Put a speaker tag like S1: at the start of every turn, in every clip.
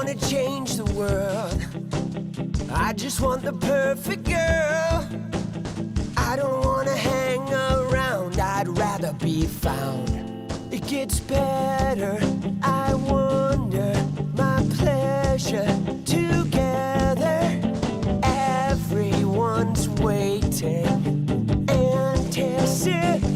S1: wanna change the world. I just want the perfect girl. I don't wanna hang around, I'd rather be found. It gets better, I wonder, my pleasure together. Everyone's waiting, anticipating.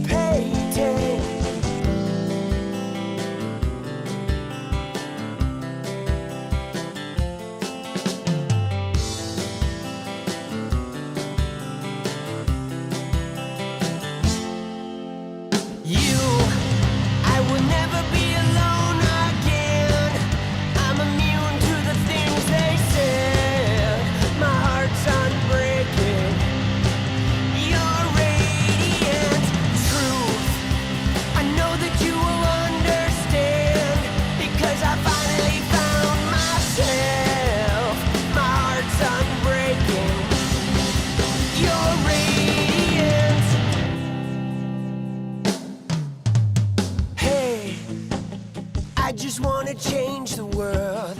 S1: Change the world,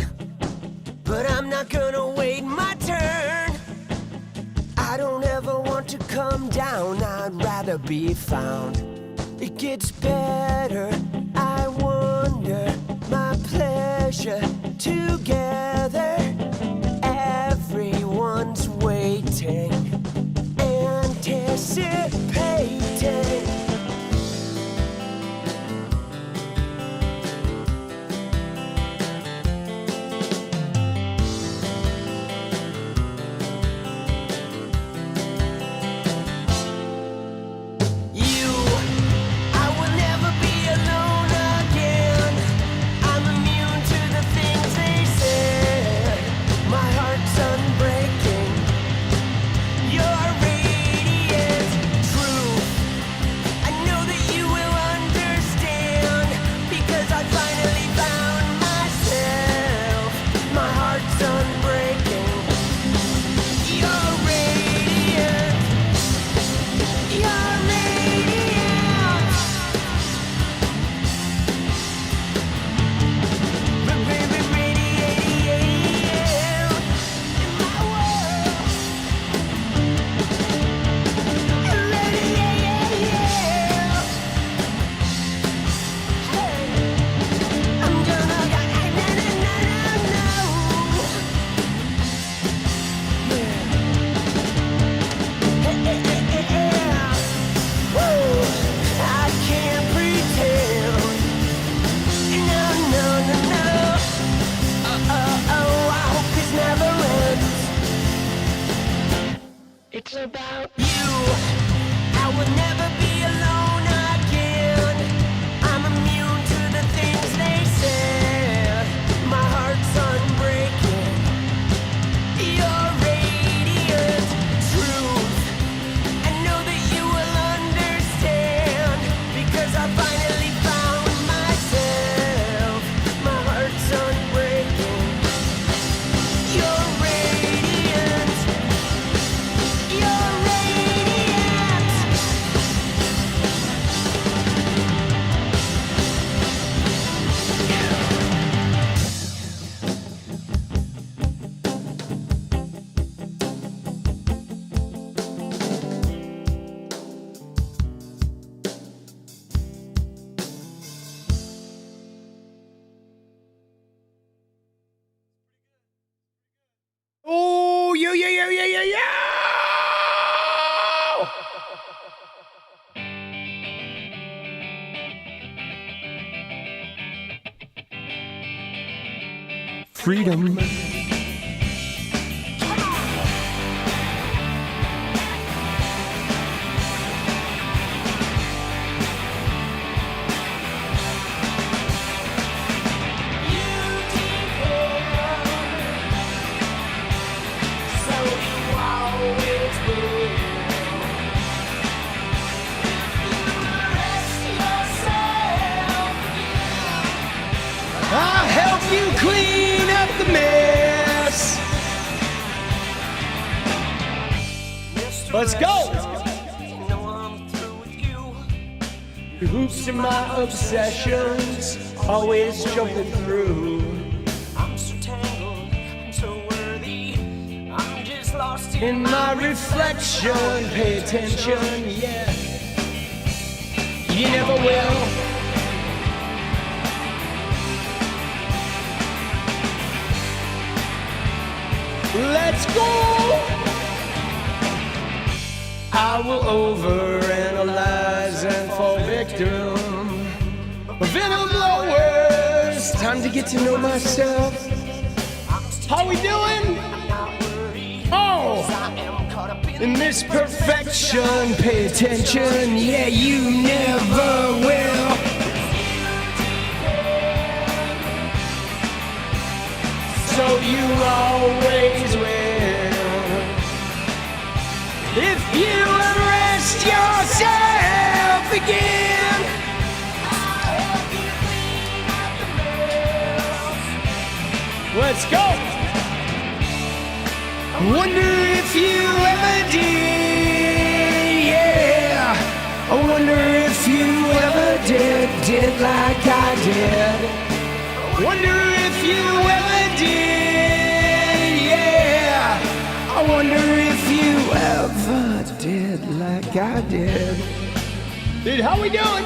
S1: but I'm not gonna wait my turn. I don't ever want to come down, I'd rather be found. It gets better, I wonder, my pleasure together. Everyone's waiting, anticipating. It's about you. I would never be alone again. I'm immune to the things they said. My heart's unbreaking. You're radiant truth. I know that you will understand, because I finally found myself. My heart's unbreaking. You're radiant. You're radiant.
S2: Oh, yo. Freedom. I'll help you clean up the mess. Let's go. The hoops in my obsessions, always jumping through.
S1: I'm so tangled
S2: in my reflection. Pay attention, yeah. You never will. Let's go! I will overanalyze and fall victim of venom blowers. Time to get to know myself. How we doing? Oh! In this perfection, pay attention. Yeah, you never will. So you always will. If you unrest yourself again, let's go. I wonder if you ever did, yeah. I wonder if you ever did like I did. Wonder if you ever did, yeah. I wonder if you ever did like I did. Dude, how we doing?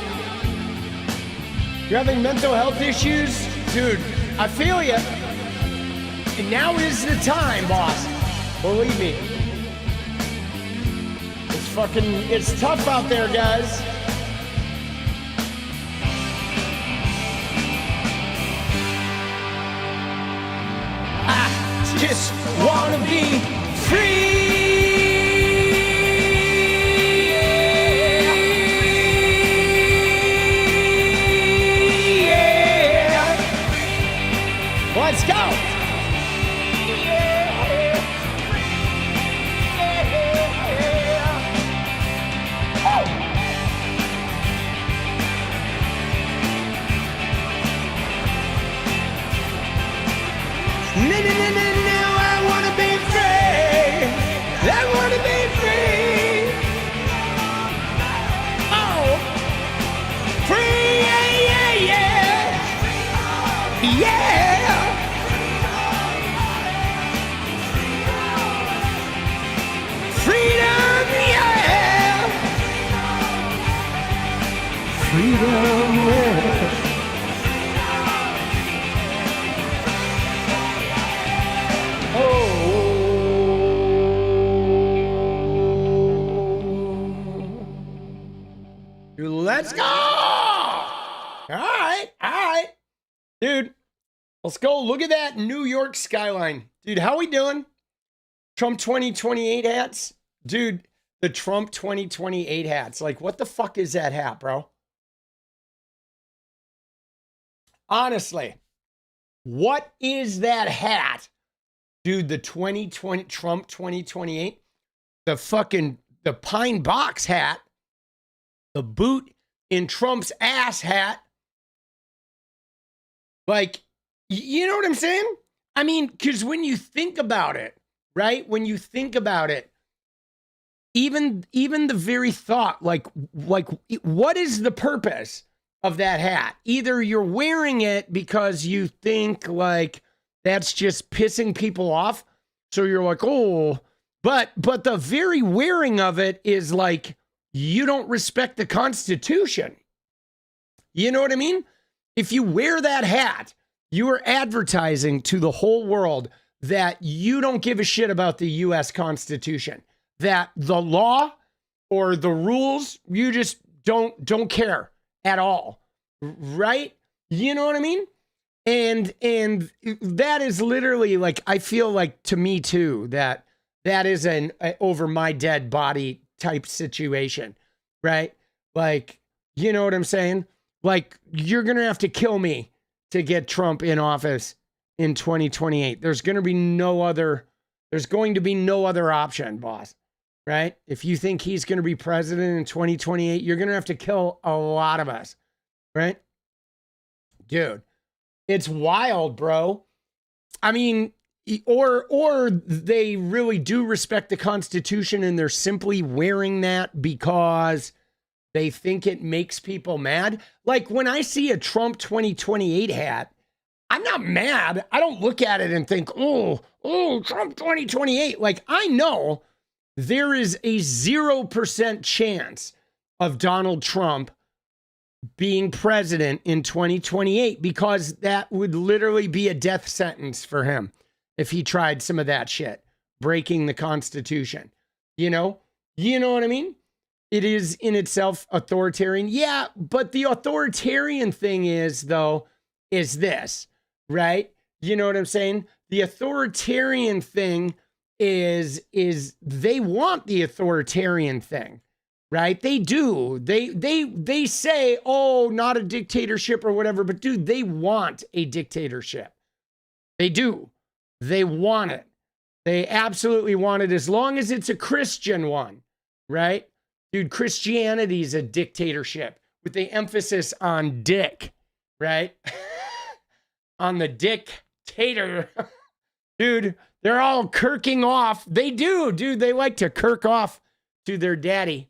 S2: You having mental health issues? Dude, I feel you. And now is the time, boss. Believe me. It's tough out there, guys. Just wanna be free. Yeah. Let's go. Let's go! All right. Dude, let's go. Look at that New York skyline. Dude, how we doing? Trump 2028 hats? Dude, the Trump 2028 hats. Like, what the fuck is that hat, bro? Honestly, what is that hat? Dude, the 2020 Trump 2028? The pine box hat. The boot in Trump's ass hat. Like, you know what I'm saying? I mean, because when you think about it, right? When you think about it, even the very thought, like, what is the purpose of that hat? Either you're wearing it because you think like that's just pissing people off, so you're like, oh, but the very wearing of it is like you don't respect the Constitution. You know what I mean? If you wear that hat, you are advertising to the whole world that you don't give a shit about the U.S. Constitution, that the law or the rules, you just don't care at all, right? You know what I mean? And that is literally like, I feel like to me too, that is an over my dead body type situation, right? Like, you know what I'm saying? Like, you're going to have to kill me to get Trump in office in 2028. There's going to be no other option, boss, right? If you think he's going to be president in 2028, you're going to have to kill a lot of us, right? Dude, it's wild, bro. I mean, or they really do respect the Constitution and they're simply wearing that because they think it makes people mad. Like when I see a Trump 2028 hat, I'm not mad. I don't look at it and think, oh, oh, Trump 2028. Like, I know there is a 0% chance of Donald Trump being president in 2028 because that would literally be a death sentence for him if he tried some of that shit, breaking the Constitution. You know what I mean? It is in itself authoritarian. Yeah, but the authoritarian thing is this, right? You know what I'm saying? The authoritarian thing is they want the authoritarian thing, right? They do. They say, oh, not a dictatorship or whatever, but dude, they want a dictatorship. They do. They want it. They absolutely want it as long as it's a Christian one, right? Dude, Christianity is a dictatorship with the emphasis on dick, right? On the dictator. Dude, they're all kirking off. They do, dude. They like to kirk off to their daddy.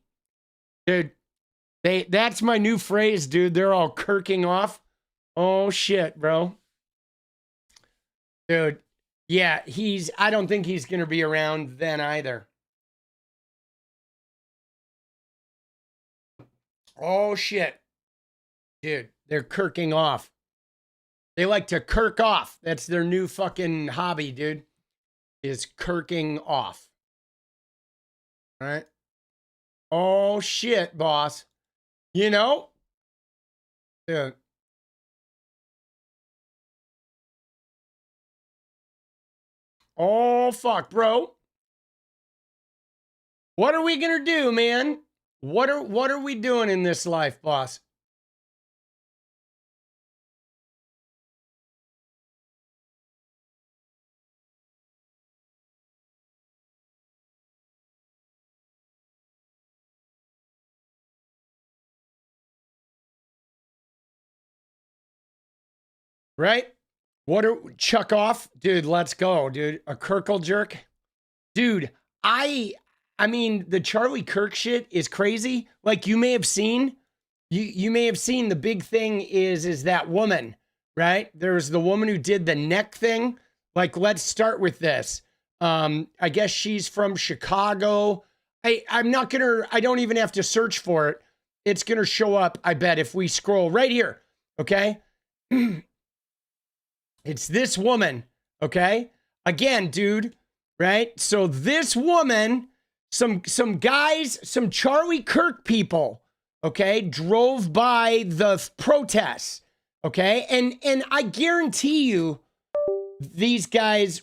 S2: Dude, that's my new phrase, dude. They're all kirking off. Oh, shit, bro. Dude, yeah, I don't think he's going to be around then either. Oh, shit. Dude, they're kirking off. They like to kirk off. That's their new fucking hobby, dude. Is kirking off. All right? Oh, shit, boss. You know? Dude. Oh, fuck, bro. What are we going to do, man? What are we doing in this life, boss? Right? Chuck off? Dude, let's go, dude. A Kirkle jerk? Dude, I mean, the Charlie Kirk shit is crazy. Like, you may have seen, you may have seen the big thing is that woman, right? There's the woman who did the neck thing. Like, let's start with this. I guess she's from Chicago. I don't even have to search for it. It's going to show up, I bet, if we scroll right here. Okay? It's this woman, okay? Again, dude, right? So this woman, some guys, some Charlie Kirk people, okay, drove by the protests, okay? And I guarantee you these guys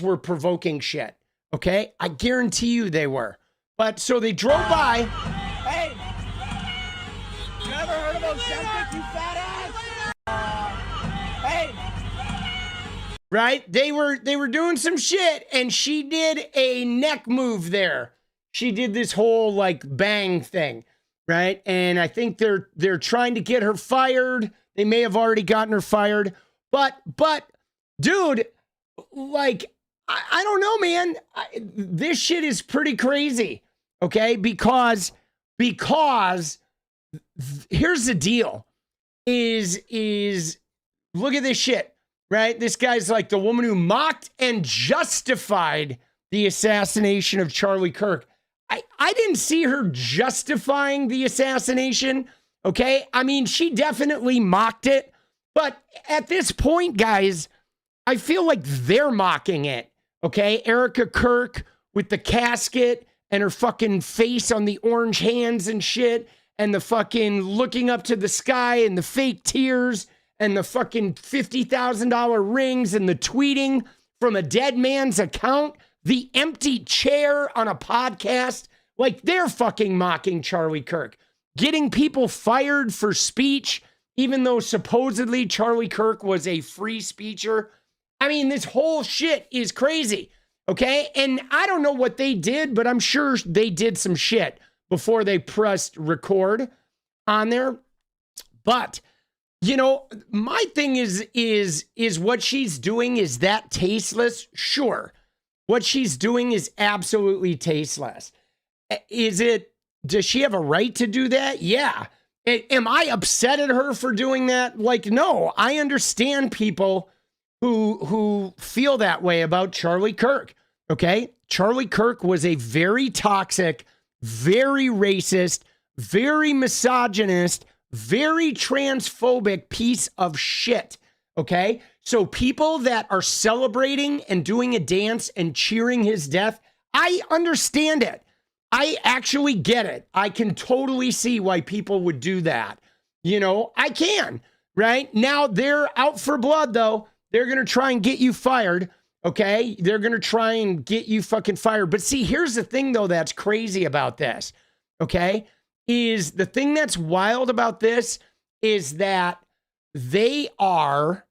S2: were provoking shit, okay? I guarantee you they were. But so they drove by.
S3: Hey, you ever heard of Ozempic, you fat ass? Hey.
S2: Right? They were doing some shit, and she did a neck move there. She did this whole like bang thing, right? And I think they're trying to get her fired. They may have already gotten her fired. But dude, like I don't know, man. This shit is pretty crazy. Okay? Because here's the deal. Is look at this shit, right? This guy's like the woman who mocked and justified the assassination of Charlie Kirk. I didn't see her justifying the assassination, okay? I mean, she definitely mocked it, but at this point, guys, I feel like they're mocking it, okay? Erica Kirk with the casket and her fucking face on the orange hands and shit, and the fucking looking up to the sky and the fake tears and the fucking $50,000 rings and the tweeting from a dead man's account, the empty chair on a podcast. Like, they're fucking mocking Charlie Kirk, getting people fired for speech, even though supposedly Charlie Kirk was a free speecher. I mean, this whole shit is crazy, okay? And I don't know what they did, but I'm sure they did some shit before they pressed record on there. But, you know, my thing is what she's doing, is that tasteless? Sure. What she's doing is absolutely tasteless. Does she have a right to do that? Yeah. Am I upset at her for doing that? Like, no, I understand people who feel that way about Charlie Kirk. Okay? Charlie Kirk was a very toxic, very racist, very misogynist, very transphobic piece of shit. Okay? So people that are celebrating and doing a dance and cheering his death, I understand it. I actually get it. I can totally see why people would do that. You know, I can, right? Now they're out for blood, though. They're going to try and get you fired, okay? They're going to try and get you fucking fired. But see, here's the thing, though, that's crazy about this, okay? Is the thing that's wild about this is that they are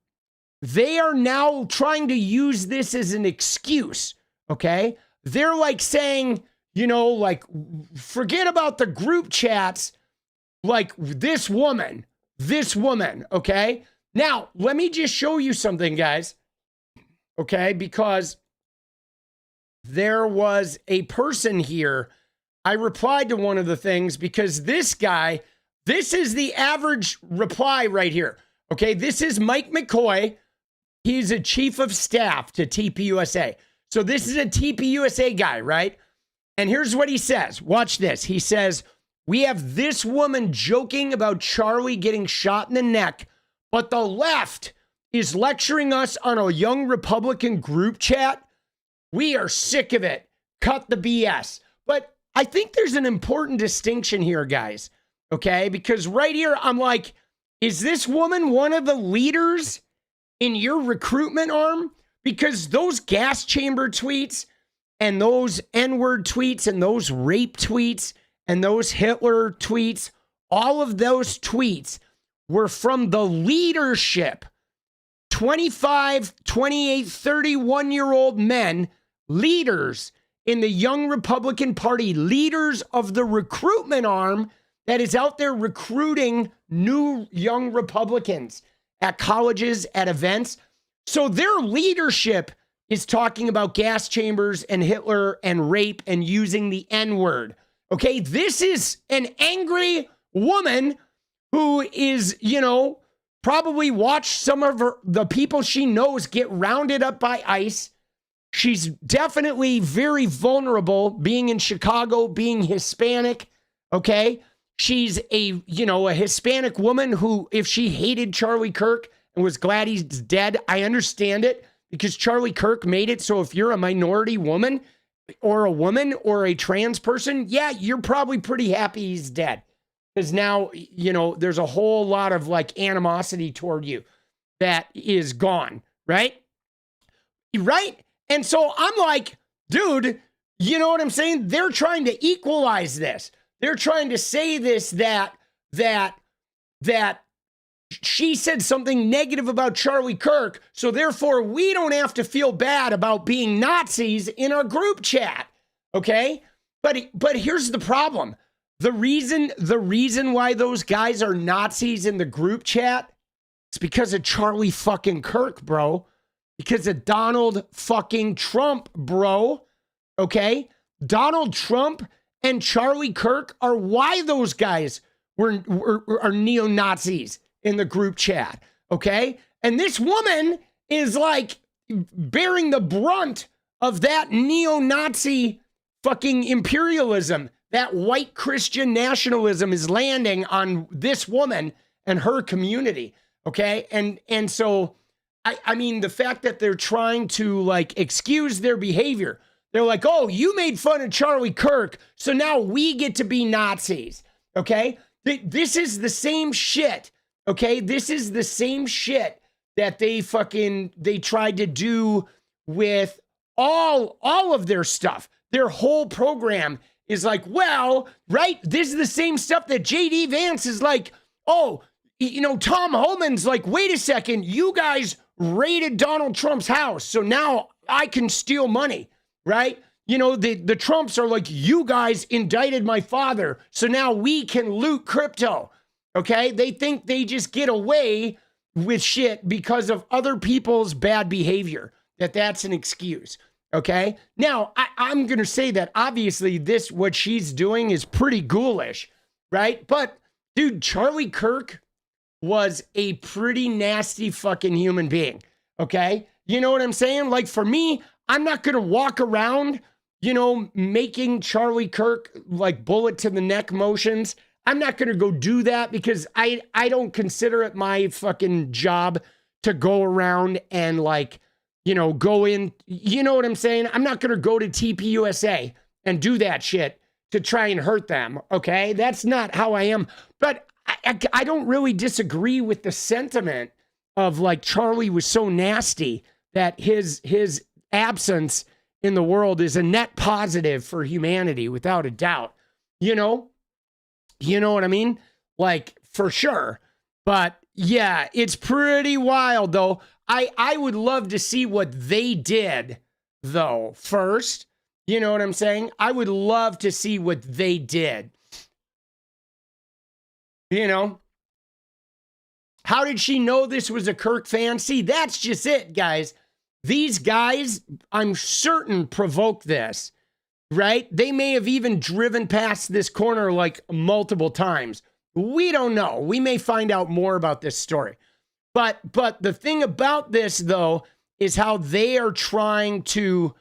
S2: now trying to use this as an excuse, okay? They're like saying, you know, like, forget about the group chats, like this woman, okay? Now, let me just show you something, guys, okay? Because there was a person here. I replied to one of the things because this guy, this is the average reply right here, okay? This is Mike McCoy. He's a chief of staff to TPUSA. So this is a TPUSA guy, right? And here's what he says. Watch this. He says, we have this woman joking about Charlie getting shot in the neck, but the left is lecturing us on a young Republican group chat. We are sick of it. Cut the BS. But I think there's an important distinction here, guys. Okay? Because right here, I'm like, is this woman one of the leaders in your recruitment arm? Because those gas chamber tweets and those N-word tweets and those rape tweets and those Hitler tweets, all of those tweets were from the leadership. 25, 28, 31-year-old men, leaders in the young Republican Party, leaders of the recruitment arm that is out there recruiting new young Republicans at colleges, at events. So their leadership is talking about gas chambers and Hitler and rape and using the N-word. Okay, this is an angry woman who is, you know, probably watched some of the people she knows get rounded up by ICE. She's definitely very vulnerable being in Chicago, being Hispanic, okay? She's a Hispanic woman who, if she hated Charlie Kirk and was glad he's dead, I understand it. Because Charlie Kirk made it so if you're a minority woman or a trans person, yeah, you're probably pretty happy he's dead. Because now, you know, there's a whole lot of like animosity toward you that is gone, right? Right? And so I'm like, dude, you know what I'm saying? They're trying to equalize this. They're trying to say this, that she said something negative about Charlie Kirk, so therefore we don't have to feel bad about being Nazis in our group chat, okay? But here's the problem. The reason why those guys are Nazis in the group chat is because of Charlie fucking Kirk, bro. Because of Donald fucking Trump, bro, okay? Donald Trump and Charlie Kirk are why those guys are neo-Nazis in the group chat, okay? And this woman is like bearing the brunt of that neo-Nazi fucking imperialism. That white Christian nationalism is landing on this woman and her community, okay? And so, I mean, the fact that they're trying to like excuse their behavior. They're like, oh, you made fun of Charlie Kirk, so now we get to be Nazis, okay? This is the same shit. Okay, this is the same shit that they tried to do with all of their stuff. Their whole program is like, well, right? This is the same stuff that J.D. Vance is like, oh, you know, Tom Homan's like, wait a second, you guys raided Donald Trump's house, so now I can steal money, right? You know, the Trumps are like, you guys indicted my father, so now we can loot crypto. Okay, they think they just get away with shit because of other people's bad behavior, that's an excuse. Okay, now I'm going to say that obviously what she's doing is pretty ghoulish, right? But dude, Charlie Kirk was a pretty nasty fucking human being. Okay. You know what I'm saying? Like for me, I'm not going to walk around, you know, making Charlie Kirk like bullet to the neck motions. I'm not going to go do that because I don't consider it my fucking job to go around and like, you know, go in, you know what I'm saying? I'm not going to go to 𝗙PUSA and do that shit to try and hurt them. Okay. That's not how I am. But I don't really disagree with the sentiment of like Charlie was so nasty that his absence in the world is a net positive for humanity without a doubt. You know what I mean? Like for sure. But yeah, it's pretty wild though. I would love to see what they did though first. You know what I'm saying? I would love to see what they did. You know? How did she know this was a Kirk fan? See, that's just it, guys. These guys, I'm certain, provoked this, right? They may have even driven past this corner like multiple times. We don't know. We may find out more about this story. But the thing about this, though, is how they are trying to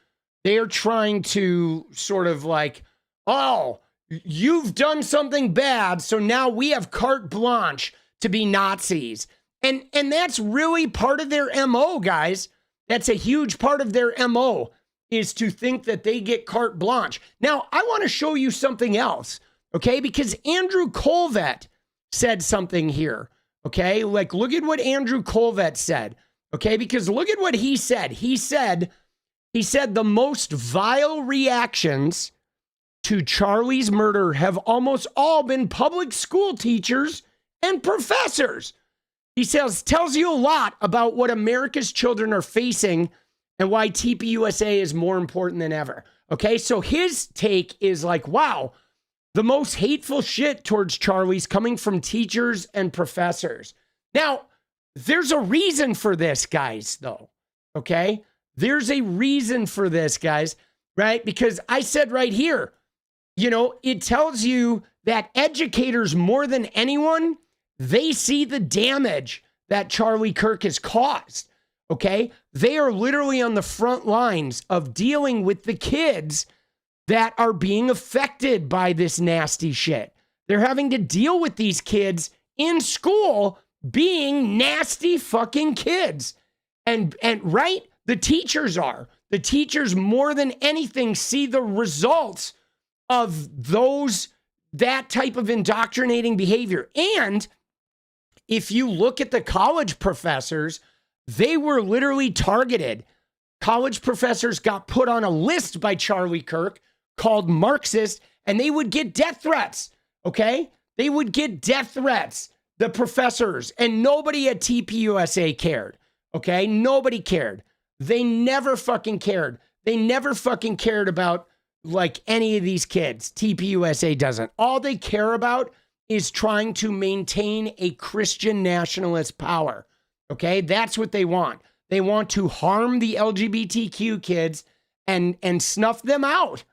S2: sort of like, oh, you've done something bad, so now we have carte blanche to be Nazis. And that's really part of their MO, guys. That's a huge part of their MO, is to think that they get carte blanche. Now, I want to show you something else, okay? Because Andrew Colvett said something here, okay? Like, look at what Andrew Colvett said, okay? Because look at what he said. He said the most vile reactions to Charlie's murder have almost all been public school teachers and professors. He says, tells you a lot about what America's children are facing and why 𝗙PUSA is more important than ever. Okay, so his take is like, wow, the most hateful shit towards Charlie's coming from teachers and professors. Now, there's a reason for this, guys, though. Okay, there's a reason for this, guys, right? Because I said right here, you know, it tells you that educators more than anyone, they see the damage that Charlie Kirk has caused, okay? They are literally on the front lines of dealing with the kids that are being affected by this nasty shit. They're having to deal with these kids in school being nasty fucking kids. And right, the teachers are. The teachers more than anything see the results of that type of indoctrinating behavior. And if you look at the college professors, they were literally targeted. College professors got put on a list by Charlie Kirk called Marxist, and they would get death threats, okay? They would get death threats, the professors, and nobody at 𝗙PUSA cared, okay? Nobody cared. They never fucking cared. They never fucking cared about, like, any of these kids. 𝗙PUSA doesn't. All they care about is trying to maintain a Christian nationalist power. Okay, that's what they want. They want to harm the LGBTQ kids and snuff them out,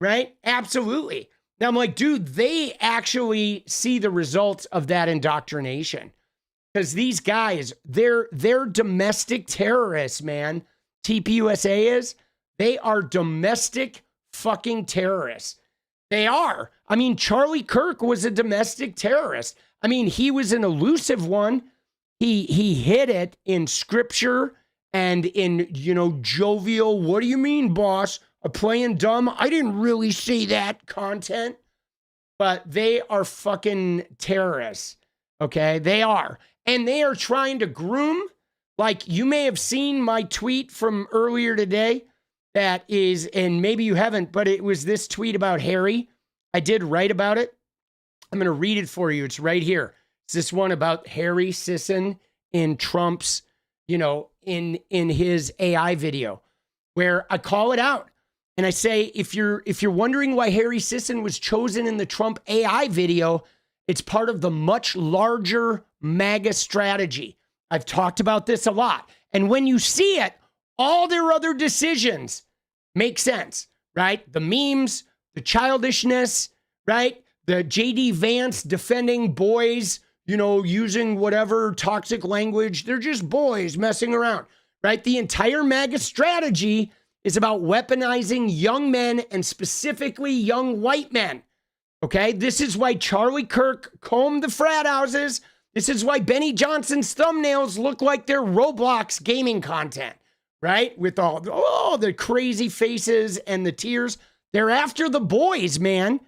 S2: right? Absolutely. Now I'm like, dude, they actually see the results of that indoctrination. Because these guys, they're domestic terrorists, man. 𝗙PUSA is. They are domestic fucking terrorists. They are. I mean, Charlie Kirk was a domestic terrorist. I mean, he was an elusive one. He hid it in scripture and in, you know, jovial, what do you mean, boss? Playing dumb? I didn't really see that content. But they are fucking terrorists. Okay? They are. And they are trying to groom, like you may have seen my tweet from earlier today. That is, and maybe you haven't, but it was this tweet about Harry. I did write about it. I'm going to read it for you. It's right here. It's this one about Harry Sisson in Trump's, you know, in his AI video, where I call it out. And I say, if you're wondering why Harry Sisson was chosen in the Trump AI video, it's part of the much larger MAGA strategy. I've talked about this a lot. And when you see it, all their other decisions make sense, right? The memes, the childishness, right? The JD Vance defending boys, you know, using whatever toxic language. They're just boys messing around, right? The entire MAGA strategy is about weaponizing young men and specifically young white men. Okay, this is why Charlie Kirk combed the frat houses. This is why Benny Johnson's thumbnails look like they're Roblox gaming content, right? With all the crazy faces and the tears. They're after the boys, man.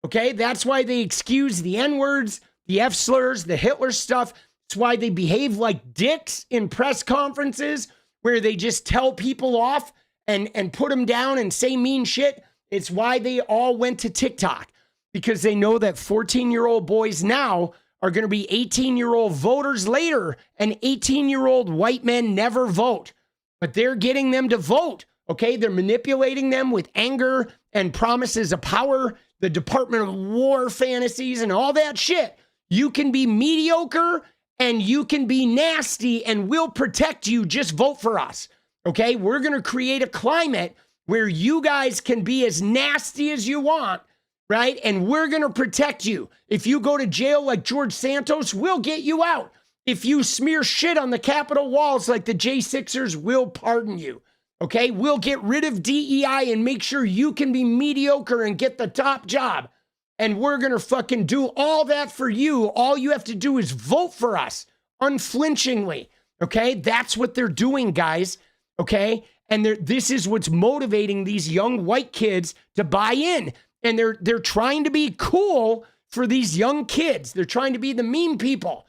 S2: Okay, that's why they excuse the N-words, the F-slurs, the Hitler stuff. It's why they behave like dicks in press conferences where they just tell people off and put them down and say mean shit. It's why they all went to TikTok. Because they know that 14-year-old boys now are going to be 18-year-old voters later, and 18-year-old white men never vote. But they're getting them to vote, okay? They're manipulating them with anger and promises of power, the Department of War fantasies and all that shit. You can be mediocre and you can be nasty and we'll protect you. Just vote for us, okay? We're going to create a climate where you guys can be as nasty as you want, right? And we're going to protect you. If you go to jail like George Santos, we'll get you out. If you smear shit on the Capitol walls like the J6ers, we'll pardon you. Okay? We'll get rid of DEI and make sure you can be mediocre and get the top job. And we're going to fucking do all that for you. All you have to do is vote for us unflinchingly. Okay? That's what they're doing, guys. Okay? And this is what's motivating these young white kids to buy in. And they're trying to be cool for these young kids. They're trying to be the meme people.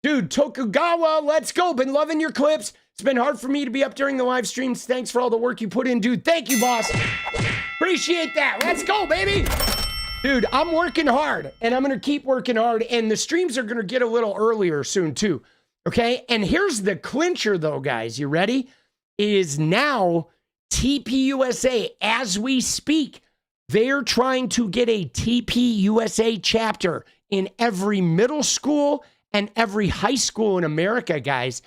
S2: Dude, Tokugawa, let's go. Been loving your clips. It's been hard for me to be up during the live streams. Thanks for all the work you put in, dude. Thank you, boss. Appreciate that. Let's go, baby. Dude, I'm working hard, and I'm going to keep working hard, and the streams are going to get a little earlier soon, too. Okay? And here's the clincher, though, guys. You ready? It is now TPUSA as we speak. They're trying to get a TPUSA chapter in every middle school and every high school in America, guys.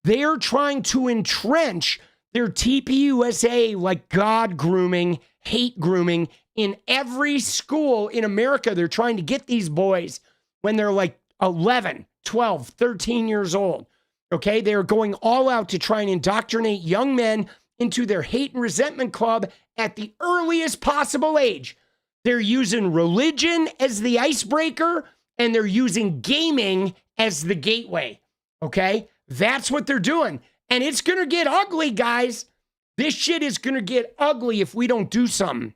S2: They're trying to entrench their TPUSA like God grooming, hate grooming in every school in America. They're trying to get these boys when they're like 11, 12, 13 years old. Okay, they're going all out to try and indoctrinate young men into their hate and resentment club at the earliest possible age. They're using religion as the icebreaker, and they're using gaming as the gateway, okay? That's what they're doing. And it's going to get ugly, guys. This shit is going to get ugly if we don't do something.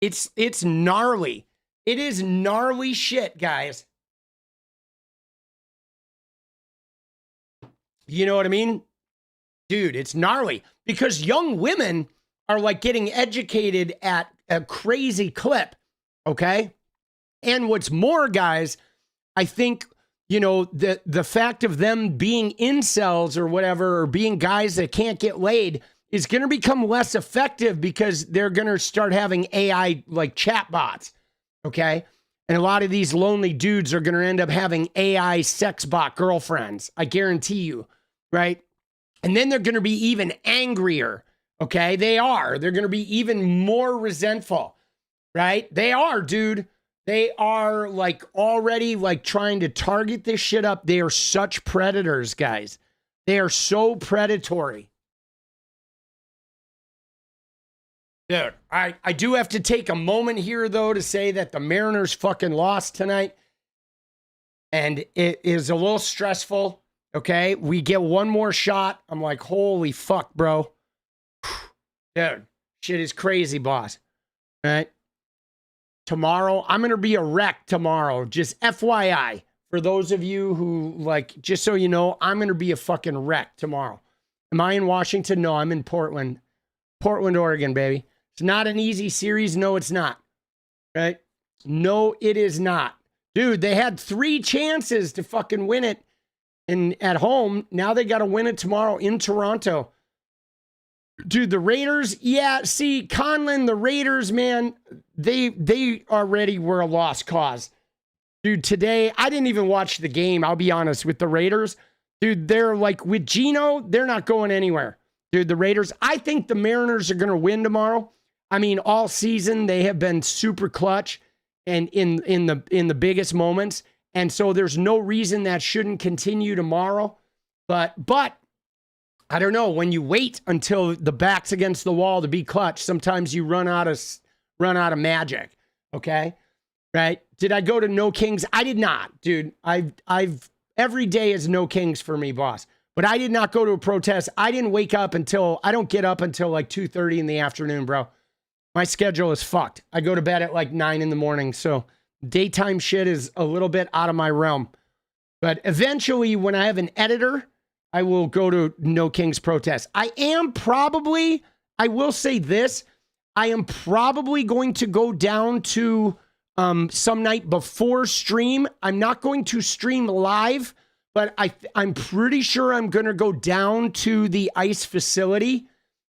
S2: It's gnarly. It is gnarly shit, guys. You know what I mean? Dude, it's gnarly because young women are like getting educated at a crazy clip, okay? And what's more, guys, I think, you know, the fact of them being incels or whatever, or being guys that can't get laid is going to become less effective because they're going to start having AI like chatbots, okay? And a lot of these lonely dudes are going to end up having AI sex bot girlfriends. I guarantee you, right? And then they're going to be even angrier, okay? They're going to be even more resentful, right? They are, dude. They are like already like trying to target this shit up. They are such predators, guys. They are so predatory. Dude, I do have to take a moment here, though, to say that the Mariners fucking lost tonight. And it is a little stressful, okay? We get one more shot. I'm like, holy fuck, bro. Dude, shit is crazy, boss. All right? Tomorrow, I'm going to be a wreck tomorrow. Just FYI, for those of you who, like, just so you know, I'm going to be a fucking wreck tomorrow. Am I in Washington? No, I'm in Portland. Portland, Oregon, baby. It's not an easy series. No, it's not. Right? No, it is not. Dude, they had 3 chances to fucking win it at home. Now they got to win it tomorrow in Toronto. Dude, the Raiders, yeah, see, Conlon, the Raiders, man, they already were a lost cause. Dude, today, I didn't even watch the game, I'll be honest, with the Raiders. Dude, they're like, with Geno, they're not going anywhere. Dude, the Raiders, I think the Mariners are going to win tomorrow. I mean, all season, they have been super clutch and in the biggest moments. And so there's no reason that shouldn't continue tomorrow. But I don't know, when you wait until the back's against the wall to be clutch, sometimes you run out of magic. Okay. Right. Did I go to No Kings? I did not, dude. I've every day is No Kings for me, boss. But I did not go to a protest. I didn't wake up until, I don't get up until like 2:30 in the afternoon, bro. My schedule is fucked. I go to bed at like 9 in the morning. So daytime shit is a little bit out of my realm. But eventually, when I have an editor, I will go to No Kings protest. I will say this, I am probably going to go down to some night before stream. I'm not going to stream live, but I'm pretty sure I'm going to go down to the ICE facility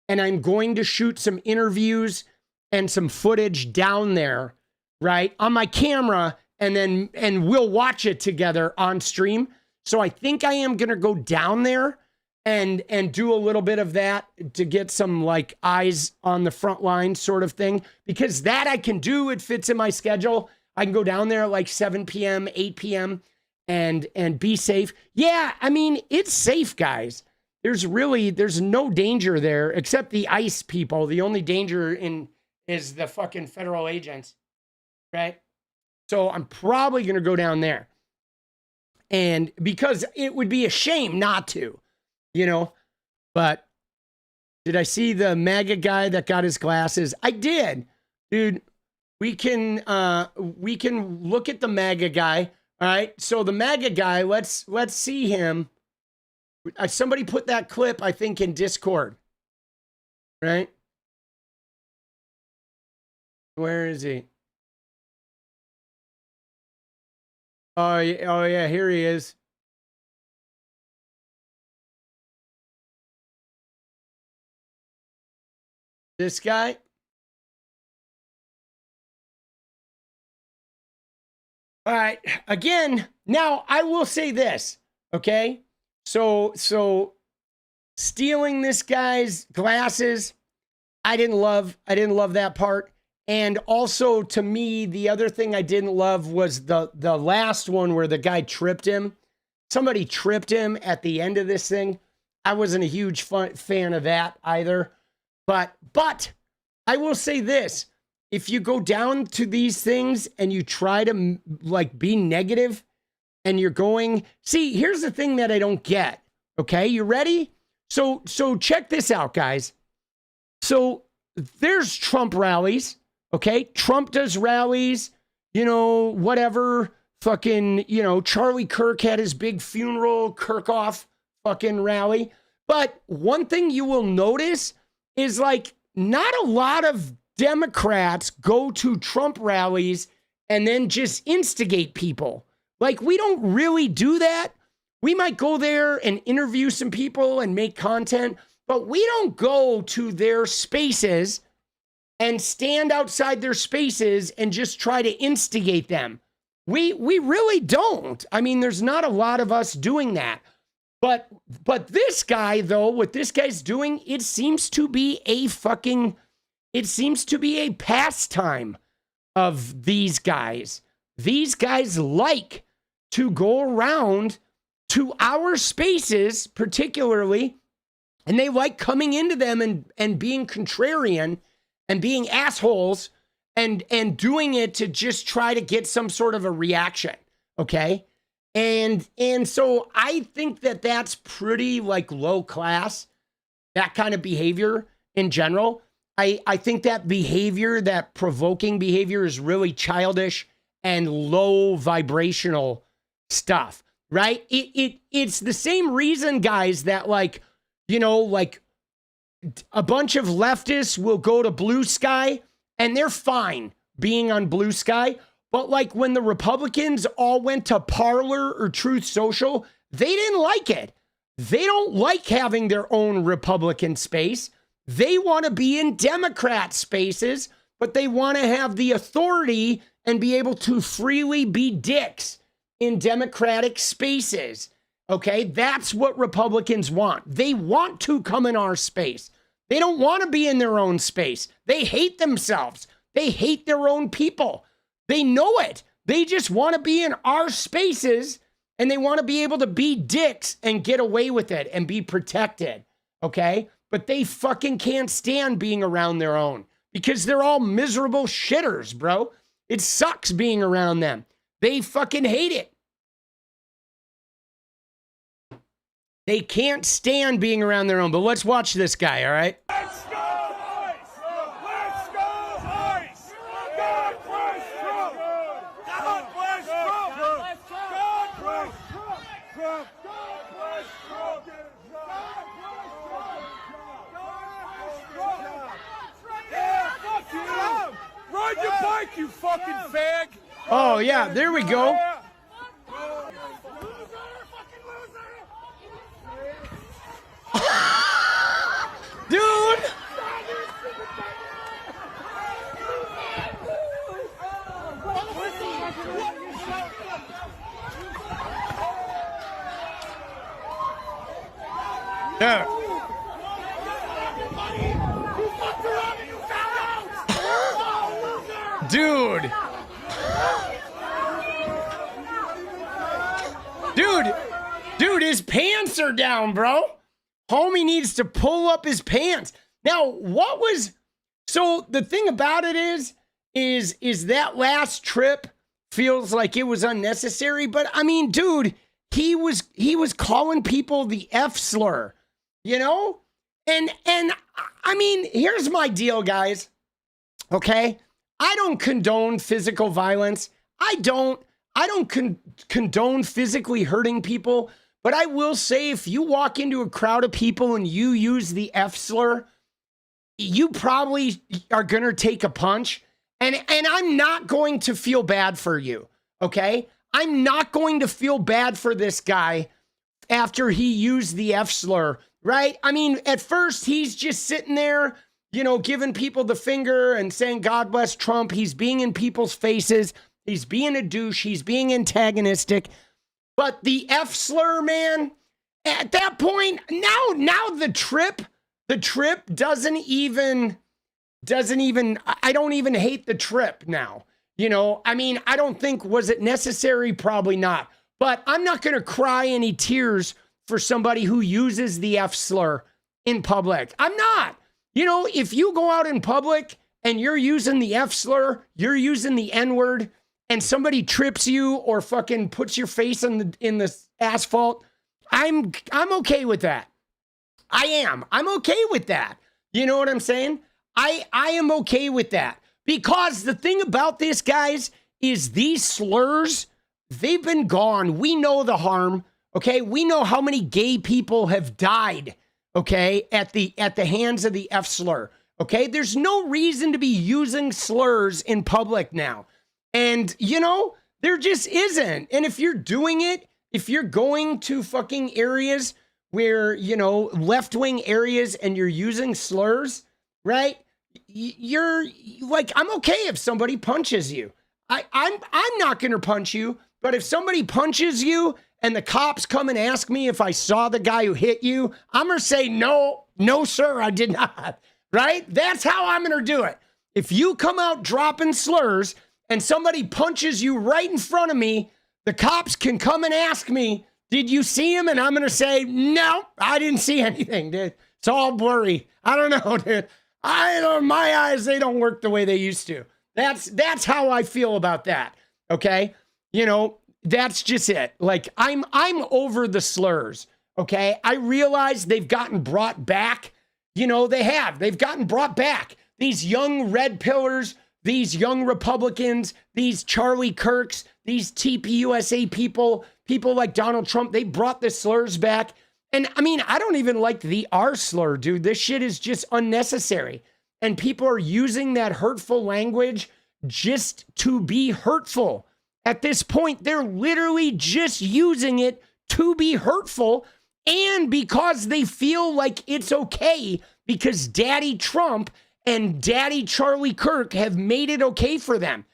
S2: and I'm going to shoot some interviews and some footage down there, right, on my camera, and we'll watch it together on stream. So I think I am going to go down there and do a little bit of that to get some like eyes on the front line sort of thing, because that I can do. It fits in my schedule. I can go down there at like 7 p.m., 8 p.m. and be safe. Yeah, I mean, it's safe, guys. There's no danger there except the ICE people. The only danger is the fucking federal agents, right? So I'm probably going to go down there. And because it would be a shame not to, but did I see the MAGA guy that got his glasses? I did, dude. We can look at the MAGA guy. All right. So the MAGA guy, let's see him. Somebody put that clip, I think, in Discord, right? Where is he? Oh yeah, here he is. This guy. All right. Again, now I will say this, okay? So stealing this guy's glasses, I didn't love that part. And also, to me, the other thing I didn't love was the last one where the guy tripped him. Somebody tripped him at the end of this thing. I wasn't a huge fan of that either. But I will say this. If you go down to these things and you try to like be negative and you're going, see, here's the thing that I don't get. Okay, you ready? So check this out, guys. So there's Trump rallies. Okay, Trump does rallies, whatever, fucking, Charlie Kirk had his big funeral Kirkhoff fucking rally. But one thing you will notice is like not a lot of Democrats go to Trump rallies and then just instigate people. Like, we don't really do that. We might go there and interview some people and make content, but we don't go to their spaces and stand outside their spaces and just try to instigate them. We really don't. I mean, there's not a lot of us doing that. But this guy, though, what this guy's doing, it seems to be a pastime of these guys. These guys like to go around to our spaces, particularly, and they like coming into them and being contrarian and being assholes and doing it to just try to get some sort of a reaction, okay? And so I think that that's pretty like low class, that kind of behavior in general. I think that behavior, that provoking behavior, is really childish and low vibrational stuff, right? It's the same reason, guys, that like a bunch of leftists will go to Blue Sky and they're fine being on Blue Sky. But like when the Republicans all went to Parler or Truth Social, they didn't like it. They don't like having their own Republican space. They want to be in Democrat spaces, but they want to have the authority and be able to freely be dicks in Democratic spaces. Okay, that's what Republicans want. They want to come in our space. They don't want to be in their own space. They hate themselves. They hate their own people. They know it. They just want to be in our spaces and they want to be able to be dicks and get away with it and be protected. okay? But they fucking can't stand being around their own because they're all miserable shitters, bro. It sucks being around them. They fucking hate it. They can't stand being around their own. But let's watch this guy, all right?
S3: Let's go, ICE! Let's go, ICE! God bless Trump! God bless Trump! God bless Trump! God bless Trump! Yeah, fuck you! Ride your bike, you fucking fag!
S2: Oh, yeah, there we go. Dude! Yeah. Dude. Dude, his pants are down, bro. Homie needs to pull up his pants. Now, so the thing about it is that last trip feels like it was unnecessary, but I mean, dude, he was calling people the F slur, you know? And I mean, here's my deal, guys. Okay? I don't condone physical violence. I don't condone physically hurting people. But I will say, if you walk into a crowd of people and you use the F slur, you probably are going to take a punch. And I'm not going to feel bad for you, okay? I'm not going to feel bad for this guy after he used the F slur, right? I mean, at first, he's just sitting there, you know, giving people the finger and saying, God bless Trump. He's being in people's faces. He's being a douche. He's being antagonistic. But the F slur, man, at that point, now the trip doesn't even, I don't even hate the trip now. You know, I mean, I don't think, was it necessary? Probably not. But I'm not going to cry any tears for somebody who uses the F slur in public. I'm not. You know, if you go out in public and you're using the F slur, you're using the N word, and somebody trips you or fucking puts your face in the asphalt, I'm okay with that. I am. I'm okay with that. You know what I'm saying? I am okay with that. Because the thing about this, guys, is these slurs, they've been gone. We know the harm, okay? We know how many gay people have died, okay, at the hands of the F slur, okay? There's no reason to be using slurs in public now. And, you know, there just isn't. And if you're doing it, if you're going to fucking areas where, you know, left-wing areas and you're using slurs, right? You're like, I'm okay if somebody punches you. I'm not going to punch you, but if somebody punches you and the cops come and ask me if I saw the guy who hit you, I'm going to say, no, sir, I did not, right? That's how I'm going to do it. If you come out dropping slurs and somebody punches you right in front of me, the cops can come and ask me, did you see him? And I'm going to say, no, I didn't see anything, dude. It's all blurry. I don't know, dude. My eyes, they don't work the way they used to. That's how I feel about that. Okay. You know, that's just it. Like I'm over the slurs. Okay. I realize they've gotten brought back. You know, they've gotten brought back. These young red pillars, these young Republicans, these Charlie Kirks, these TPUSA people like Donald Trump, they brought the slurs back. And I mean, I don't even like the R slur, dude. This shit is just unnecessary. And people are using that hurtful language just to be hurtful. At this point, they're literally just using it to be hurtful. And because they feel like it's okay because Daddy Trump and Daddy Charlie Kirk have made it okay for them.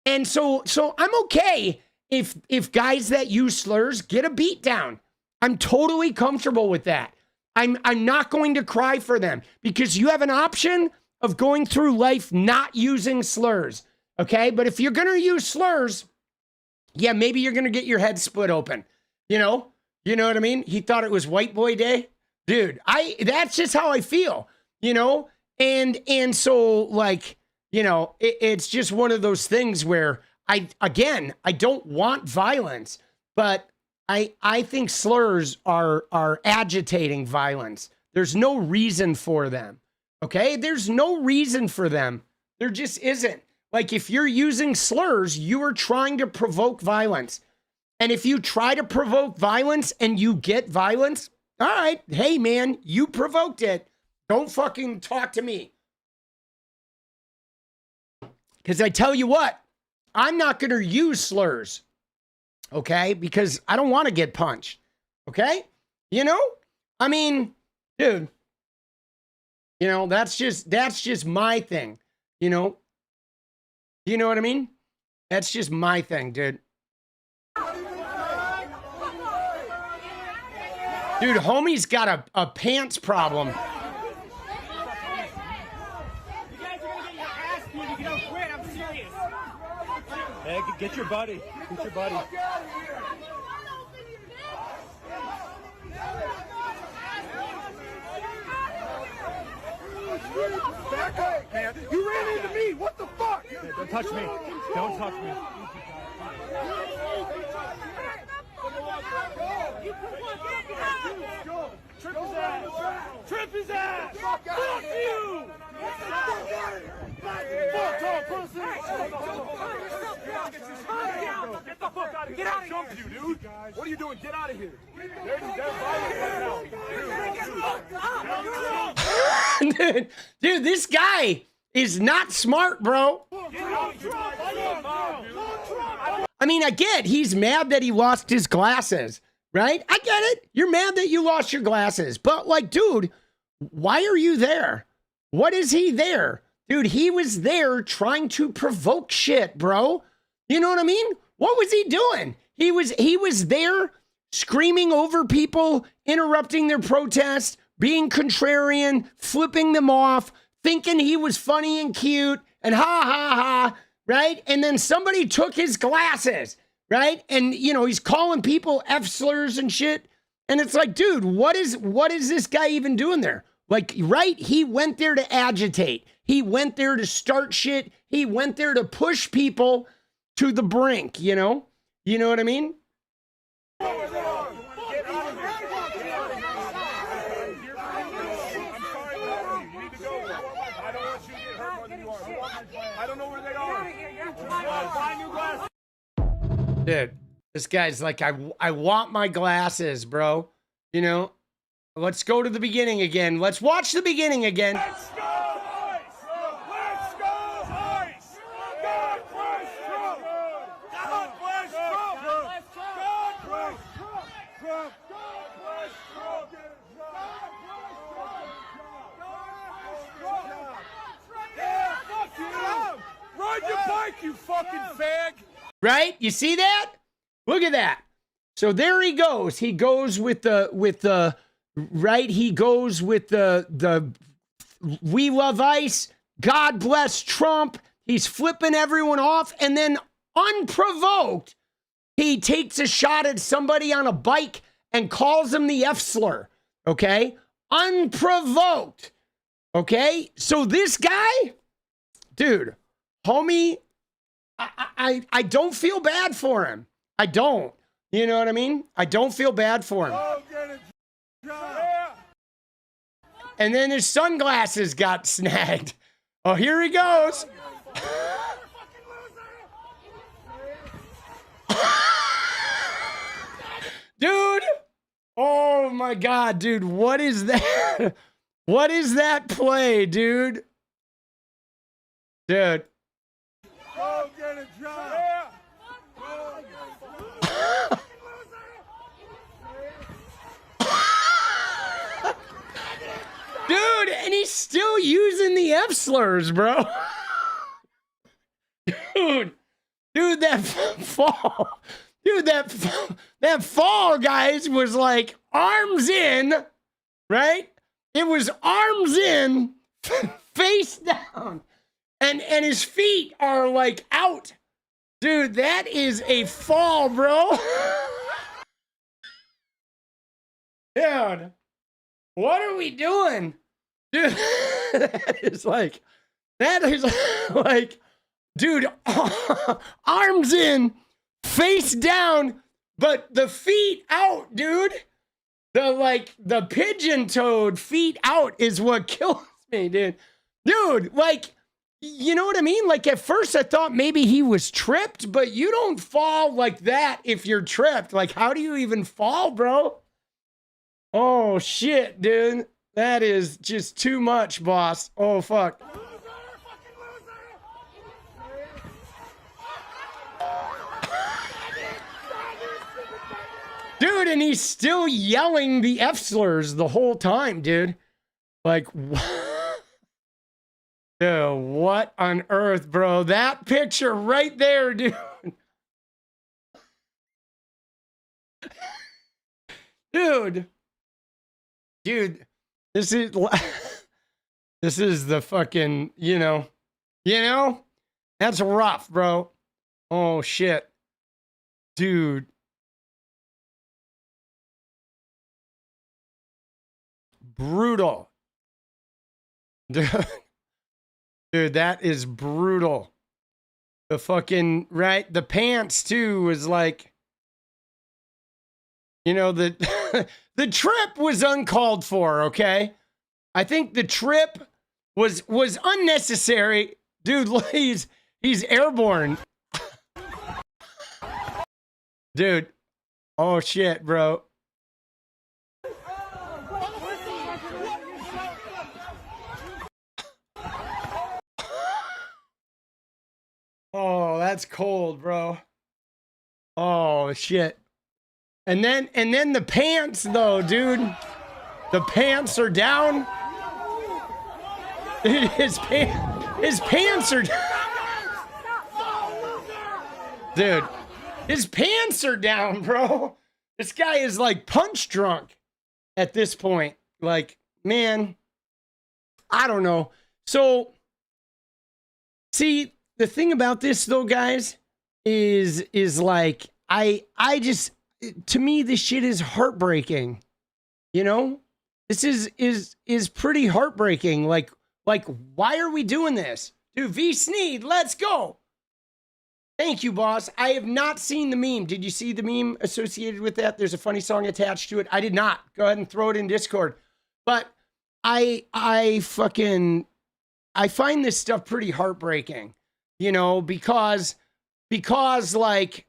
S2: And so I'm okay if guys that use slurs get a beat down. I'm totally comfortable with that. I'm not going to cry for them because you have an option of going through life not using slurs, okay? But if you're going to use slurs, yeah, maybe you're going to get your head split open, you know? You know what I mean? He thought it was White Boy Day. dude, that's just how I feel, you know? And so like, you know, it's just one of those things where I don't want violence, but I think slurs are agitating violence. There's no reason for them. Okay? There's no reason for them. There just isn't. Like if you're using slurs, you are trying to provoke violence. And if you try to provoke violence and you get violence, all right, hey man, you provoked it. Don't fucking talk to me. Because I tell you what, I'm not going to use slurs, okay? Because I don't want to get punched, okay? You know? I mean, dude, you know, that's just my thing, you know? You know what I mean? That's just my thing, dude. Dude, homie's got a pants problem.
S3: You guys are gonna get your ass beat if you don't quit. I'm serious.
S4: Hey, get your buddy. Get your buddy.
S3: Back up, man. You ran into me. What the fuck?
S4: Hey, don't touch me. Don't touch me.
S3: Trip his ass! Trip his ass! Fuck you! Fuck tall pussy! Get the fuck out of here! Get out of here! You, dude! What are you doing? Get out of here!
S2: Dude, this guy is not smart, bro. I mean, I get he's mad that he lost his glasses, right? I get it. You're mad that you lost your glasses. But like, dude, why are you there? What is he there? Dude, he was there trying to provoke shit, bro. You know what I mean? What was he doing? He was there screaming over people, interrupting their protest, being contrarian, flipping them off, thinking he was funny and cute, and ha ha ha, right? And then somebody took his glasses, right? And, you know, he's calling people F slurs and shit. And it's like, dude, what is this guy even doing there? Like, right? He went there to agitate. He went there to start shit. He went there to push people to the brink, you know? You know what I mean?
S3: I don't know where they are. Buy new glasses.
S2: Dude, this guy's like, I want my glasses, bro. You know? Let's go to the beginning again. Let's watch the beginning again.
S3: Let's go, 𝗙់! Let's go, 𝗙់! God bless Trump! God bless Trump! God bless Trump! God bless Trump! Yeah, fuck you! Ride your bike, you fucking fag!
S2: Right? You see that? Look at that. So there he goes. He goes with the right? He goes with the we love ICE, God bless Trump. He's flipping everyone off, and then unprovoked, he takes a shot at somebody on a bike and calls him the F slur. Okay? Unprovoked. Okay? So this guy, dude, homie, I don't feel bad for him. I don't. You know what I mean? I don't feel bad for him. And then his sunglasses got snagged. Oh, here he goes. Dude. Oh my God, dude. What is that? What is that play, dude? Dude.
S3: Go get a job.
S2: Dude, and he's still using the F slurs, bro. Dude, that fall. Dude, that fall, guys, was like arms in, right? It was arms in, face down. And his feet are like out. Dude, that is a fall, bro. Dude. What are we doing? Dude, that is like, dude, arms in, face down, but the feet out, dude. The pigeon-toed feet out is what kills me, dude. Dude, like, you know what I mean? Like, at first I thought maybe he was tripped, but you don't fall like that if you're tripped. Like, how do you even fall, bro? Oh, shit, dude. That is just too much, boss. Oh, fuck. Dude, and he's still yelling the F slurs the whole time, dude. Like, dude, what on earth, bro? That picture right there, dude. Dude, this is the fucking, you know, that's rough, bro. Oh, shit. Dude. Brutal. Dude, that is brutal. The fucking, right? The pants, too, was like, you know, the trip was uncalled for, okay? I think the trip was unnecessary. Dude, he's airborne. Dude. Oh, shit, bro. Oh, that's cold, bro. Oh, shit. And then the pants, though, dude. The pants are down. His pants are down. Dude, his pants are down, bro. This guy is like punch drunk at this point. Like, man, I don't know. So, see, the thing about this, though, guys, is like, I just, to me, this shit is heartbreaking. You know, this is pretty heartbreaking. Like, why are we doing this? Dude, V Sneed, let's go. Thank you, boss. I have not seen the meme. Did you see the meme associated with that? There's a funny song attached to it. I did not. Go ahead and throw it in Discord. But I find this stuff pretty heartbreaking. You know, because like,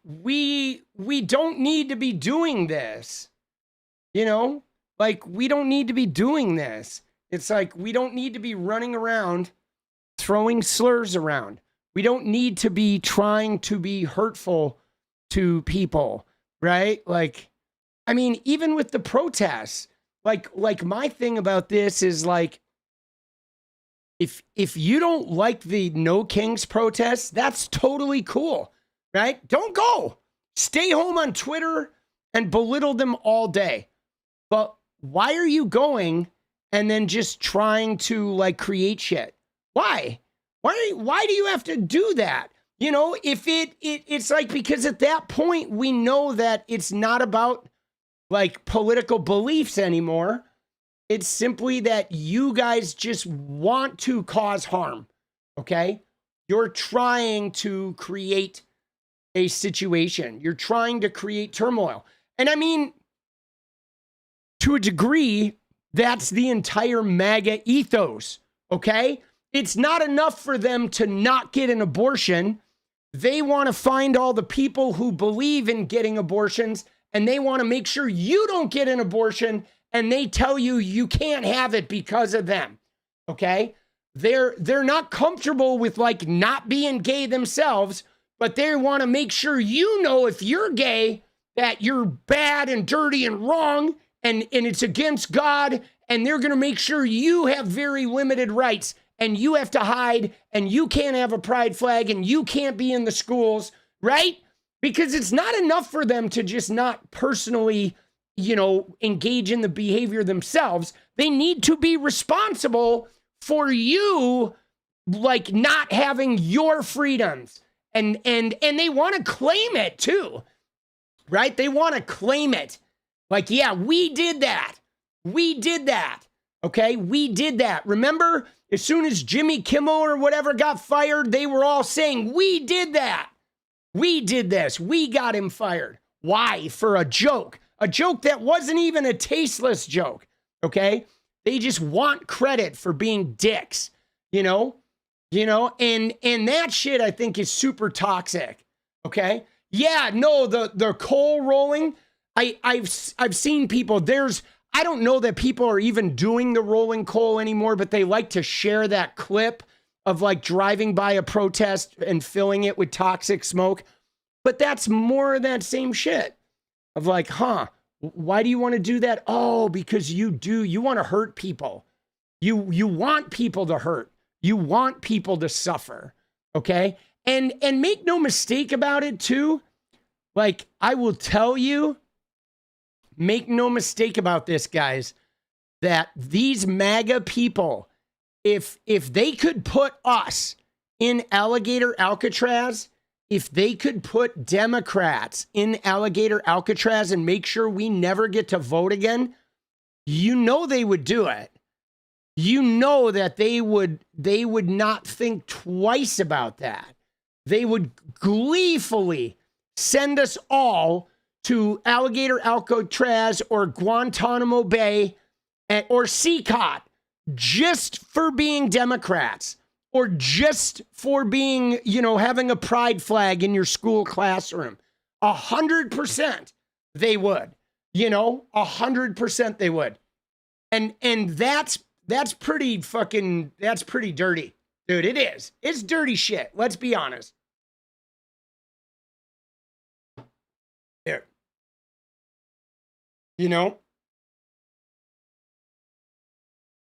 S2: we don't need to be doing this, you know, like, we don't need to be doing this. It's like, we don't need to be running around throwing slurs around. We don't need to be trying to be hurtful to people, right? Like, I mean, even with the protests, like my thing about this is like, if you don't like the No Kings protests, that's totally cool, right? Don't go. Stay home on Twitter and belittle them all day. But why are you going and then just trying to like create shit? Why do you have to do that? You know, if it's like, because at that point we know that it's not about like political beliefs anymore. It's simply that you guys just want to cause harm, okay? You're trying to create a situation. You're trying to create turmoil. And I mean, to a degree, that's the entire MAGA ethos, okay? It's not enough for them to not get an abortion. They want to find all the people who believe in getting abortions, and they want to make sure you don't get an abortion, and they tell you you can't have it because of them, okay? They're not comfortable with like not being gay themselves, but they want to make sure you know if you're gay that you're bad and dirty and wrong, and it's against God, and they're going to make sure you have very limited rights, and you have to hide, and you can't have a pride flag, and you can't be in the schools, right? Because it's not enough for them to just not personally, you know, engage in the behavior themselves. They need to be responsible for you, like, not having your freedoms. And they want to claim it too. right? They want to claim it. Like, yeah, we did that. We did that. Okay, we did that. Remember, as soon as Jimmy Kimmel or whatever got fired, they were all saying, we did that. We did this. We got him fired. Why? For a joke. A joke that wasn't even a tasteless joke. Okay? They just want credit for being dicks. You know, and that shit I think is super toxic. Okay? Yeah, no, the coal rolling. I've seen people. I don't know that people are even doing the rolling coal anymore, but they like to share that clip of like driving by a protest and filling it with toxic smoke. But that's more of that same shit of like, why do you want to do that? Oh, because you want to hurt people. You want people to hurt. You want people to suffer. Okay. And make no mistake about it too. Like, I will tell you, make no mistake about this, guys, that these MAGA people, if they could put us in alligator Alcatraz, if they could put Democrats in alligator Alcatraz and make sure we never get to vote again, you know they would do it. You know that they would not think twice about that. They would gleefully send us all to alligator Alcatraz or Guantanamo Bay or CCOT just for being Democrats or just for being, having a pride flag in your school classroom. 100% they would, 100% they would. And that's pretty dirty, dude. It is. It's dirty shit. Let's be honest. There.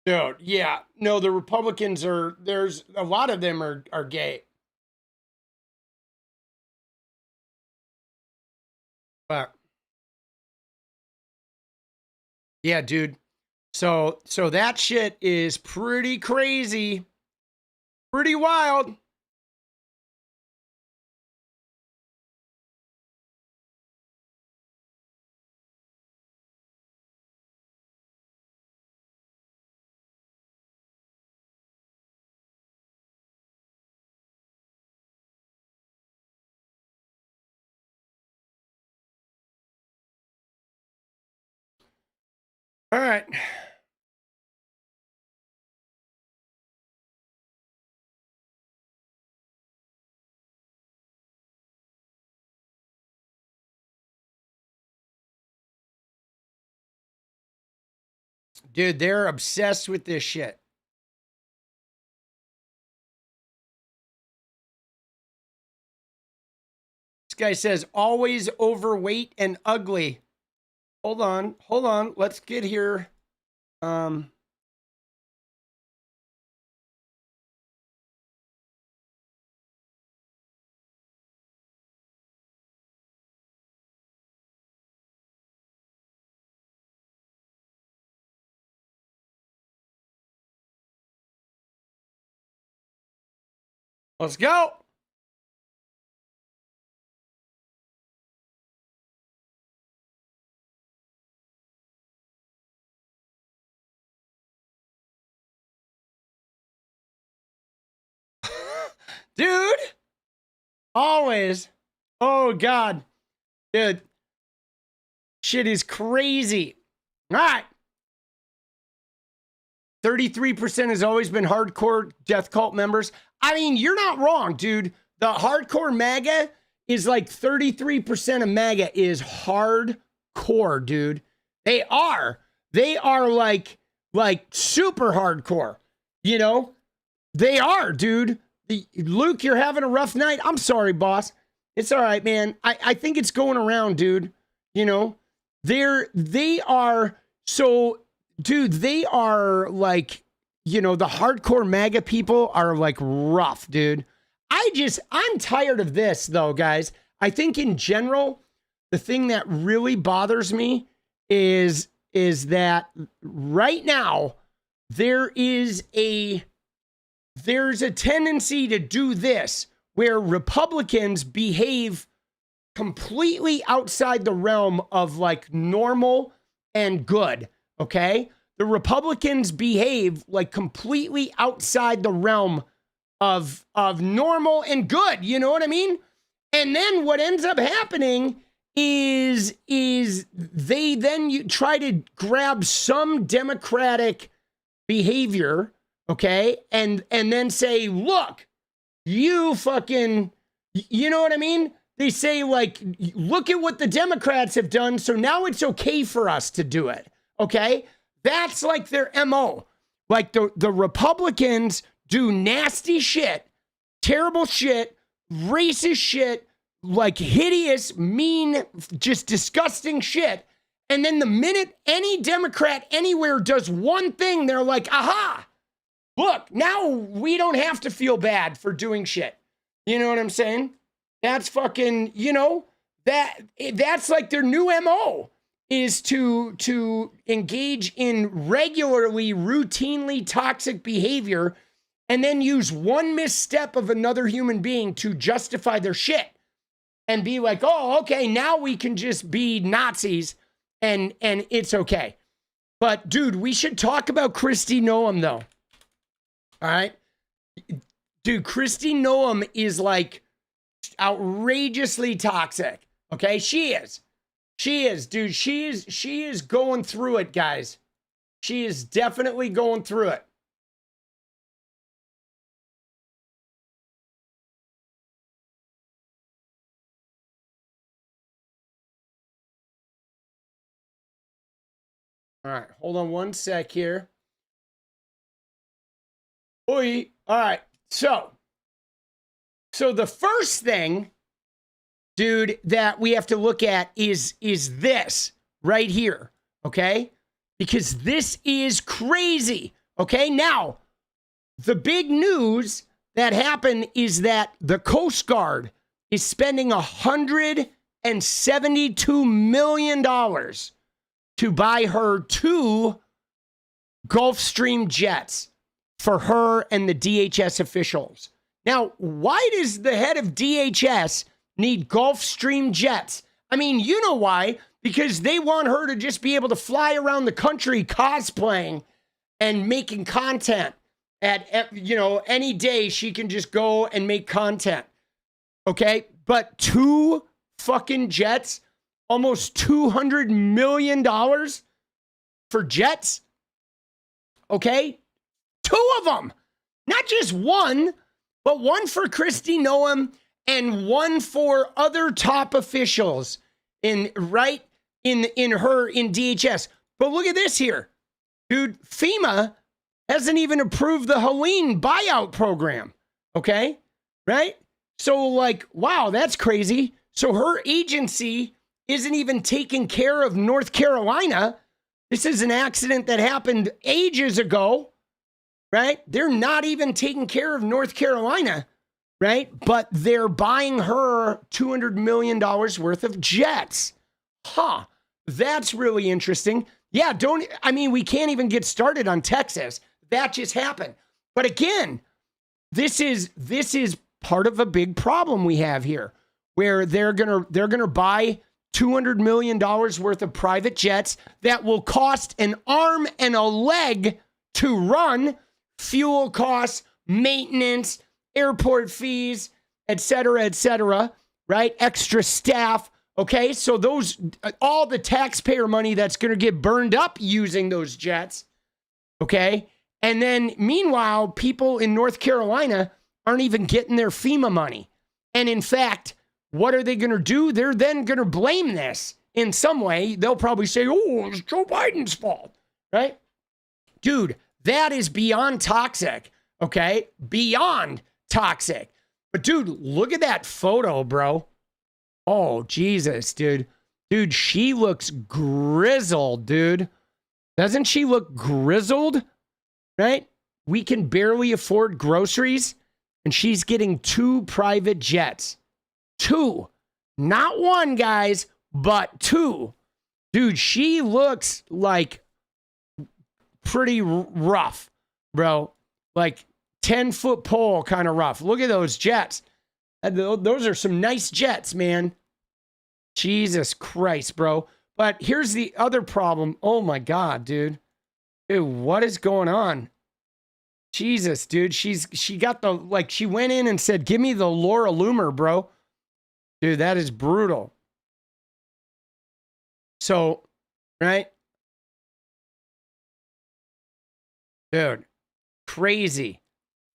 S2: Dude, yeah. No, the Republicans there's a lot of them are gay. But yeah, dude. So that shit is pretty crazy. Pretty wild. All right. Dude, they're obsessed with this shit. This guy says, always overweight and ugly. Hold on. Let's get here. Let's go. Dude, always. Oh, God. Dude, shit is crazy. All right. 33% has always been hardcore death cult members. I mean, you're not wrong, dude. The hardcore MAGA is like 33% of MAGA is hardcore, dude. They are like super hardcore, They are, dude. Luke, you're having a rough night. I'm sorry, boss. It's all right, man. I think it's going around, dude. They are so, dude, they are like, the hardcore MAGA people are like rough, dude. I'm tired of this though, guys. I think in general, the thing that really bothers me is that right now there's a tendency to do this where Republicans behave completely outside the realm of like normal and good, okay? The Republicans behave like completely outside the realm of normal and good, you know what I mean? And then what ends up happening is they then try to grab some democratic behavior, okay? And then say, look, you fucking, you know what I mean? They say like, look at what the Democrats have done, so now it's okay for us to do it, okay? That's like their MO. Like the Republicans do nasty shit, terrible shit, racist shit, like hideous, mean, just disgusting shit. And then the minute any Democrat anywhere does one thing, they're like, aha, look, now we don't have to feel bad for doing shit. You know what I'm saying? That's fucking, you know, that's like their new MO is to engage in regularly, routinely toxic behavior and then use one misstep of another human being to justify their shit and be like, oh, okay, now we can just be Nazis and it's okay. But dude, we should talk about Kristi Noem though. All right? Dude, Kristi Noem is like outrageously toxic. Okay? She is, dude. She is going through it, guys. She is definitely going through it. All right, hold on one sec here. Oi. All right, so the first thing, dude, that we have to look at is this right here, okay? Because this is crazy, okay? Now, the big news that happened is that the Coast Guard is spending $172 million to buy her 2 Gulfstream jets for her and the DHS officials. Now, why does the head of DHS need Gulfstream jets? I mean, you know why? Because they want her to just be able to fly around the country cosplaying and making content at you know, any day she can just go and make content. Okay? But 2 fucking jets, almost $200 million for jets. Okay? 2 of them. Not just one, but one for Kristi Noem and one for other top officials in DHS. But look at this here. Dude, FEMA hasn't even approved the Helene buyout program. Okay? Right? So like, wow, that's crazy. So her agency isn't even taking care of North Carolina. This is an accident that happened ages ago. Right? They're not even taking care of North Carolina, right? But they're buying her $200 million worth of jets. Huh. That's really interesting. Yeah, we can't even get started on Texas. That just happened. But again, this is part of a big problem we have here, where they're gonna buy $200 million worth of private jets that will cost an arm and a leg to run. Fuel costs, maintenance, airport fees, et cetera, right? Extra staff, okay? So those, all the taxpayer money that's going to get burned up using those jets, okay? And then meanwhile, people in North Carolina aren't even getting their FEMA money. And in fact, what are they going to do? They're then going to blame this in some way. They'll probably say, oh, it's Joe Biden's fault, right? Dude, that is beyond toxic, okay? Beyond toxic. But dude, look at that photo, bro. Oh, Jesus, dude. Dude, she looks grizzled, dude. Doesn't she look grizzled? Right? We can barely afford groceries, and she's getting 2 private jets. 2. Not 1, guys, but 2. Dude, she looks like pretty rough, bro. Like 10-foot pole kind of rough. Look at those jets. Those are some nice jets, man. Jesus Christ, bro. But here's the other problem. Oh my God, dude. Dude, what is going on? Jesus, dude. She got the, like, she went in and said, give me the Laura Loomer, bro. Dude, that is brutal. So, right? Dude, crazy.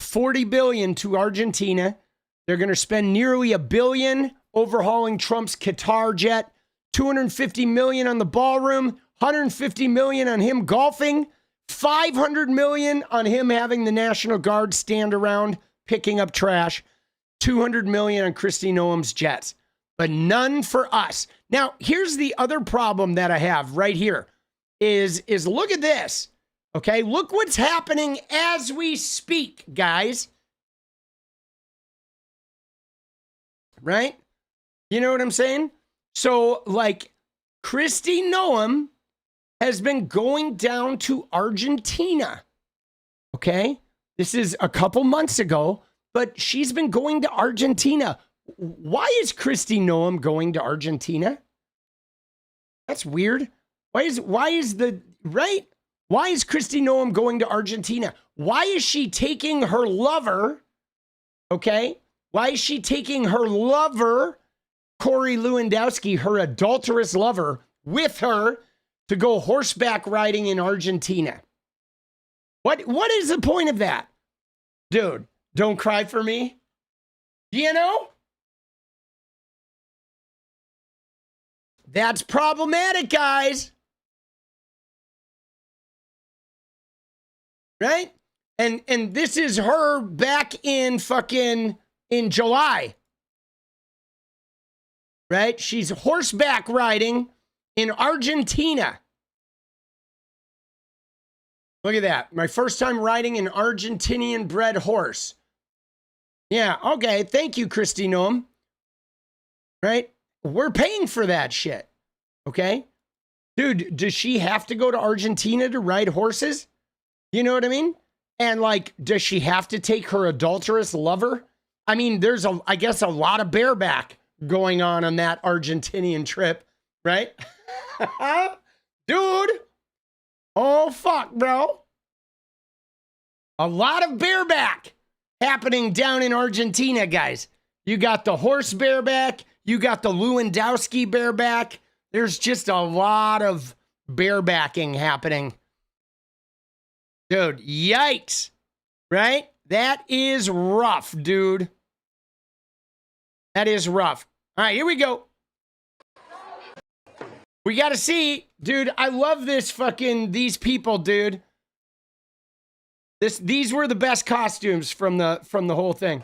S2: 40 billion to Argentina. They're going to spend nearly $1 billion overhauling Trump's Qatar jet, 250 million on the ballroom, 150 million on him golfing, 500 million on him having the National Guard stand around picking up trash, 200 million on Kristi Noem's jets, but none for us. Now, here's the other problem that I have right here is look at this. Okay, look what's happening as we speak, guys. Right? You know what I'm saying? So, like, Kristi Noem has been going down to Argentina. Okay? This is a couple months ago, but she's been going to Argentina. Why is Kristi Noem going to Argentina? That's weird. Why is Kristi Noem going to Argentina? Why is she taking her lover? Okay? Why is she taking her lover, Corey Lewandowski, her adulterous lover, with her to go horseback riding in Argentina? What is the point of that? Dude, don't cry for me. You know? That's problematic, guys. Right? And this is her back in July. Right? She's horseback riding in Argentina. Look at that. My first time riding an Argentinian bred horse. Yeah, okay. Thank you, Kristi Noem. Right? We're paying for that shit. Okay? Dude, does she have to go to Argentina to ride horses? You know what I mean? And, like, does she have to take her adulterous lover? I mean, there's, I guess, a lot of bareback going on that Argentinian trip, right? Dude. Oh, fuck, bro. A lot of bareback happening down in Argentina, guys. You got the horse bareback. You got the Lewandowski bareback. There's just a lot of barebacking happening. Dude, yikes. Right? That is rough, dude. That is rough. All right, here we go. We got to see, dude. I love these people, dude. These were the best costumes from the whole thing.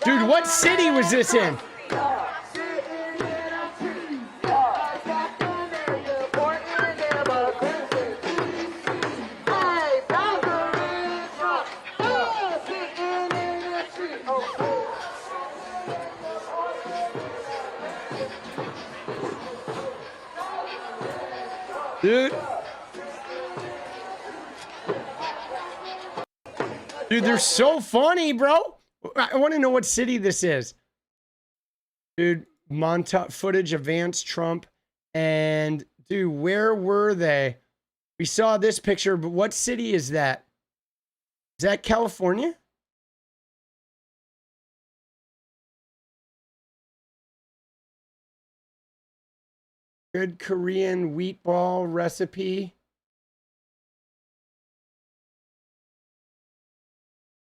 S2: Dude, what city was this in? Dude, they're so funny, bro. I want to know what city this is. Dude, montage footage of Vance, Trump, and dude, where were they? We saw this picture, but what city is that? Is that California? Good Korean wheat ball recipe.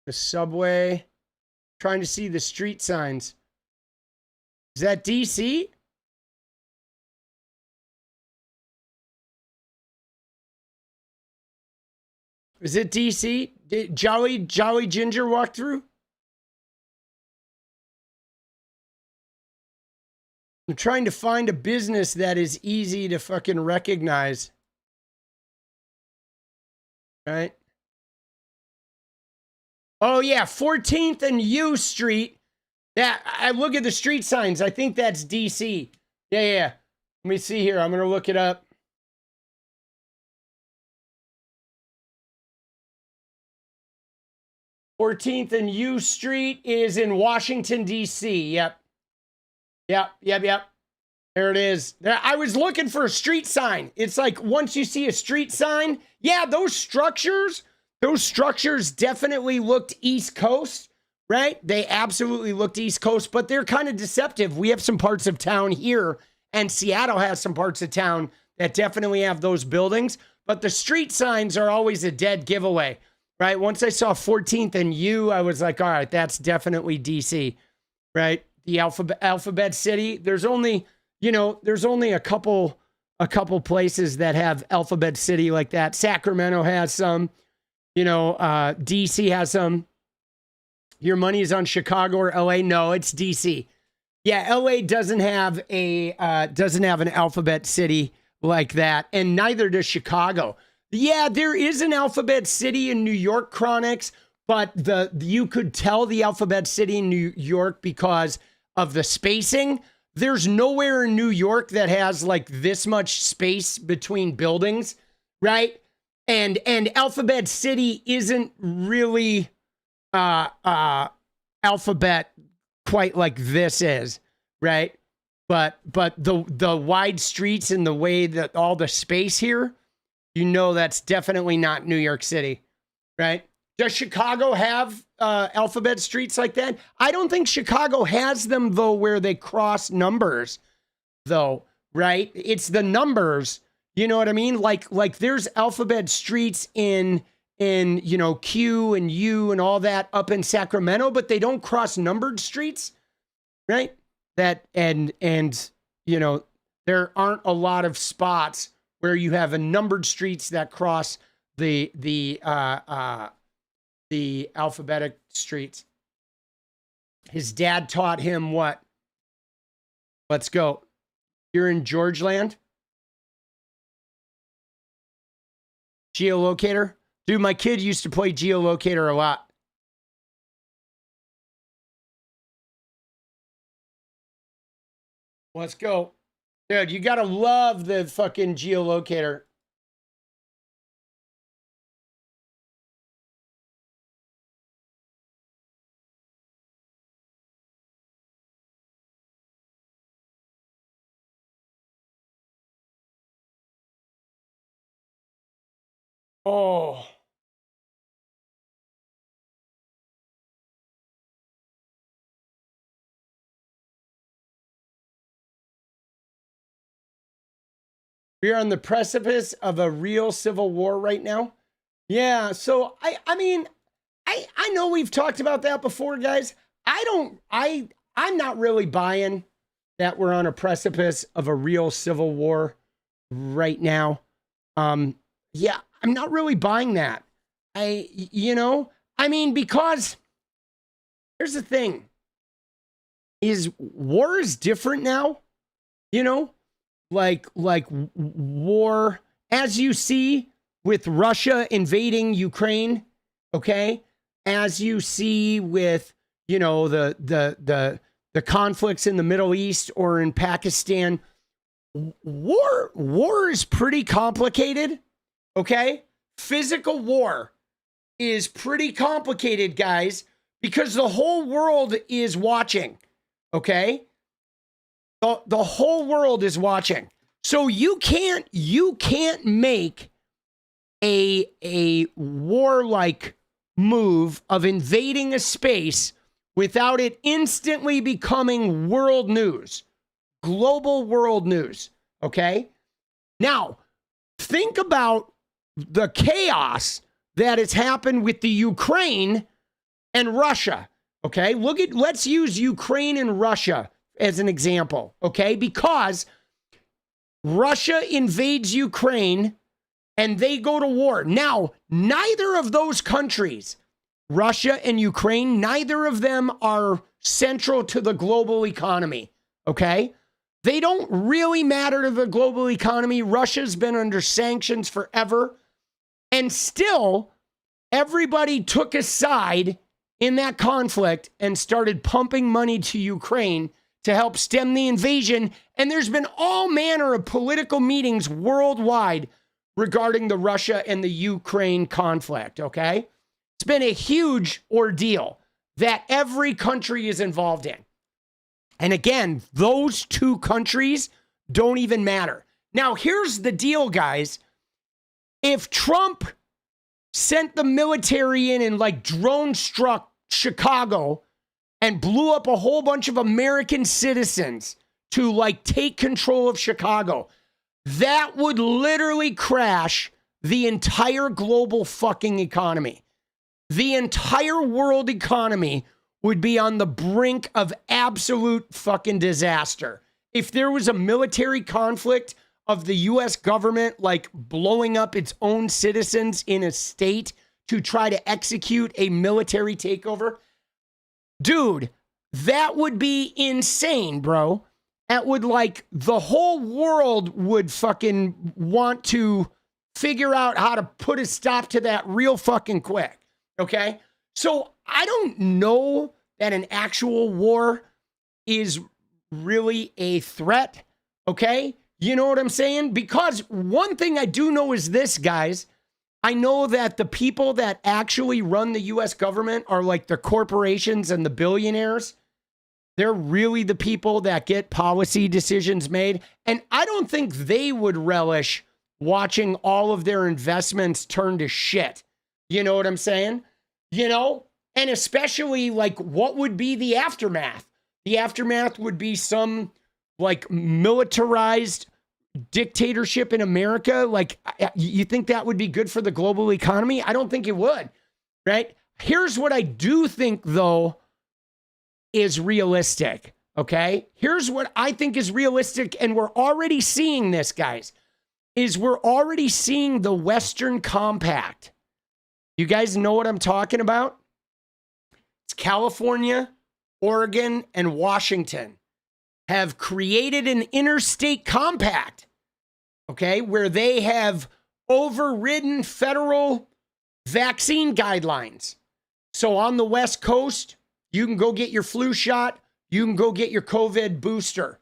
S2: The subway. Trying to see the street signs. Is that DC? Is it DC? Did Jolly Ginger walk through? I'm trying to find a business that is easy to fucking recognize. Right? Oh yeah, 14th and U Street. That I look at the street signs. I think that's DC. Yeah. Let me see here. I'm going to look it up. ·14th and U Street is in Washington, D.C. Yep. There it is. I was looking for a street sign. It's like once you see a street sign, yeah, those structures definitely looked East Coast, right? They absolutely looked East Coast, but they're kind of deceptive. We have some parts of town here, and Seattle has some parts of town that definitely have those buildings, but the street signs are always a dead giveaway, right? Once I saw 14th and U, I was like, all right, that's definitely DC, right? The Alphabet City. There's only a couple places that have Alphabet City like that. Sacramento has some, DC has some. Your money is on Chicago or LA? No, it's DC. Yeah, LA doesn't have an Alphabet City like that, and neither does Chicago. Yeah, there is an Alphabet City in New York, Chronix, but you could tell the Alphabet City in New York because of the spacing. There's nowhere in New York that has like this much space between buildings, right? And Alphabet City isn't really Alphabet quite like this is, right? But the wide streets and the way that all the space here, that's definitely not New York City, right? Does Chicago have alphabet streets like that? I don't think Chicago has them, though, where they cross numbers, though, right? It's the numbers, you know what I mean? Like there's alphabet streets in Q and U and all that up in Sacramento, but they don't cross numbered streets, right? There aren't a lot of spots where you have a numbered streets that cross the alphabetic streets. His dad taught him what? Let's go. You're in Georgeland? Geolocator? Dude, my kid used to play geolocator a lot. Let's go. Dude, you gotta love the fucking geolocator. Oh. We are on the precipice of a real civil war right now. Yeah, so I mean, I know we've talked about that before, guys. I'm not really buying that we're on a precipice of a real civil war right now. Yeah, I'm not really buying that. Because here's the thing. Is war is different now, like war, as you see with Russia invading Ukraine, okay? As you see with, the conflicts in the Middle East or in Pakistan, war is pretty complicated, okay? Physical war is pretty complicated, guys, because the whole world is watching, okay? The whole world is watching. So you can't make a warlike move of invading a space without it instantly becoming world news, global world news, okay? Now, think about the chaos that has happened with the Ukraine and Russia, okay? Let's use Ukraine and Russia as an example, okay? Because Russia invades Ukraine and they go to war. Now, neither of those countries, Russia and Ukraine, neither of them are central to the global economy, okay? They don't really matter to the global economy. Russia's been under sanctions forever. And still, everybody took a side in that conflict and started pumping money to Ukraine to help stem the invasion. And there's been all manner of political meetings worldwide regarding the Russia and the Ukraine conflict, okay? It's been a huge ordeal that every country is involved in. And again, those two countries don't even matter. Now, here's the deal, guys. If Trump sent the military in and like drone struck Chicago and blew up a whole bunch of American citizens to like take control of Chicago, that would literally crash the entire global fucking economy. The entire world economy would be on the brink of absolute fucking disaster. If there was a military conflict of the US government like blowing up its own citizens in a state to try to execute a military takeover, dude, that would be insane, bro. That would like the whole world would fucking want to figure out how to put a stop to that real fucking quick. Okay? So I don't know that an actual war is really a threat. Okay? You know what I'm saying? Because one thing I do know is this, guys. I know that the people that actually run the US government are like the corporations and the billionaires. They're really the people that get policy decisions made. And I don't think they would relish watching all of their investments turn to shit. You know what I'm saying? You know? And especially like what would be the aftermath? The aftermath would be some like militarized dictatorship in America. Like, you think that would be good for the global economy? I don't think it would, right? Here's what I do think, though, is realistic, okay? Here's what I think is realistic, and we're already seeing this, guys, is we're already seeing the Western Compact. You guys know what I'm talking about? It's California, Oregon, and Washington have created an interstate compact, okay, where they have overridden federal vaccine guidelines. So on the West Coast, you can go get your flu shot, you can go get your COVID booster,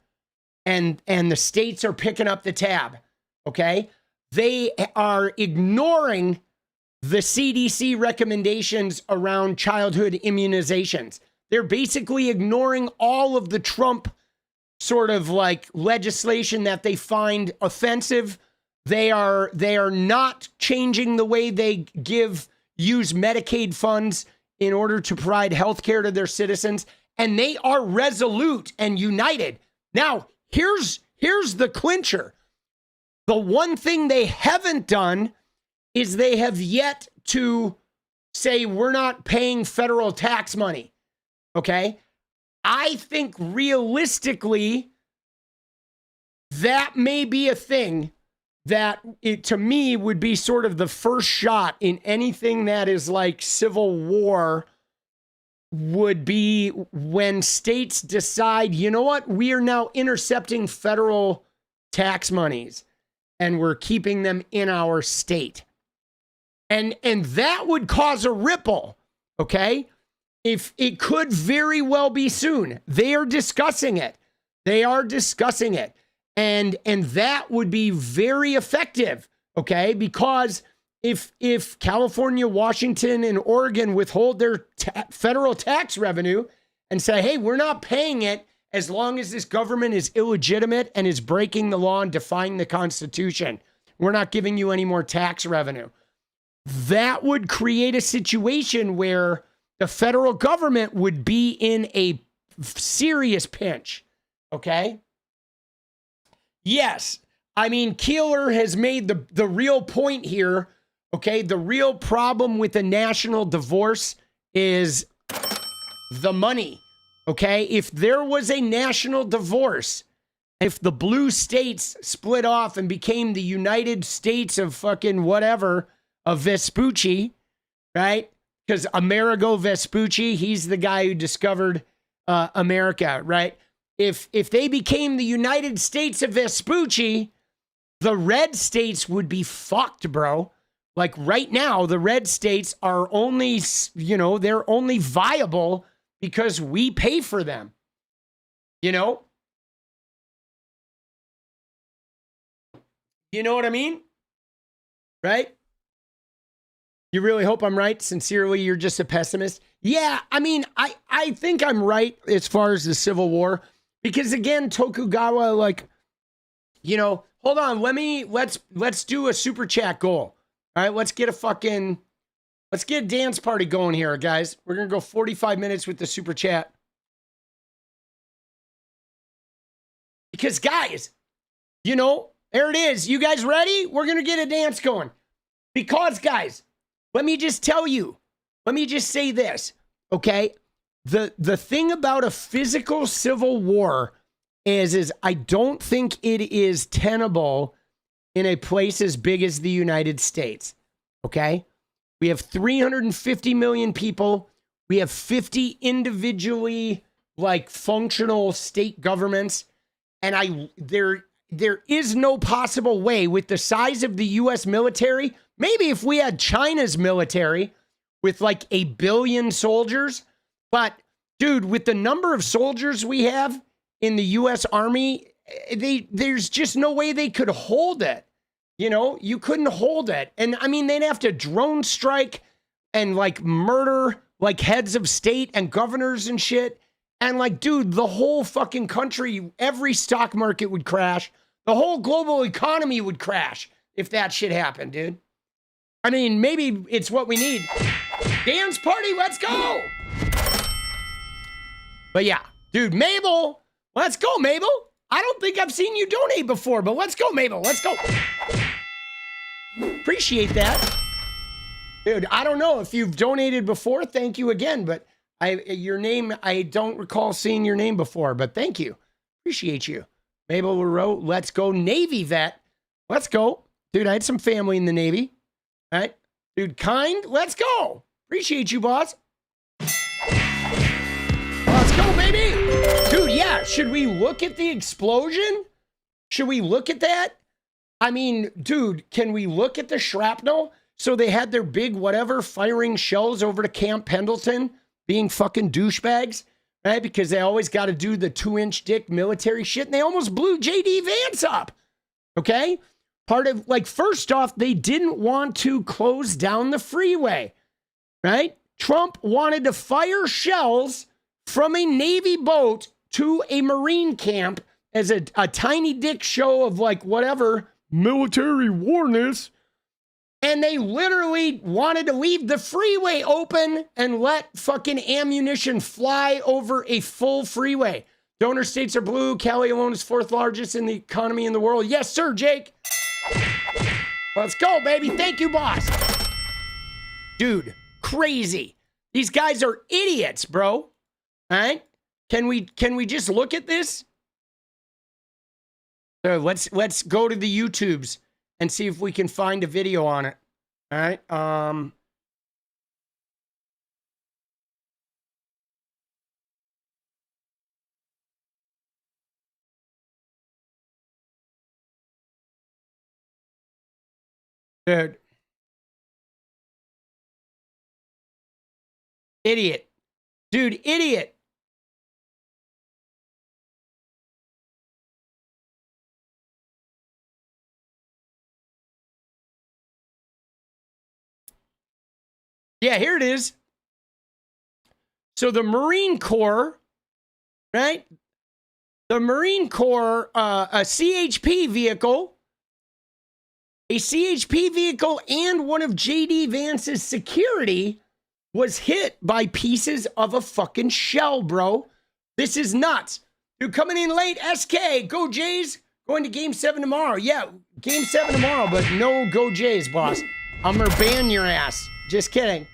S2: and the states are picking up the tab, okay? They are ignoring the CDC recommendations around childhood immunizations. They're basically ignoring all of the Trump sort of like legislation that they find offensive. They are not changing the way they use Medicaid funds in order to provide health care to their citizens. And they are resolute and united. Now, here's the clincher. The one thing they haven't done is they have yet to say we're not paying federal tax money. Okay? I think realistically, that may be a thing that to me would be sort of the first shot in anything that is like civil war, would be when states decide, you know what, we are now intercepting federal tax monies and we're keeping them in our state. And that would cause a ripple, okay? If it could very well be soon. They are discussing it. And that would be very effective, okay? Because if California, Washington, and Oregon withhold their federal tax revenue and say, hey, we're not paying it as long as this government is illegitimate and is breaking the law and defying the Constitution, we're not giving you any more tax revenue. That would create a situation where the federal government would be in a serious pinch, okay? Yes, I mean, Keeler has made the real point here, okay? The real problem with a national divorce is the money, okay? If there was a national divorce, if the blue states split off and became the United States of fucking whatever, of 𝗍𝗪𝗇, right? Because Amerigo Vespucci, he's the guy who discovered America, right? If they became the United States of Vespucci, the red states would be fucked, bro. Like right now, the red states are only, they're only viable because we pay for them. You know? You know what I mean? Right? You really hope I'm right? Sincerely, you're just a pessimist? Yeah, I mean, I think I'm right as far as the Civil War. Because again, Tokugawa, like, you know, hold on, let's do a super chat goal. All right, let's get a dance party going here, guys. We're gonna go 45 minutes with the super chat. Because guys, you know, there it is. You guys ready? We're gonna get a dance going. Because guys, let me just tell you, let me just say this, okay? The thing about a physical civil war is I don't think it is tenable in a place as big as the United States, okay? We have 350 million people. We have 50 individually like functional state governments. And there is no possible way with the size of the US military. Maybe if we had China's military with like 1 billion soldiers, but dude, with the number of soldiers we have in the US Army, there's just no way they could hold it. You know, you couldn't hold it. And I mean, they'd have to drone strike and like murder like heads of state and governors and shit. And like, dude, the whole fucking country, every stock market would crash. The whole global economy would crash if that shit happened, dude. I mean, maybe it's what we need. Dance party, let's go. But yeah, dude, Mabel, let's go, Mabel. I don't think I've seen you donate before, but let's go, Mabel. Let's go. Appreciate that. Dude, I don't know if you've donated before. Thank you again, but your name, I don't recall seeing your name before, but thank you. Appreciate you. Mabel Leroux, let's go. Navy vet. Let's go. Dude, I had some family in the Navy. All right. Dude, kind, let's go. Appreciate you, boss. Let's go, baby. Dude, yeah. Should we look at the explosion? Should we look at that? I mean, dude, can we look at the shrapnel? So they had their big whatever firing shells over to Camp Pendleton, being fucking douchebags, right? Because they always got to do the 2-inch dick military shit. And they almost blew JD Vance up. Okay. Part of, like, first off, they didn't want to close down the freeway, right? Trump wanted to fire shells from a Navy boat to a Marine camp as a tiny dick show of like whatever military warness. And they literally wanted to leave the freeway open and let fucking ammunition fly over a full freeway. Donor states are blue. Cali alone is 4th largest in the economy in the world. Yes, sir, Jake. Let's go, baby. Thank you, boss. Dude, crazy. These guys are idiots, bro. All right? Can we just look at this? So let's go to the YouTubes and see if we can find a video on it. All right? Dude. Idiot. Dude, idiot. Yeah, here it is. So the Marine Corps, right? The Marine Corps, a CHP vehicle, and one of JD Vance's security was hit by pieces of a fucking shell, bro. This is nuts. You're coming in late, SK. Go Jays. Going to Game 7 tomorrow. Yeah, Game 7 tomorrow, but no go Jays, boss. I'm gonna ban your ass. Just kidding.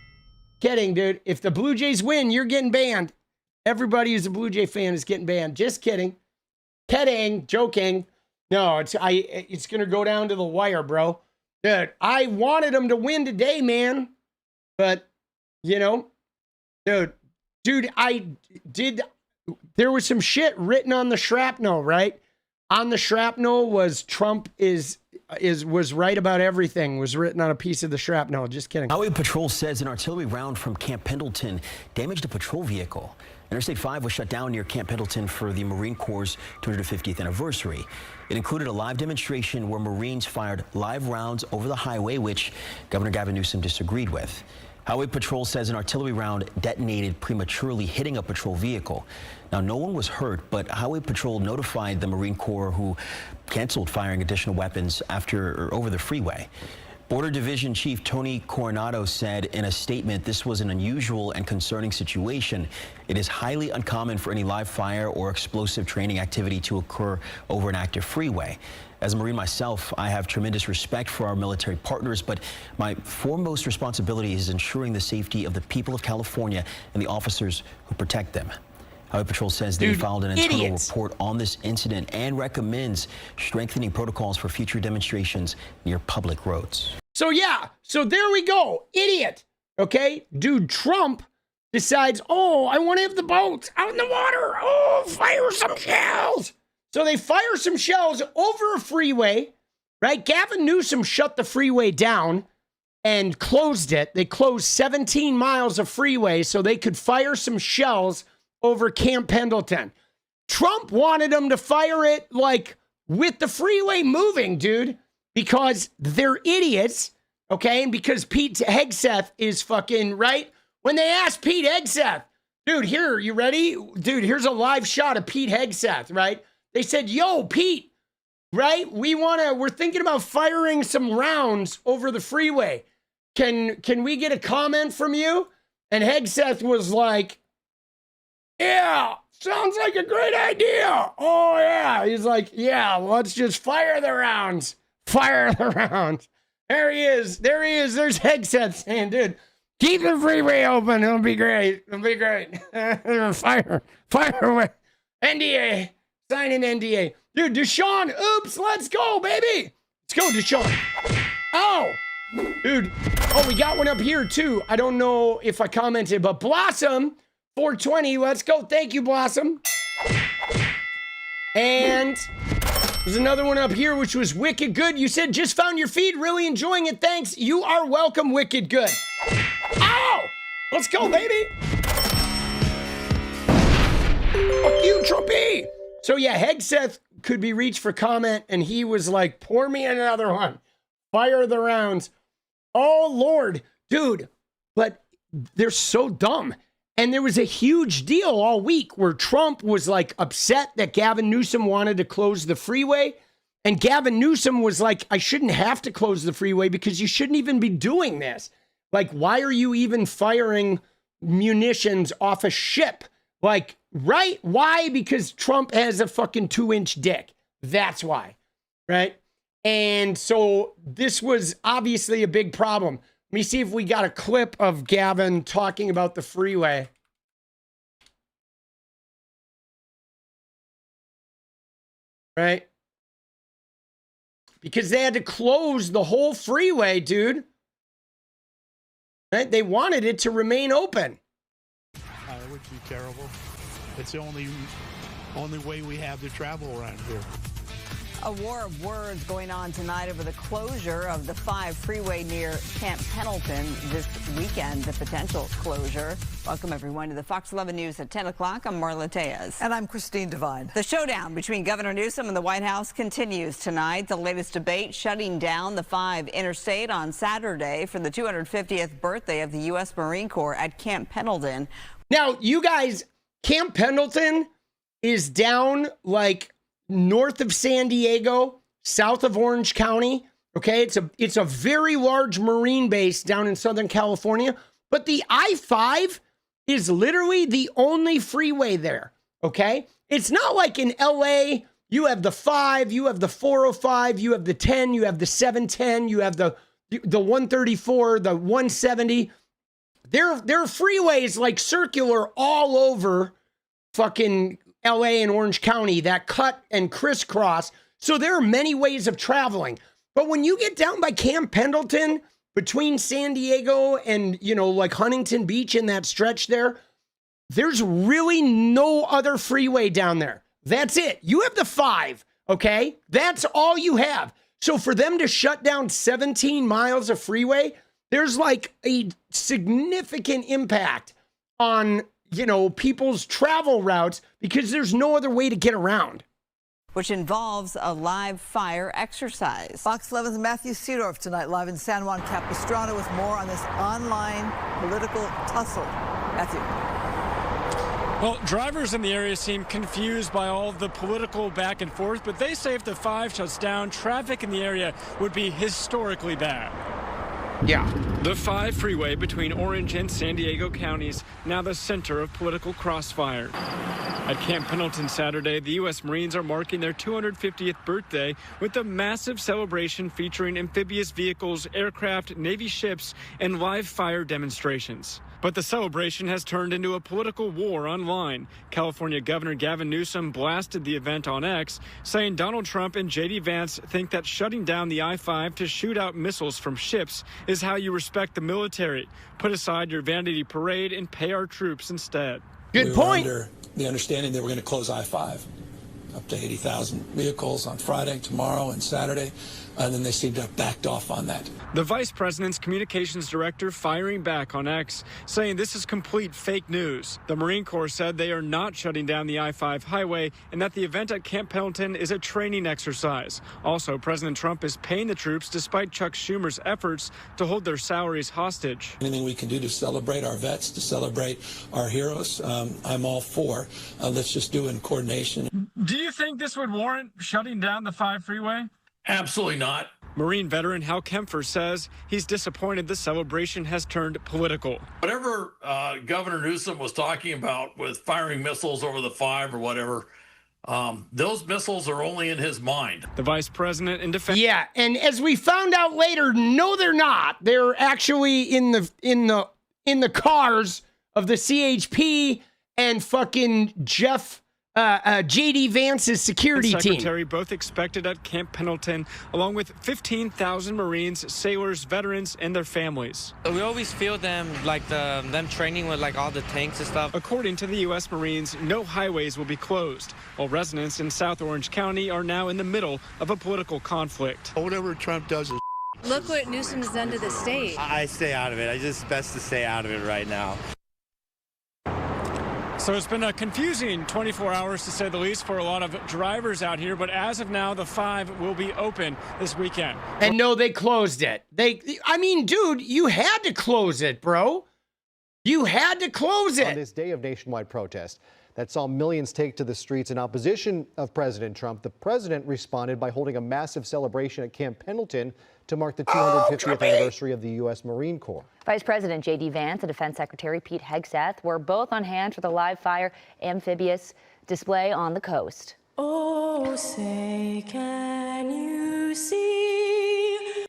S2: Kidding, dude. If the Blue Jays win, you're getting banned. Everybody who's a Blue Jay fan is getting banned. Just kidding. Kidding. Joking. No, it's gonna go down to the wire, bro. Dude, I wanted them to win today, man. But, you know, dude, there was some shit written on the shrapnel, right? on the shrapnel was Trump was right about everything, was written on a piece of the shrapnel. Just kidding.
S5: Highway Patrol says an artillery round from Camp Pendleton damaged a patrol vehicle. Interstate 5 was shut down near Camp Pendleton for the Marine Corps' 250th anniversary. It included a live demonstration where Marines fired live rounds over the highway, which Governor Gavin Newsom disagreed with. Highway Patrol says an artillery round detonated prematurely, hitting a patrol vehicle. Now, no one was hurt, but Highway Patrol notified the Marine Corps, who canceled firing additional weapons over the freeway. Border Division Chief Tony Coronado said in a statement, this was an unusual and concerning situation. It is highly uncommon for any live fire or explosive training activity to occur over an active freeway. As a Marine myself, I have tremendous respect for our military partners, but my foremost responsibility is ensuring the safety of the people of California and the officers who protect them. Highway Patrol says they filed an internal report on this incident and recommends strengthening protocols for future demonstrations near public roads.
S2: So yeah, so there we go. Idiot. Okay, dude, Trump decides, oh, I want to have the boats out in the water. Oh, fire some shells. So they fire some shells over a freeway, right? Gavin Newsom shut the freeway down and closed it. They closed 17 miles of freeway so they could fire some shells over Camp Pendleton. Trump wanted them to fire it like with the freeway moving, dude, because they're idiots, okay? And because Pete Hegseth is fucking, right? When they asked Pete Hegseth, dude, here, you ready? Dude, here's a live shot of Pete Hegseth, right? They said, yo, Pete, right? We're thinking about firing some rounds over the freeway. Can we get a comment from you? And Hegseth was like, yeah, sounds like a great idea. Oh, yeah. He's like, yeah, let's just fire the rounds. Fire the rounds. There he is. There he is. There's Hegseth saying, dude, keep the freeway open. It'll be great. It'll be great. Fire away. NDA. Sign an NDA. Dude, Deshaun, oops, let's go, baby. Let's go, Deshaun. Oh, dude. Oh, we got one up here, too. I don't know if I commented, but Blossom 420, let's go. Thank you, Blossom. And there's another one up here, which was Wicked Good. You said, just found your feed, really enjoying it. Thanks. You are welcome, Wicked Good. Ow! Let's go, baby. Fuck you, Trumpy. So, yeah, Hegseth could be reached for comment, and he was like, pour me another one. Fire the rounds. Oh, Lord. Dude, but they're so dumb. And there was a huge deal all week where Trump was like upset that Gavin Newsom wanted to close the freeway. And Gavin Newsom was like, I shouldn't have to close the freeway because you shouldn't even be doing this. Like, why are you even firing munitions off a ship? Like, right? Why? Because Trump has a fucking 2-inch dick. That's why. Right? And so this was obviously a big problem. Let me see if we got a clip of Gavin talking about the freeway. Right? Because they had to close the whole freeway, dude. Right? They wanted it to remain open.
S6: It would be terrible. It's the only way we have to travel around here.
S7: A war of words going on tonight over the closure of the 5 freeway near Camp Pendleton this weekend, the potential closure. Welcome, everyone, to the Fox 11 News at 10 o'clock. I'm Marla Tejas.
S8: And I'm Christine Devine.
S7: The showdown between Governor Newsom and the White House continues tonight. The latest debate shutting down the 5 interstate on Saturday for the 250th birthday of the U.S. Marine Corps at Camp Pendleton.
S2: Now, you guys, Camp Pendleton is down like north of San Diego, south of Orange County. Okay, it's a very large Marine base down in Southern California, but the I-5 is literally the only freeway there. Okay, it's not like in LA. You have the 5, you have the 405, you have the 10, you have the 710, you have the 134, the 170. Their freeways like circular all over fucking LA and Orange County that cut and crisscross. So there are many ways of traveling. But when you get down by Camp Pendleton, between San Diego and, you know, like Huntington Beach in that stretch there, there's really no other freeway down there. That's it. You have the 5, Okay? That's all you have. So for them to shut down 17 miles of freeway, there's like a significant impact on, you know, people's travel routes because there's no other way to get around.
S7: Which involves a live fire exercise.
S8: Fox 11's 𝗪𝗎 tonight, live in San Juan Capistrano with more on this online political tussle. Matthew.
S9: Well, drivers in the area seem confused by all of the political back and forth, but they say if the 5 shuts down, traffic in the area would be historically bad.
S2: Yeah.
S9: The 5 freeway between Orange and San Diego counties, now the center of political crossfire. At Camp Pendleton Saturday, the U.S. Marines are marking their 250th birthday with a massive celebration featuring amphibious vehicles, aircraft, Navy ships, and live fire demonstrations. But the celebration has turned into a political war online. California Governor Gavin Newsom blasted the event on X, saying Donald Trump and J.D. Vance think that shutting down the I-5 to shoot out missiles from ships is how you respect the military. Put aside your vanity parade and pay our troops instead.
S2: Good point.
S10: We were under the understanding that we're going to close I-5, up to 80,000 vehicles on Friday, tomorrow, and Saturday. And then they seem to have backed off on that.
S9: The vice president's communications director firing back on X, saying this is complete fake news. The Marine Corps said they are not shutting down the I-5 highway and that the event at Camp Pendleton is a training exercise. Also, President Trump is paying the troops despite Chuck Schumer's efforts to hold their salaries hostage.
S10: Anything we can do to celebrate our vets, to celebrate our heroes, I'm all for. Let's just do it in coordination.
S9: Do you think this would warrant shutting down the 5 freeway?
S3: Absolutely not.
S9: Marine veteran 𝗪𝗪𝗪𝗪 says he's disappointed the celebration has turned political.
S3: Whatever Governor Newsom was talking about with firing missiles over the 5 or whatever, those missiles are only in his mind.
S9: The vice president in defense.
S2: Yeah, and as we found out later, no, they're not. They're actually in the cars of the CHP and fucking J.D. Vance's security
S9: Secretary
S2: team.
S9: both expected at Camp Pendleton, along with 15,000 Marines, sailors, veterans, and their families.
S11: We always feel them like them training with like all the tanks and stuff.
S9: According to the U.S. Marines, no highways will be closed, while residents in South Orange County are now in the middle of a political conflict.
S6: Whatever Trump does is
S12: Look what Newsom's done to the state.
S11: I stay out of it. It's just best to stay out of it right now.
S9: So it's been a confusing 24 hours, to say the least, for a lot of drivers out here. But as of now, the 5 will be open this weekend.
S2: And no, they closed it. I mean, dude, you had to close it, bro. You had to close it.
S13: On this day of nationwide protest that saw millions take to the streets in opposition of President Trump, the president responded by holding a massive celebration at Camp Pendleton to mark the 250th anniversary of the U.S. Marine Corps.
S14: Vice President J.D. Vance and Defense Secretary Pete Hegseth were both on hand for the live fire amphibious display on the coast.
S12: Oh, say, can you see?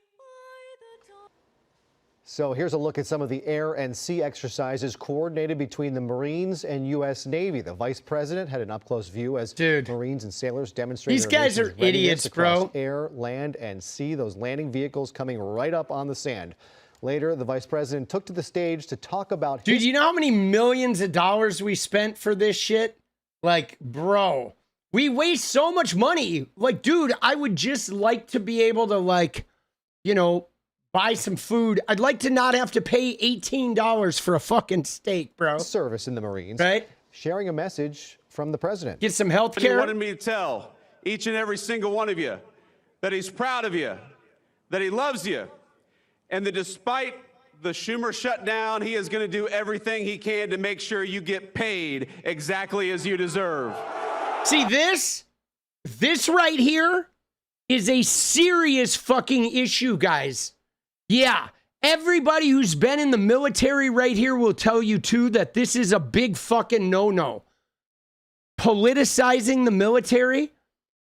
S13: So here's a look at some of the air and sea exercises coordinated between the Marines and U.S. Navy. The vice president had an up-close view as Marines and sailors demonstrated.
S2: These guys are idiots, bro.
S13: Air, land, and sea. Those landing vehicles coming right up on the sand. Later, the vice president took to the stage to talk about.
S2: Dude, you know how many millions of dollars we spent for this shit? Like, bro, we waste so much money. Like, dude, I would just like to be able to, like, you know, buy some food. I'd like to not have to pay $18 for a fucking steak, bro.
S13: Service in the Marines.
S2: Right?
S13: Sharing a message from the president.
S2: Get some health
S15: He
S2: care.
S15: wanted me to tell each and every single one of you that he's proud of you, that he loves you, and that despite the Schumer shutdown, he is going to do everything he can to make sure you get paid exactly as you deserve.
S2: See, this right here is a serious fucking issue, guys. Yeah, everybody who's been in the military right here will tell you, too, that this is a big fucking no-no. Politicizing the military?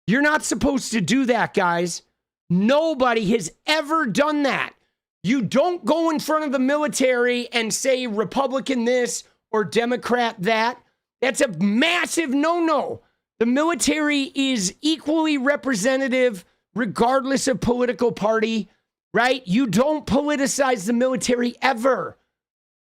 S2: You're not supposed to do that, guys. Nobody has ever done that. You don't go in front of the military and say Republican this or Democrat that. That's a massive no-no. The military is equally representative regardless of political party. Right? You don't politicize the military ever.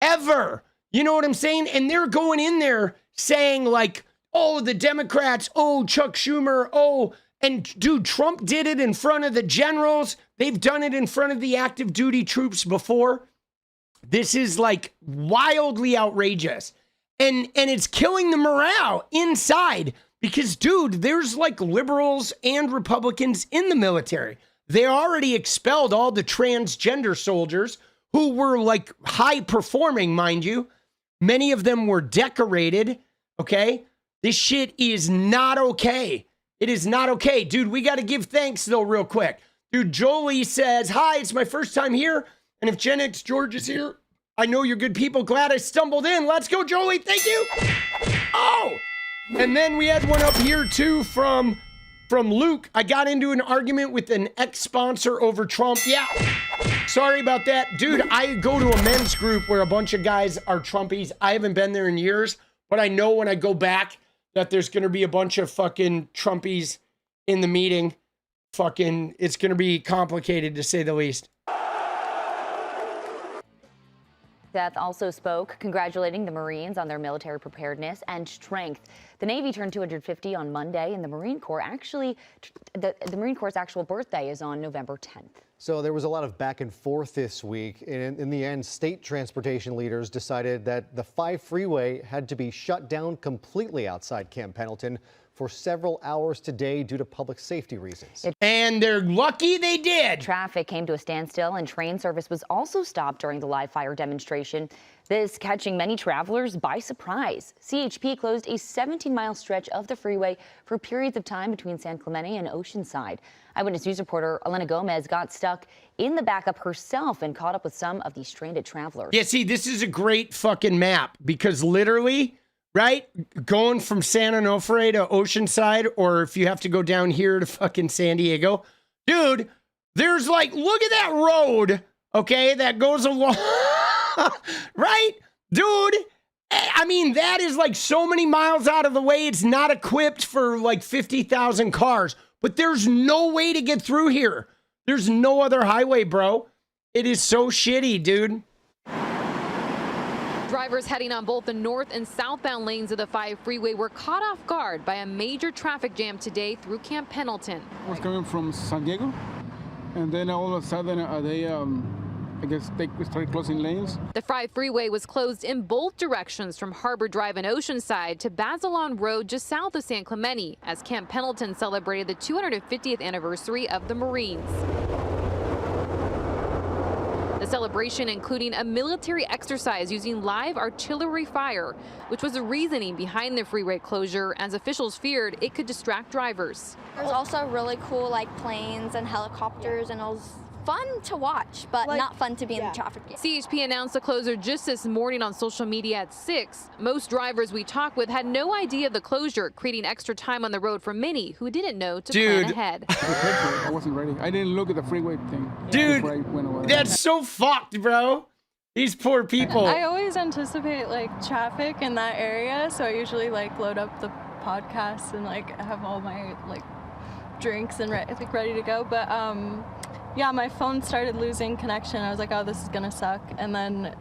S2: Ever. You know what I'm saying? And they're going in there saying like, oh, the Democrats, oh, Chuck Schumer, oh, And dude, Trump did it in front of the generals. They've done it in front of the active duty troops before. This is like wildly outrageous. And it's killing the morale inside because, dude, there's like liberals and Republicans in the military. They already expelled all the transgender soldiers who were like high performing, mind you. Many of them were decorated, okay? This shit is not okay. It is not okay. Dude, we got to give thanks, though, real quick. Dude, Jolie says, hi, it's my first time here. And if Gen X George is here, I know you're good people. Glad I stumbled in. Let's go, Jolie. Thank you. Oh, and then we had one up here, too, from Luke. I got into an argument with an ex-sponsor over Trump. Yeah, sorry about that. Dude, I go to a men's group where a bunch of guys are Trumpies. I haven't been there in years, but I know when I go back that there's going to be a bunch of fucking Trumpies in the meeting. Fucking, it's going to be complicated to say the least.
S14: Seth also spoke, congratulating the Marines on their military preparedness and strength. The Navy turned 250 on Monday, and the Marine Corps the Marine Corps' actual birthday is on November 10th.
S13: So there was a lot of back and forth this week. In the end, state transportation leaders decided that the 5 freeway had to be shut down completely outside Camp Pendleton for several hours today due to public safety reasons.
S2: And they're lucky they did.
S14: Traffic came to a standstill and train service was also stopped during the live fire demonstration. This catching many travelers by surprise. CHP closed a 17-mile stretch of the freeway for periods of time between San Clemente and Oceanside. Eyewitness News reporter Elena Gomez got stuck in the backup herself and caught up with some of the stranded travelers.
S2: Yeah, see, this is a great fucking map because literally, right, going from San Onofre to Oceanside, or if you have to go down here to fucking San Diego, dude, there's like, look at that road, okay, that goes along, right? Dude, I mean, that is like so many miles out of the way. It's not equipped for like 50,000 cars, but there's no way to get through here. There's no other highway, bro. It is so shitty, dude.
S16: Drivers heading on both the north and southbound lanes of the 5 freeway were caught off guard by a major traffic jam today through Camp Pendleton.
S17: I was coming from San Diego, and then all of a sudden I guess they started closing lanes.
S16: The 5 freeway was closed in both directions from Harbor Drive and Oceanside to Bazelon Road just south of San Clemente as Camp Pendleton celebrated the 250th anniversary of the Marines. The celebration including a military exercise using live artillery fire, which was the reasoning behind the freeway closure, as officials feared it could distract drivers.
S18: There's also really cool like planes and helicopters, and it was fun to watch, but not fun to be in the traffic.
S16: CHP announced the closure just this morning on social media at 6. Most drivers we talked with had no idea of the closure, creating extra time on the road for many who didn't know to plan ahead.
S17: I wasn't ready. I didn't look at the freeway thing.
S2: Dude, that's so fucked, bro. These poor people.
S19: I always anticipate like traffic in that area, so I usually like load up the podcast and like have all my like drinks and ready to go. But yeah, my phone started losing connection. I was like, oh, this is gonna suck. And then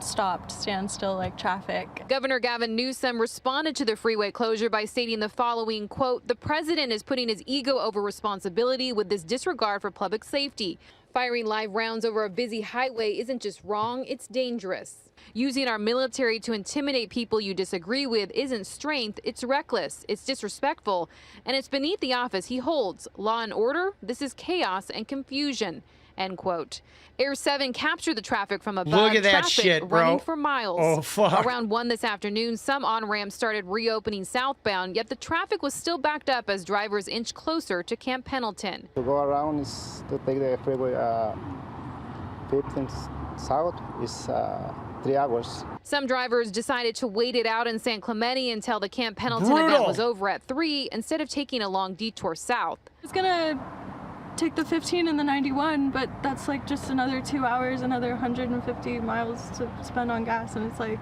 S19: stopped, standstill like traffic.
S16: Governor Gavin Newsom responded to the freeway closure by stating the following, quote, "The president is putting his ego over responsibility with this disregard for public safety. Firing live rounds over a busy highway isn't just wrong, it's dangerous. Using our military to intimidate people you disagree with isn't strength, it's reckless, it's disrespectful, and it's beneath the office he holds. Law and order, this is chaos and confusion." End quote. Air 7 captured the traffic from above.
S2: Look at that
S16: traffic
S2: shit, bro.
S16: running for miles.
S2: Oh, fuck.
S16: Around 1 this afternoon, some on-ramps started reopening southbound, yet the traffic was still backed up as drivers inched closer to Camp Pendleton.
S20: To go around is to take the freeway 15 south is 3 hours.
S16: Some drivers decided to wait it out in San Clemente until the Camp Pendleton event was over at 3 instead of taking a long detour south.
S19: It's gonna take the 15 and the 91, but that's like just another 2 hours, another 150 miles to spend on gas, and it's like,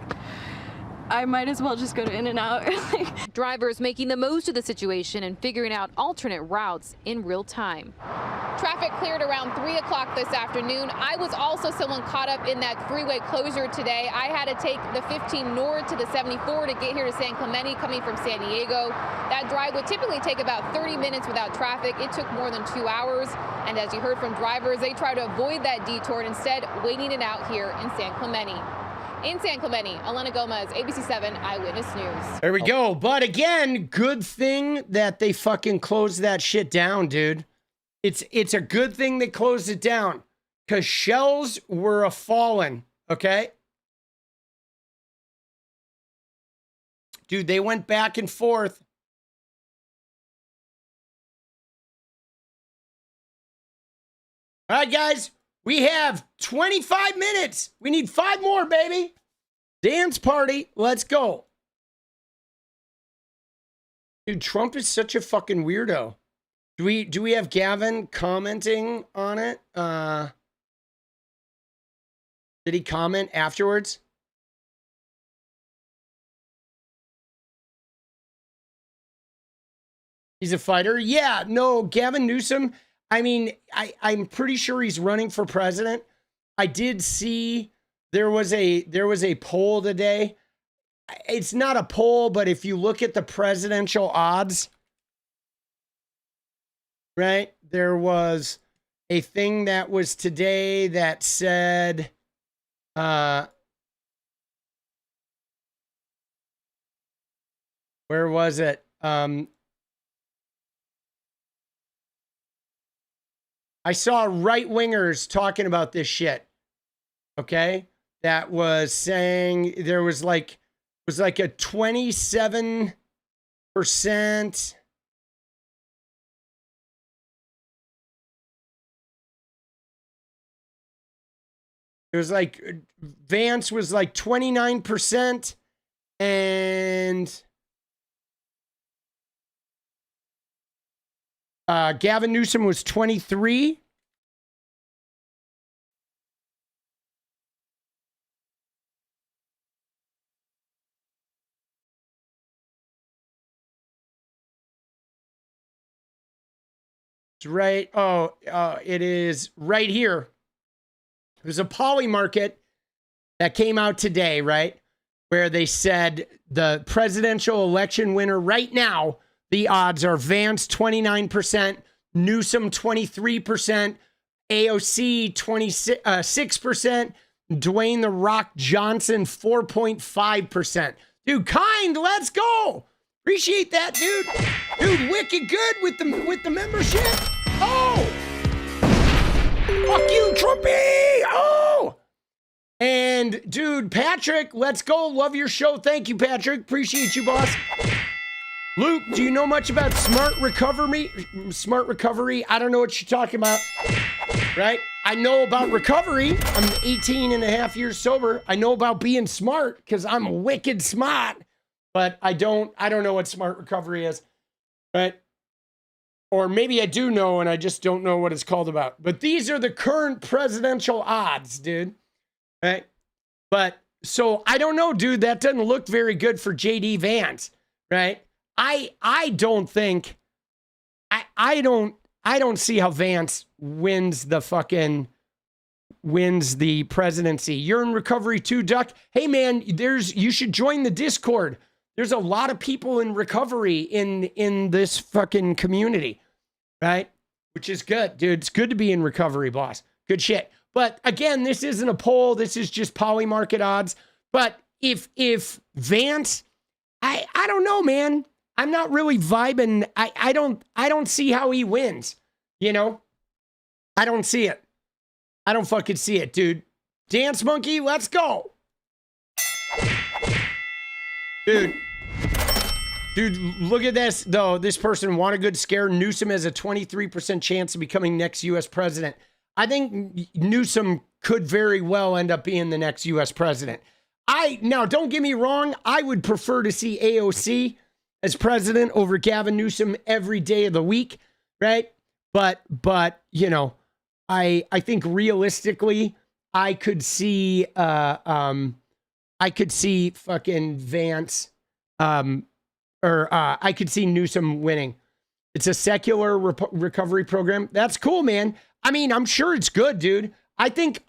S19: I might as well just go to In-N-Out.
S16: Drivers making the most of the situation and figuring out alternate routes in real time. Traffic cleared around 3 o'clock this afternoon. I was also someone caught up in that freeway closure today. I had to take the 15 north to the 74 to get here to San Clemente coming from San Diego. That drive would typically take about 30 minutes without traffic. It took more than 2 hours. And as you heard from drivers, they try to avoid that detour and instead waiting it out here in San Clemente. In San Clemente, Elena Gomez, ABC7 Eyewitness News.
S2: There we go. But again, good thing that they fucking closed that shit down, dude. It's a good thing they closed it down because shells were a-falling, okay? Dude, they went back and forth. All right, guys, we have 25 minutes. We need 5 more, baby. Dance party. Let's go. Dude, Trump is such a fucking weirdo. Do we have Gavin commenting on it? Did he comment afterwards? He's a fighter? Yeah, no, Gavin Newsom. I mean, I'm pretty sure he's running for president. I did see there was a poll today. It's not a poll, but if you look at the presidential odds, right? There was a thing that was today that said, where was it? I saw right-wingers talking about this shit. Okay? That was saying there was like, it was like a 27%. It was like Vance was like 29% and Gavin Newsom was 23. It's right. Oh, it is right here. There's a poly market that came out today, right? Where they said the presidential election winner right now, the odds are Vance 29%, Newsom 23%, AOC 26%, Dwayne The Rock Johnson 4.5%. Dude, kind, let's go. Appreciate that, dude. Dude, wicked good with the membership. Oh! Fuck you, Trumpy! Oh! And, dude, Patrick, let's go. Love your show. Thank you, Patrick. Appreciate you, boss. Luke, do you know much about smart recovery? Smart recovery? I don't know what you're talking about, right? I know about recovery. I'm 18 and a half years sober. I know about being smart because I'm wicked smart, but I don't know what smart recovery is, right? Or maybe I do know and I just don't know what it's called about. But these are the current presidential odds, dude. Right? But so I don't know, dude. That doesn't look very good for JD Vance, right? I don't think I don't see how Vance wins the presidency. You're in recovery too, Duck. Hey man, you should join the Discord. There's a lot of people in recovery in this fucking community, right? Which is good, dude. It's good to be in recovery, boss. Good shit. But again, this isn't a poll. This is just poly market odds. But if Vance, I don't know, man. I'm not really vibing. I don't see how he wins. You know? I don't see it. I don't fucking see it, dude. Dance Monkey, let's go. Dude, look at this, though. This person want a good scare. Newsom has a 23% chance of becoming next U.S. president. I think Newsom could very well end up being the next U.S. president. Now, don't get me wrong. I would prefer to see AOC as president over Gavin Newsom every day of the week, right? But you know, I think realistically, I could see I could see fucking Vance, I could see Newsom winning. It's a secular recovery program. That's cool, man. I mean, I'm sure it's good, dude. I think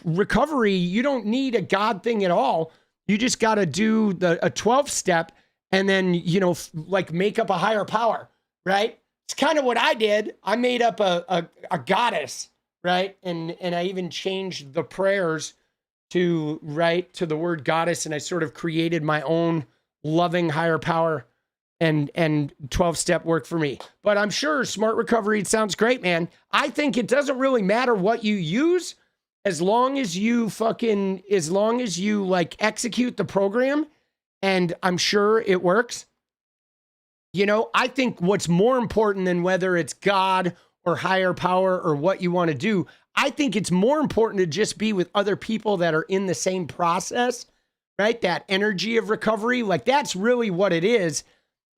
S2: recovery, you don't need a God thing at all. You just got to do a 12-step and then, you know, like make up a higher power, right? It's kind of what I did. I made up a goddess, right? And I even changed the prayers to the word goddess, and I sort of created my own loving higher power, and 12-step work for me. But I'm sure smart recovery, it sounds great, man. I think it doesn't really matter what you use as long as you like execute the program, and I'm sure it works. You know, I think what's more important than whether it's God or higher power or what you want to do, I think it's more important to just be with other people that are in the same process, right? That energy of recovery, like that's really what it is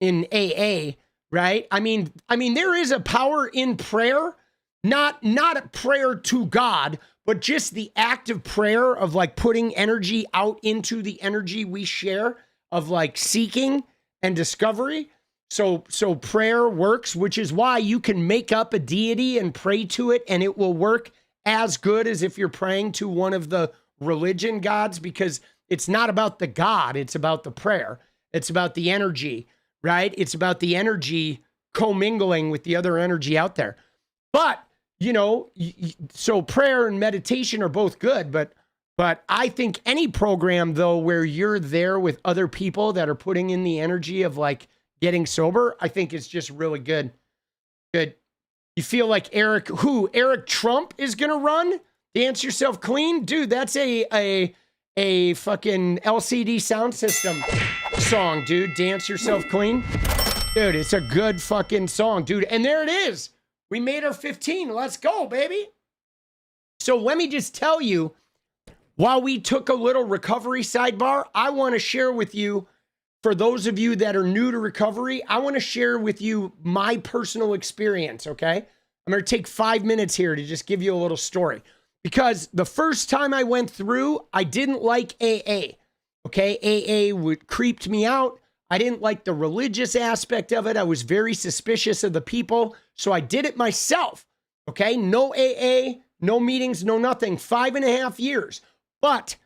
S2: in AA, right? I mean, there is a power in prayer, not a prayer to God, but just the act of prayer of like putting energy out into the energy we share of like seeking and discovery. So prayer works, which is why you can make up a deity and pray to it, and it will work as good as if you're praying to one of the religion gods, because it's not about the God, it's about the prayer. It's about the energy, right? It's about the energy commingling with the other energy out there. But, you know, so prayer and meditation are both good, but I think any program, though, where you're there with other people that are putting in the energy of like getting sober, I think it's just really good. Good. You feel like Eric Trump is going to run? Dance Yourself Clean? Dude, that's a fucking LCD sound system song, dude. Dance Yourself Clean. Dude, it's a good fucking song, dude. And there it is. We made our 15. Let's go, baby. So let me just tell you, while we took a little recovery sidebar, I want to share with you, for those of you that are new to recovery, I want to share with you my personal experience, okay? I'm going to take 5 minutes here to just give you a little story. Because the first time I went through, I didn't like AA, okay? AA creeped me out. I didn't like the religious aspect of it. I was very suspicious of the people, so I did it myself, okay? No AA, no meetings, no nothing, 5.5 years. But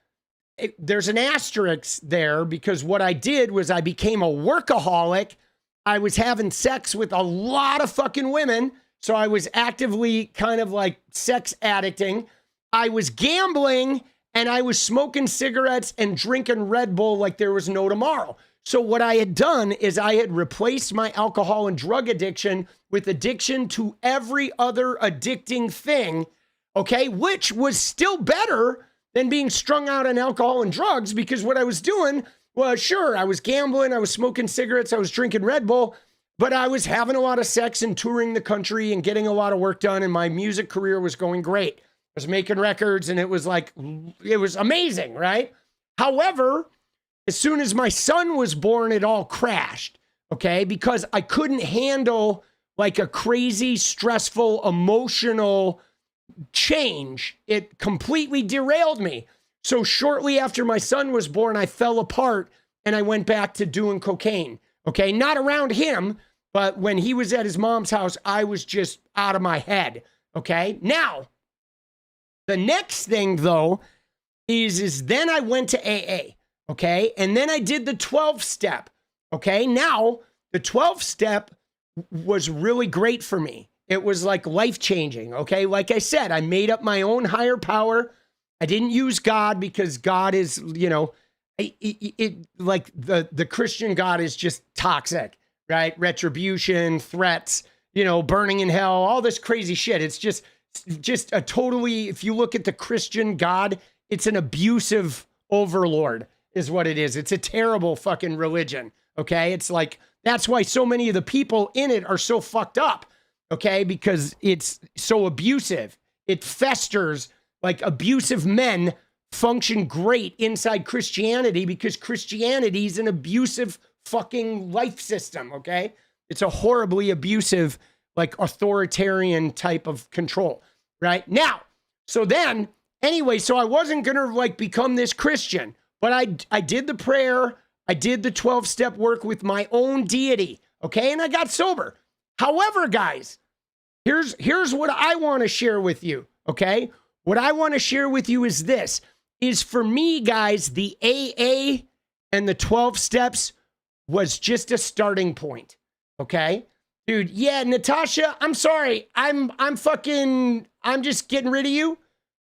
S2: there's an asterisk there, because what I did was I became a workaholic. I was having sex with a lot of fucking women, so I was actively kind of like sex addicting. I was gambling, and I was smoking cigarettes and drinking Red Bull like there was no tomorrow. So what I had done is I had replaced my alcohol and drug addiction with addiction to every other addicting thing, okay, which was still better than being strung out on alcohol and drugs, because what I was doing was, sure, I was gambling, I was smoking cigarettes, I was drinking Red Bull, but I was having a lot of sex and touring the country and getting a lot of work done, and my music career was going great. I was making records, and it was amazing, right? However, as soon as my son was born, it all crashed, okay? Because I couldn't handle like a crazy, stressful, emotional change. It completely derailed me. So shortly after my son was born, I fell apart and I went back to doing cocaine, okay? Not around him, but when he was at his mom's house, I was just out of my head, okay? Now, the next thing, though, is then I went to AA, okay? And then I did the 12-step, okay? Now, the 12-step was really great for me. It was like life-changing, okay? Like I said, I made up my own higher power. I didn't use God, because God is, you know, like the Christian God is just toxic, right? Retribution, threats, you know, burning in hell, all this crazy shit. It's just a totally, if you look at the Christian God, it's an abusive overlord is what it is. It's a terrible fucking religion, okay? It's like, that's why so many of the people in it are so fucked up, okay? Because it's so abusive. It festers. Like, abusive men function great inside Christianity, because Christianity is an abusive fucking life system, okay? It's a horribly abusive, like, authoritarian type of control, right? Now, so then, anyway, so I wasn't gonna, like, become this Christian. But I did the prayer. I did the 12-step work with my own deity, okay? And I got sober. However, guys, here's what I want to share with you, okay? What I want to share with you is this, is for me, guys, the AA and the 12 steps was just a starting point, okay? Dude, yeah, Natasha, I'm sorry. I'm just getting rid of you.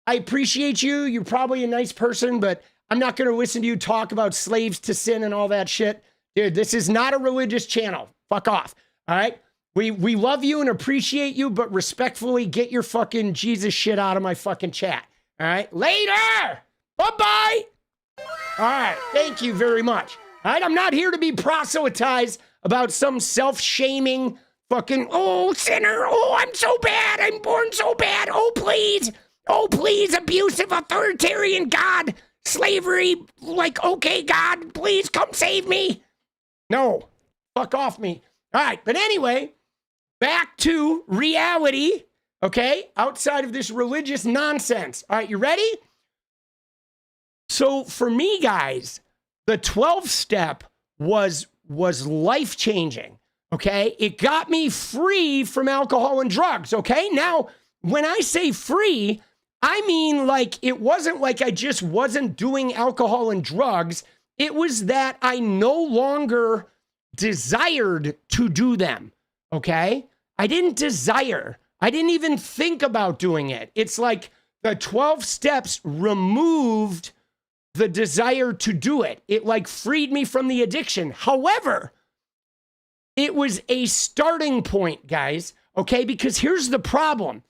S2: I appreciate you. You're probably a nice person, but I'm not going to listen to you talk about slaves to sin and all that shit. Dude, this is not a religious channel. Fuck off. All right? We love you and appreciate you, but respectfully get your fucking Jesus shit out of my fucking chat. All right? Later! Bye-bye! All right. Thank you very much. All right? I'm not here to be proselytized about some self-shaming fucking, oh, sinner. Oh, I'm so bad. I'm born so bad. Oh, please. Oh, please. Abusive authoritarian God. Slavery, like, okay, God, please come save me. No, fuck off me. All right, but anyway, back to reality, okay, outside of this religious nonsense. All right, you ready? So for me, guys, the 12th step was life-changing, okay? It got me free from alcohol and drugs, okay? Now, when I say free, I mean, like, it wasn't like I just wasn't doing alcohol and drugs. It was that I no longer desired to do them, okay? I didn't desire. I didn't even think about doing it. It's like the 12 steps removed the desire to do it. It, like, freed me from the addiction. However, it was a starting point, guys, okay? Because here's the problem.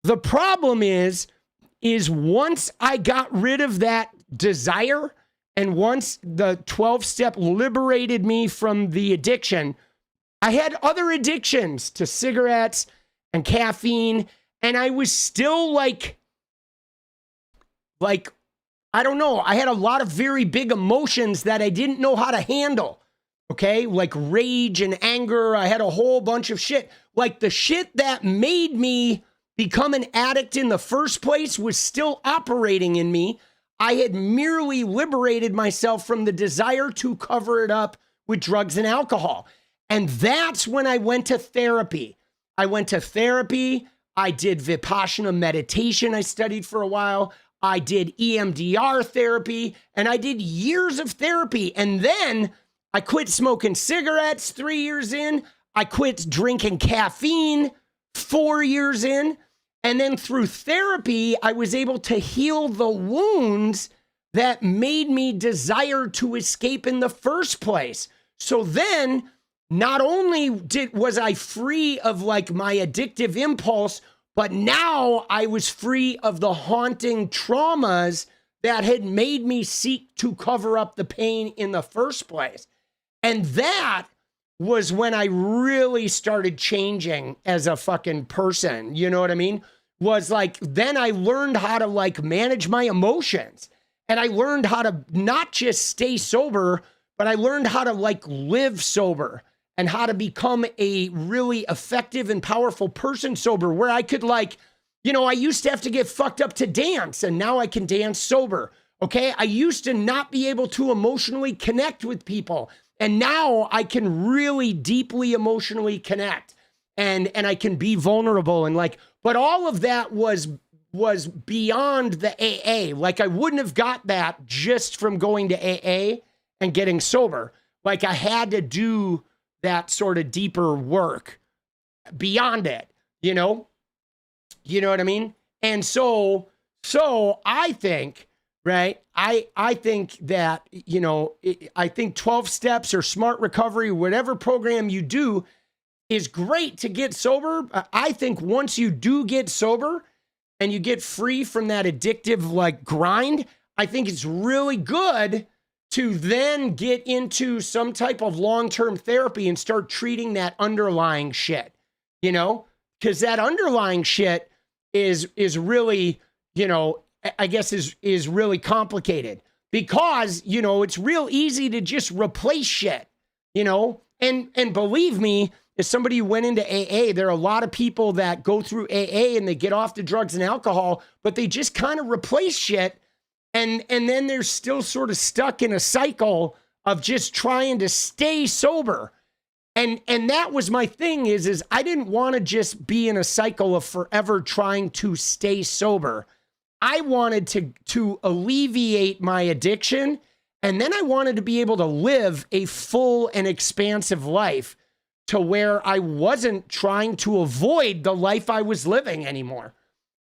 S2: The problem is once I got rid of that desire and once the 12-step liberated me from the addiction, I had other addictions to cigarettes and caffeine, and I was still like, I don't know, I had a lot of very big emotions that I didn't know how to handle, okay? Like rage and anger. I had a whole bunch of shit. Like the shit that made me become an addict in the first place was still operating in me. I had merely liberated myself from the desire to cover it up with drugs and alcohol. And that's when I went to therapy. I went to therapy. I did Vipassana meditation. I studied for a while. I did EMDR therapy, and I did years of therapy. And then I quit smoking cigarettes 3 years in. I quit drinking caffeine 4 years in. And then through therapy, I was able to heal the wounds that made me desire to escape in the first place. So then, not only was I free of like my addictive impulse, but now I was free of the haunting traumas that had made me seek to cover up the pain in the first place. And that was when I really started changing as a fucking person. You know what I mean? Was like, then I learned how to like manage my emotions, and I learned how to not just stay sober, but I learned how to like live sober and how to become a really effective and powerful person sober, where I could like, you know, I used to have to get fucked up to dance, and now I can dance sober. Okay. I used to not be able to emotionally connect with people, and now I can really deeply emotionally connect, and I can be vulnerable and like, but all of that was beyond the AA. Like I wouldn't have got that just from going to AA and getting sober. Like I had to do that sort of deeper work beyond it, you know what I mean? And so I think, right? I think that, you know, I think 12 steps or smart recovery, whatever program you do, is great to get sober. I think once you do get sober and you get free from that addictive like grind, I think it's really good to then get into some type of long-term therapy and start treating that underlying shit, you know, because that underlying shit is really, you know, I guess is really complicated, because, you know, it's real easy to just replace shit, you know, and believe me, as somebody who went into AA, there are a lot of people that go through AA and they get off the drugs and alcohol, but they just kind of replace shit. And then they're still sort of stuck in a cycle of just trying to stay sober. And that was my thing is I didn't want to just be in a cycle of forever trying to stay sober. I wanted to alleviate my addiction. And then I wanted to be able to live a full and expansive life to where I wasn't trying to avoid the life I was living anymore,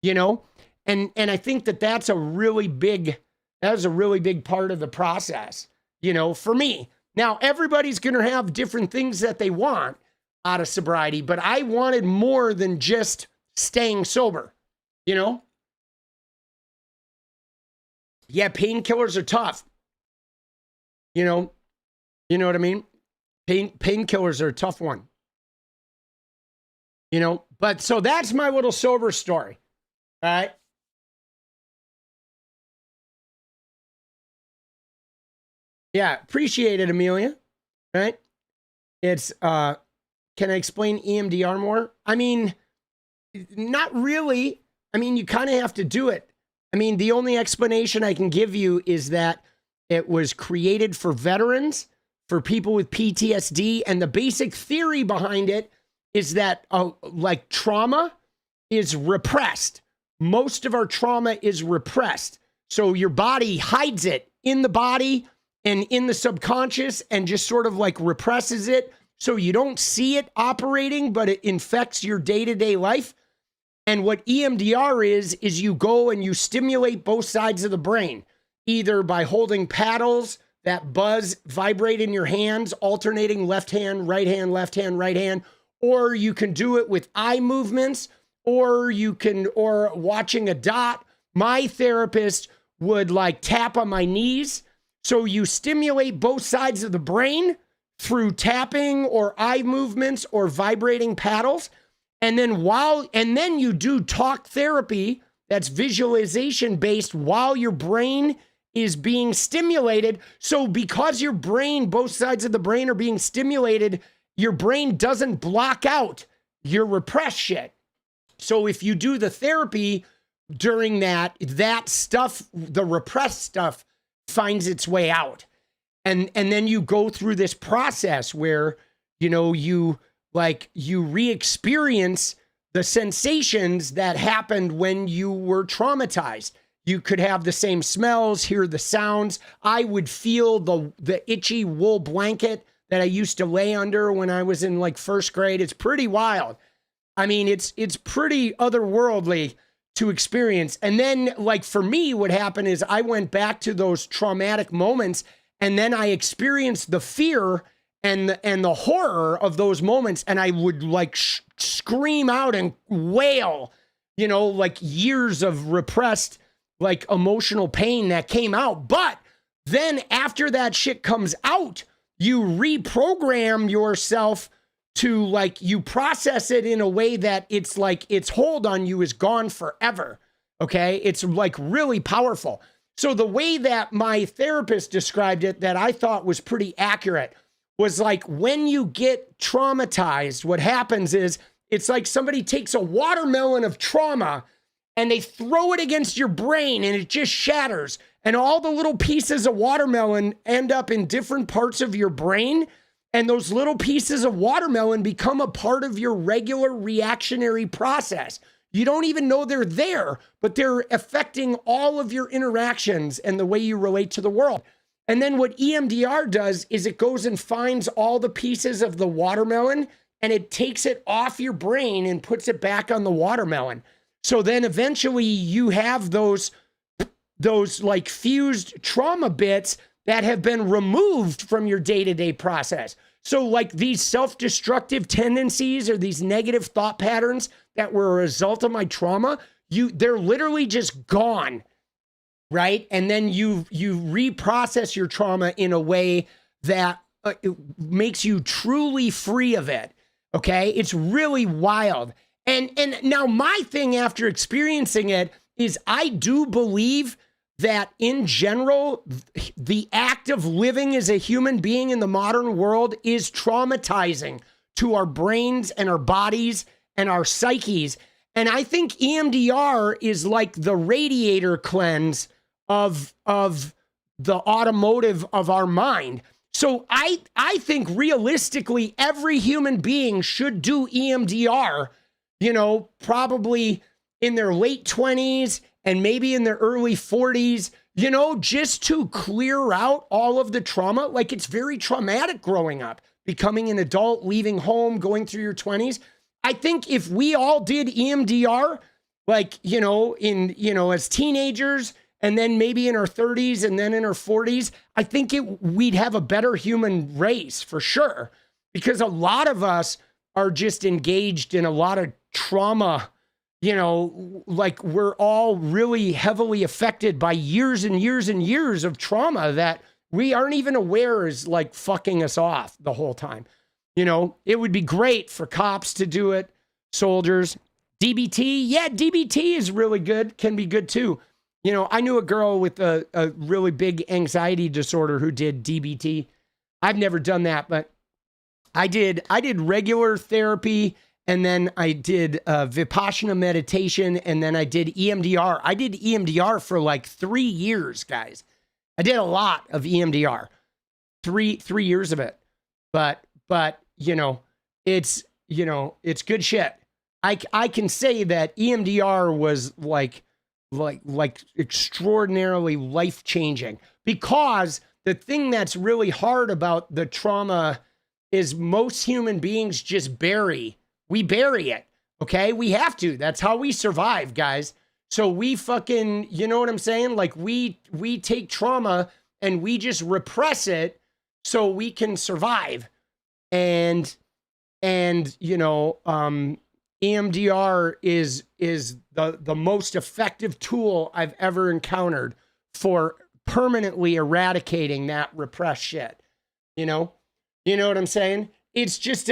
S2: you know? And I think that's a really big part of the process, you know, for me. Now, everybody's going to have different things that they want out of sobriety, but I wanted more than just staying sober, you know? Yeah, painkillers are tough. You know what I mean? Painkillers are a tough one. You know, but so that's my little sober story. All right. Yeah, appreciate it, Amelia. Right? It's can I explain EMDR more? I mean, not really. I mean, you kind of have to do it. I mean, the only explanation I can give you is that it was created for veterans, for people with PTSD, and the basic theory behind it is that like trauma is repressed. Most of our trauma is repressed. So your body hides it in the body and in the subconscious and just sort of like represses it. So you don't see it operating, but it infects your day-to-day life. And what EMDR is you go and you stimulate both sides of the brain, either by holding paddles that buzz, vibrate in your hands, alternating left hand, right hand, right hand, or you can do it with eye movements, or watching a dot. My therapist would like tap on my knees. So you stimulate both sides of the brain through tapping or eye movements or vibrating paddles. And then you do talk therapy that's visualization based while your brain is being stimulated. So because your brain, both sides of the brain are being stimulated, your brain doesn't block out your repressed shit. So if you do the therapy during that stuff, the repressed stuff finds its way out. And then you go through this process where, you know, you re-experience the sensations that happened when you were traumatized. You could have the same smells, hear the sounds. I would feel the itchy wool blanket that I used to lay under when I was in like first grade. It's pretty wild. I mean, it's pretty otherworldly to experience. And then like for me, what happened is I went back to those traumatic moments and then I experienced the fear and the horror of those moments. And I would like scream out and wail, you know, like years of repressed, like emotional pain that came out. But then after that shit comes out, you reprogram yourself to like, you process it in a way that it's like its hold on you is gone forever. Okay. It's like really powerful. So the way that my therapist described it that I thought was pretty accurate was like when you get traumatized, what happens is it's like somebody takes a watermelon of trauma and they throw it against your brain and it just shatters. And all the little pieces of watermelon end up in different parts of your brain. And those little pieces of watermelon become a part of your regular reactionary process. You don't even know they're there, but they're affecting all of your interactions and the way you relate to the world. And then what EMDR does is it goes and finds all the pieces of the watermelon and it takes it off your brain and puts it back on the watermelon. So then eventually you have those like fused trauma bits that have been removed from your day-to-day process. So like these self-destructive tendencies or these negative thought patterns that were a result of my trauma, they're literally just gone, right? And then you reprocess your trauma in a way that makes you truly free of it, okay? It's really wild. And now my thing after experiencing it is I do believe that in general, the act of living as a human being in the modern world is traumatizing to our brains and our bodies and our psyches. And I think EMDR is like the radiator cleanse of the automotive of our mind. So I think realistically, every human being should do EMDR, you know, probably in their late 20s and maybe in their early 40s, you know, just to clear out all of the trauma. Like, it's very traumatic growing up, becoming an adult, leaving home, going through your 20s. I think if we all did EMDR, like, you know, as teenagers, and then maybe in our 30s and then in our 40s, I think we'd have a better human race for sure. Because a lot of us are just engaged in a lot of trauma, you know, like we're all really heavily affected by years and years and years of trauma that we aren't even aware is like fucking us off the whole time. You know, it would be great for cops to do it, soldiers. DBT, yeah, DBT is really good, can be good too. You know, I knew a girl with a really big anxiety disorder who did DBT. I've never done that, but I did regular therapy, and then I did Vipassana meditation, and then I did EMDR. I did EMDR for like 3 years, guys. I did a lot of EMDR, three years of it. But you know, it's good shit. I can say that EMDR was like extraordinarily life-changing, because the thing that's really hard about the trauma is most human beings just bury it. Okay. We have to, that's how we survive, guys. So we fucking, you know what I'm saying? Like we take trauma and we just repress it so we can survive. And you know, EMDR is the most effective tool I've ever encountered for permanently eradicating that repressed shit. You know what I'm saying? It's just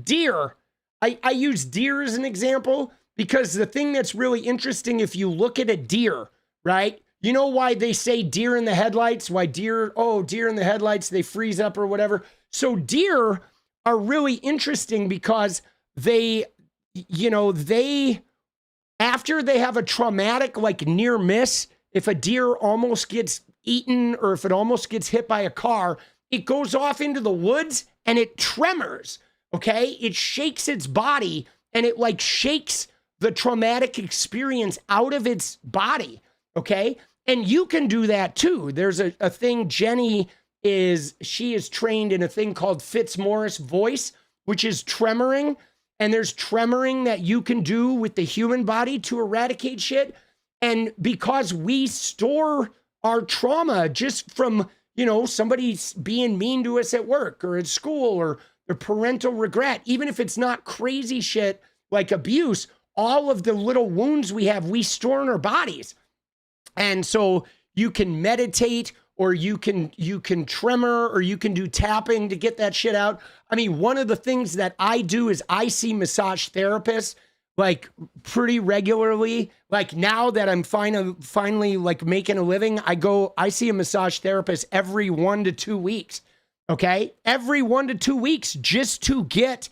S2: deer. I use deer as an example because the thing that's really interesting, if you look at a deer, right? You know why they say deer in the headlights? Why deer in the headlights, they freeze up or whatever. So deer are really interesting because they after they have a traumatic, like near miss, if a deer almost gets eaten or if it almost gets hit by a car, it goes off into the woods and it tremors, okay? It shakes its body and it like shakes the traumatic experience out of its body, okay? And you can do that too. There's a thing, Jenny she is trained in a thing called Fitzmaurice voice, which is tremoring. And there's tremoring that you can do with the human body to eradicate shit. And because we store our trauma just from, you know, somebody being mean to us at work or at school or the parental regret, even if it's not crazy shit like abuse, all of the little wounds we have, we store in our bodies. And so you can meditate, or you can tremor, or you can do tapping to get that shit out. I mean, one of the things that I do is I see massage therapists like pretty regularly. Like now that I'm finally like making a living, I see a massage therapist every 1 to 2 weeks. Okay. Every 1 to 2 weeks, just to get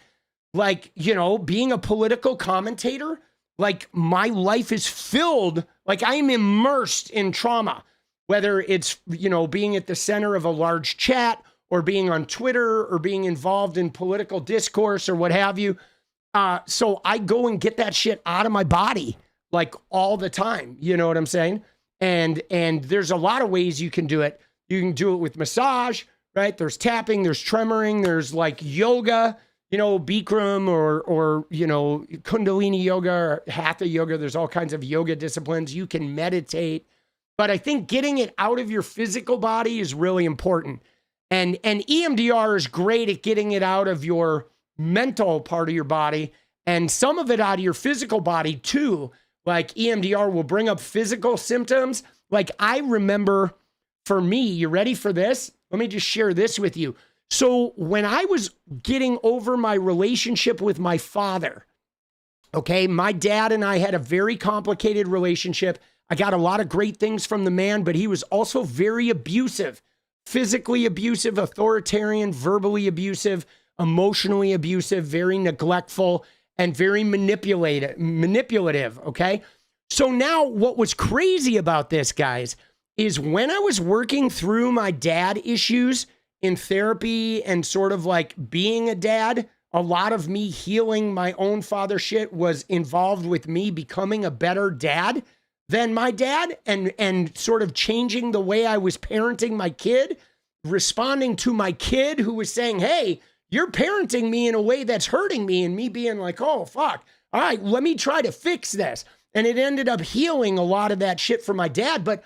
S2: like, you know, being a political commentator, like my life is filled, like I am immersed in trauma. Whether it's, you know, being at the center of a large chat or being on Twitter or being involved in political discourse or what have you. So I go and get that shit out of my body like all the time. You know what I'm saying? And there's a lot of ways you can do it. You can do it with massage, right? There's tapping, there's tremoring, there's like yoga, you know, Bikram or, you know, Kundalini yoga or Hatha yoga. There's all kinds of yoga disciplines. You can meditate. But I think getting it out of your physical body is really important. And EMDR is great at getting it out of your mental part of your body and some of it out of your physical body too. Like EMDR will bring up physical symptoms. Like I remember for me, you ready for this? Let me just share this with you. So when I was getting over my relationship with my father, okay, my dad and I had a very complicated relationship. I got a lot of great things from the man, but he was also very abusive, physically abusive, authoritarian, verbally abusive, emotionally abusive, very neglectful, and very manipulative, okay? So now what was crazy about this, guys, is when I was working through my dad issues in therapy and sort of like being a dad, a lot of me healing my own father shit was involved with me becoming a better dad than my dad and sort of changing the way I was parenting my kid, responding to my kid who was saying, hey, you're parenting me in a way that's hurting me, and me being like, oh, fuck. All right, let me try to fix this. And it ended up healing a lot of that shit for my dad. But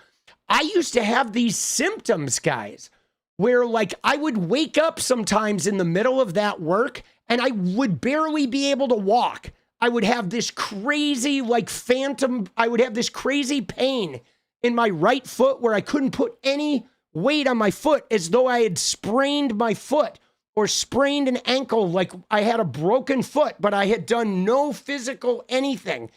S2: I used to have these symptoms, guys, where like I would wake up sometimes in the middle of that work and I would barely be able to walk. I would have this crazy like phantom, I would have this crazy pain in my right foot where I couldn't put any weight on my foot, as though I had sprained my foot or sprained an ankle, like I had a broken foot, but I had done no physical anything.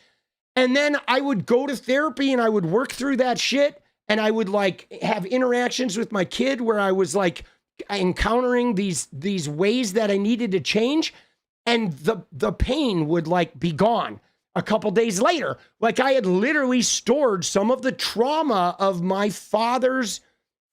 S2: And then I would go to therapy and I would work through that shit, and I would like have interactions with my kid where I was like encountering these ways that I needed to change, and the pain would like be gone a couple days later. Like I had literally stored some of the trauma of my father's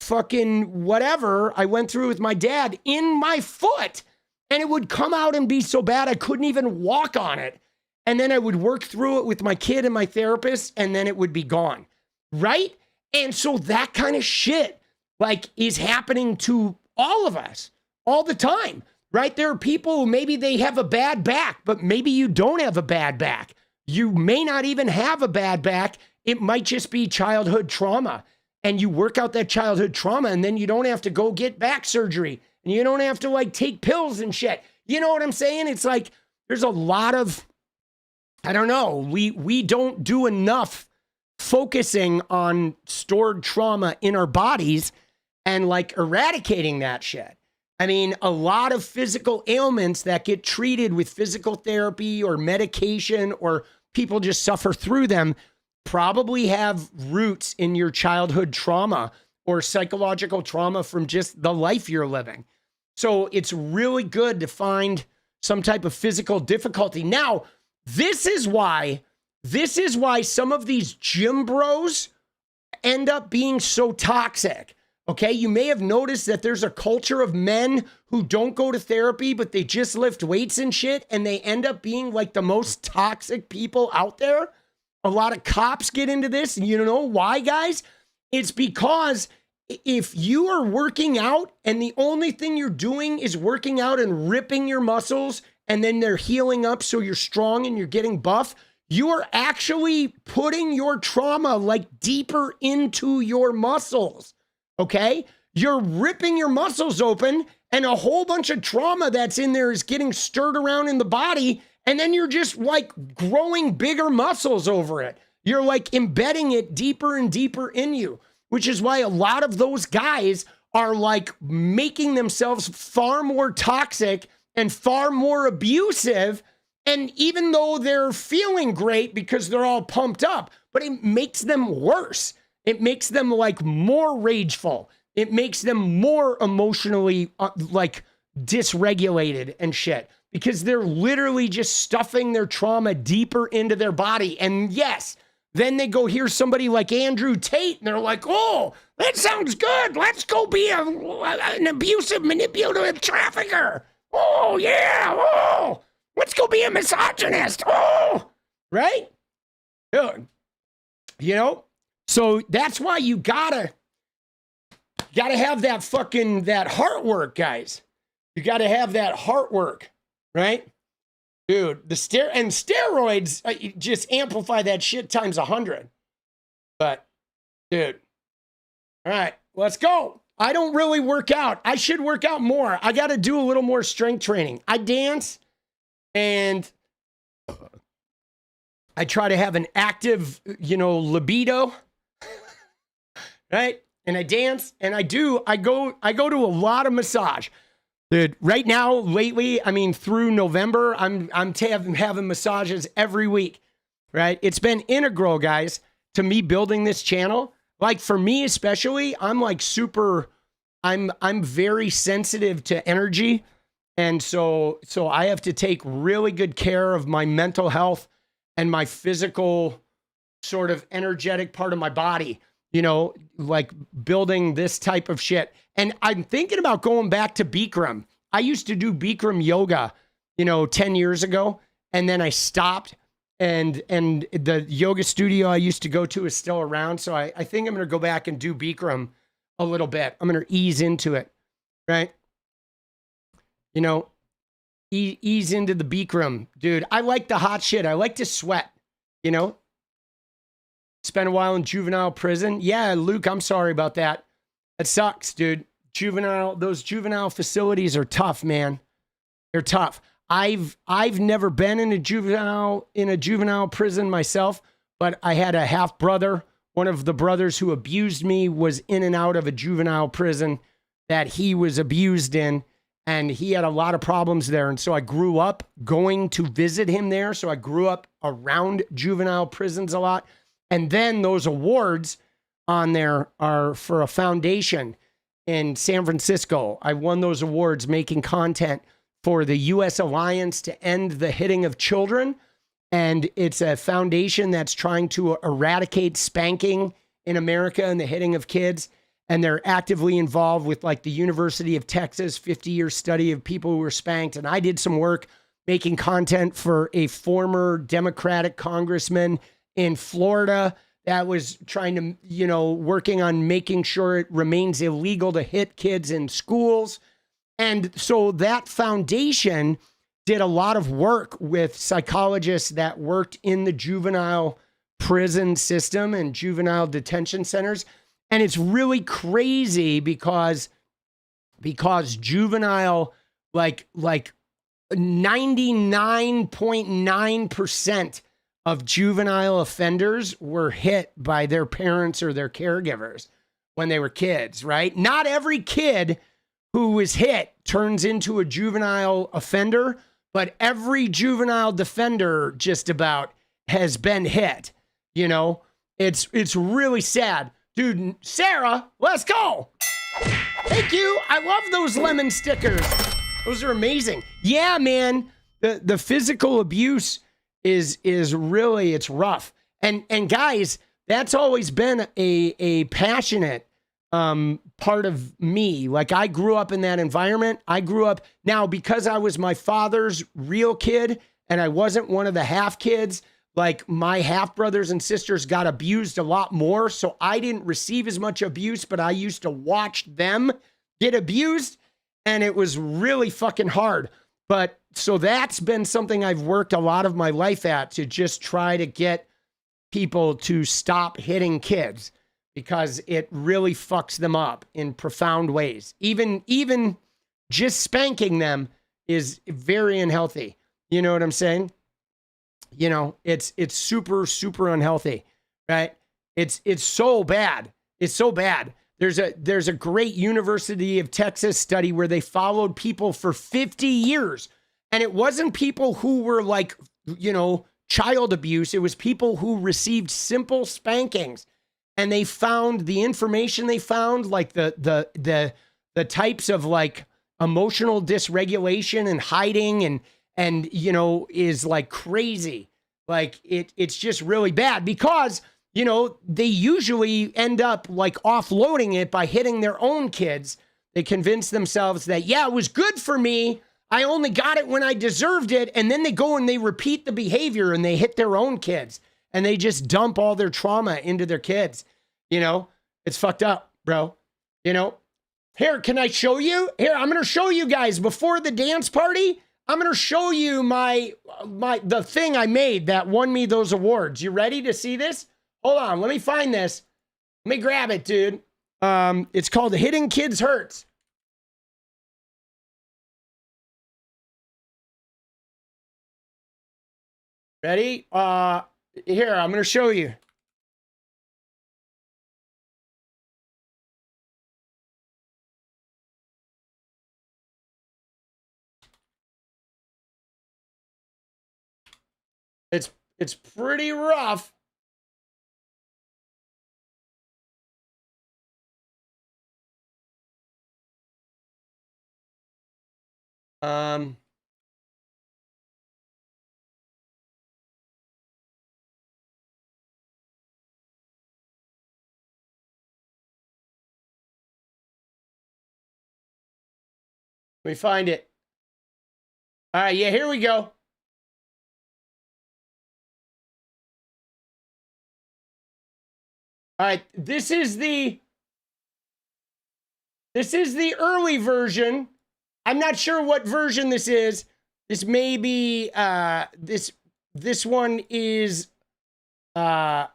S2: fucking whatever I went through with my dad in my foot, and it would come out and be so bad I couldn't even walk on it. And then I would work through it with my kid and my therapist, and then it would be gone, right? And so that kind of shit like is happening to all of us all the time, right? There are people who maybe they have a bad back, but maybe you don't have a bad back. You may not even have a bad back. It might just be childhood trauma, and you work out that childhood trauma, and then you don't have to go get back surgery, and you don't have to like take pills and shit. You know what I'm saying? It's like there's a lot of, I don't know, we don't do enough focusing on stored trauma in our bodies and like eradicating that shit. I mean, a lot of physical ailments that get treated with physical therapy or medication, or people just suffer through them, probably have roots in your childhood trauma or psychological trauma from just the life you're living. So it's really good to find some type of physical difficulty. Now, this is why some of these gym bros end up being so toxic. Okay, you may have noticed that there's a culture of men who don't go to therapy, but they just lift weights and shit, and they end up being like the most toxic people out there. A lot of cops get into this, and you know why, guys? It's because if you are working out and the only thing you're doing is working out and ripping your muscles, and then they're healing up so you're strong and you're getting buff, you are actually putting your trauma like deeper into your muscles. Okay? You're ripping your muscles open, and a whole bunch of trauma that's in there is getting stirred around in the body, and then you're just like growing bigger muscles over it. You're like embedding it deeper and deeper in you, which is why a lot of those guys are like making themselves far more toxic and far more abusive. And even though they're feeling great because they're all pumped up, but it makes them worse. It makes them like more rageful. It makes them more emotionally like dysregulated and shit, because they're literally just stuffing their trauma deeper into their body. And yes, then they go hear somebody like Andrew Tate, and they're like, oh, that sounds good. Let's go be an abusive, manipulative trafficker. Oh, yeah. Oh, let's go be a misogynist. Oh, right? Dude, you know? So that's why you gotta have that fucking, that heart work, guys. You gotta have that heart work, right? Dude, steroids just amplify that shit times 100. But, dude, all right, let's go. I don't really work out. I should work out more. I got to do a little more strength training. I dance, and I try to have an active, libido, right? And I dance, and I go to a lot of massage. Dude, right now, lately, I mean, through November, I'm having massages every week, right? It's been integral, guys, to me building this channel. Like for me especially, I'm like I'm very sensitive to energy. And so I have to take really good care of my mental health and my physical sort of energetic part of my body, you know, like building this type of shit. And I'm thinking about going back to Bikram. I used to do Bikram yoga, you know, 10 years ago, and then I stopped. And the yoga studio I used to go to is still around. So I think I'm going to go back and do Bikram a little bit. I'm going to ease into it, right? You know, ease into the Bikram. Dude, I like the hot shit. I like to sweat, you know? Spent a while in juvenile prison. Yeah, Luke, I'm sorry about that. It sucks, dude. Those juvenile facilities are tough, man. They're tough. I've never been in a juvenile prison myself, but I had a half brother. One of the brothers who abused me was in and out of a juvenile prison that he was abused in, and he had a lot of problems there. And so I grew up going to visit him there. So I grew up around juvenile prisons a lot. And then those awards on there are for a foundation in San Francisco. I won those awards making content for the U.S. Alliance to End the Hitting of Children. And it's a foundation that's trying to eradicate spanking in America and the hitting of kids. And they're actively involved with like the University of Texas 50-year study of people who were spanked. And I did some work making content for a former Democratic congressman in Florida that was trying to, you know, working on making sure it remains illegal to hit kids in schools. And so that foundation did a lot of work with psychologists that worked in the juvenile prison system and juvenile detention centers. And it's really crazy because juvenile, like 99.9% of juvenile offenders were hit by their parents or their caregivers when they were kids, right? Not every kid who was hit turns into a juvenile offender, but every juvenile defender just about has been hit. You know, it's really sad. Dude, Sarah, let's go. Thank you. I love those lemon stickers. Those are amazing. Yeah, man. The physical abuse is really, it's rough. And guys, that's always been a passionate part of me. Like I grew up in that environment. I grew up now because I was my father's real kid and I wasn't one of the half kids. Like my half brothers and sisters got abused a lot more. So I didn't receive as much abuse, but I used to watch them get abused and it was really fucking hard. But so that's been something I've worked a lot of my life at, to just try to get people to stop hitting kids because it really fucks them up in profound ways. Even just spanking them is very unhealthy. You know what I'm saying? You know, it's super, super unhealthy, right? It's so bad. It's so bad. There's a great University of Texas study where they followed people for 50 years. And it wasn't people who were like, you know, child abuse. It was people who received simple spankings. And they found the information they found, like the types of like emotional dysregulation and hiding and you know, is like crazy. Like it's just really bad because, you know, they usually end up like offloading it by hitting their own kids. They convince themselves that, yeah, it was good for me. I only got it when I deserved it. And then they go and they repeat the behavior and they hit their own kids and they just dump all their trauma into their kids. You know, it's fucked up, bro. You know, here, can I show you? Here, I'm going to show you guys before the dance party. I'm going to show you the thing I made that won me those awards. You ready to see this? Hold on. Let me find this. Let me grab it, dude. It's called Hitting Kids Hurts. Ready? Here, I'm going to show you. It's pretty rough. Let me find it. All right, yeah, here we go. All right, this is the early version. I'm not sure what version this is. This may be this one is from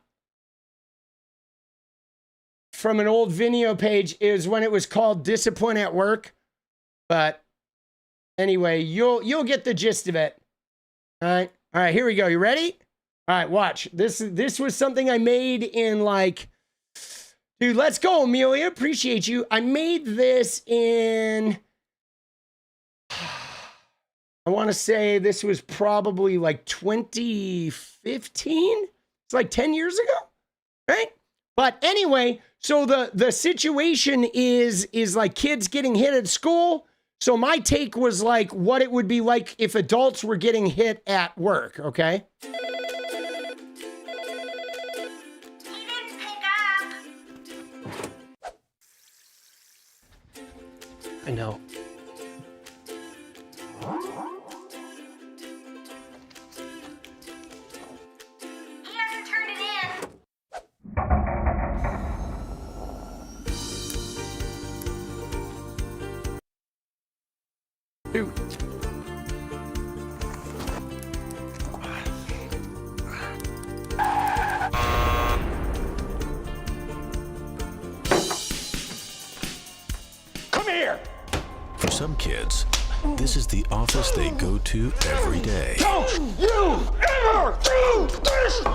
S2: an old Vimeo page. Is when it was called Discipline at Work. But anyway, you'll get the gist of it. All right, here we go. You ready? All right, watch. This was something I made in like, dude, let's go, Amelia. Appreciate you. I made this in, I want to say this was probably like 2015. It's like 10 years ago, right? But anyway, so the situation is like kids getting hit at school. So my take was like what it would be like if adults were getting hit at work, okay? I know.
S12: He hasn't turned it in.
S2: Dude.
S3: Come here!
S21: For some kids, this is the office they go to every day.
S3: Don't you ever do this again!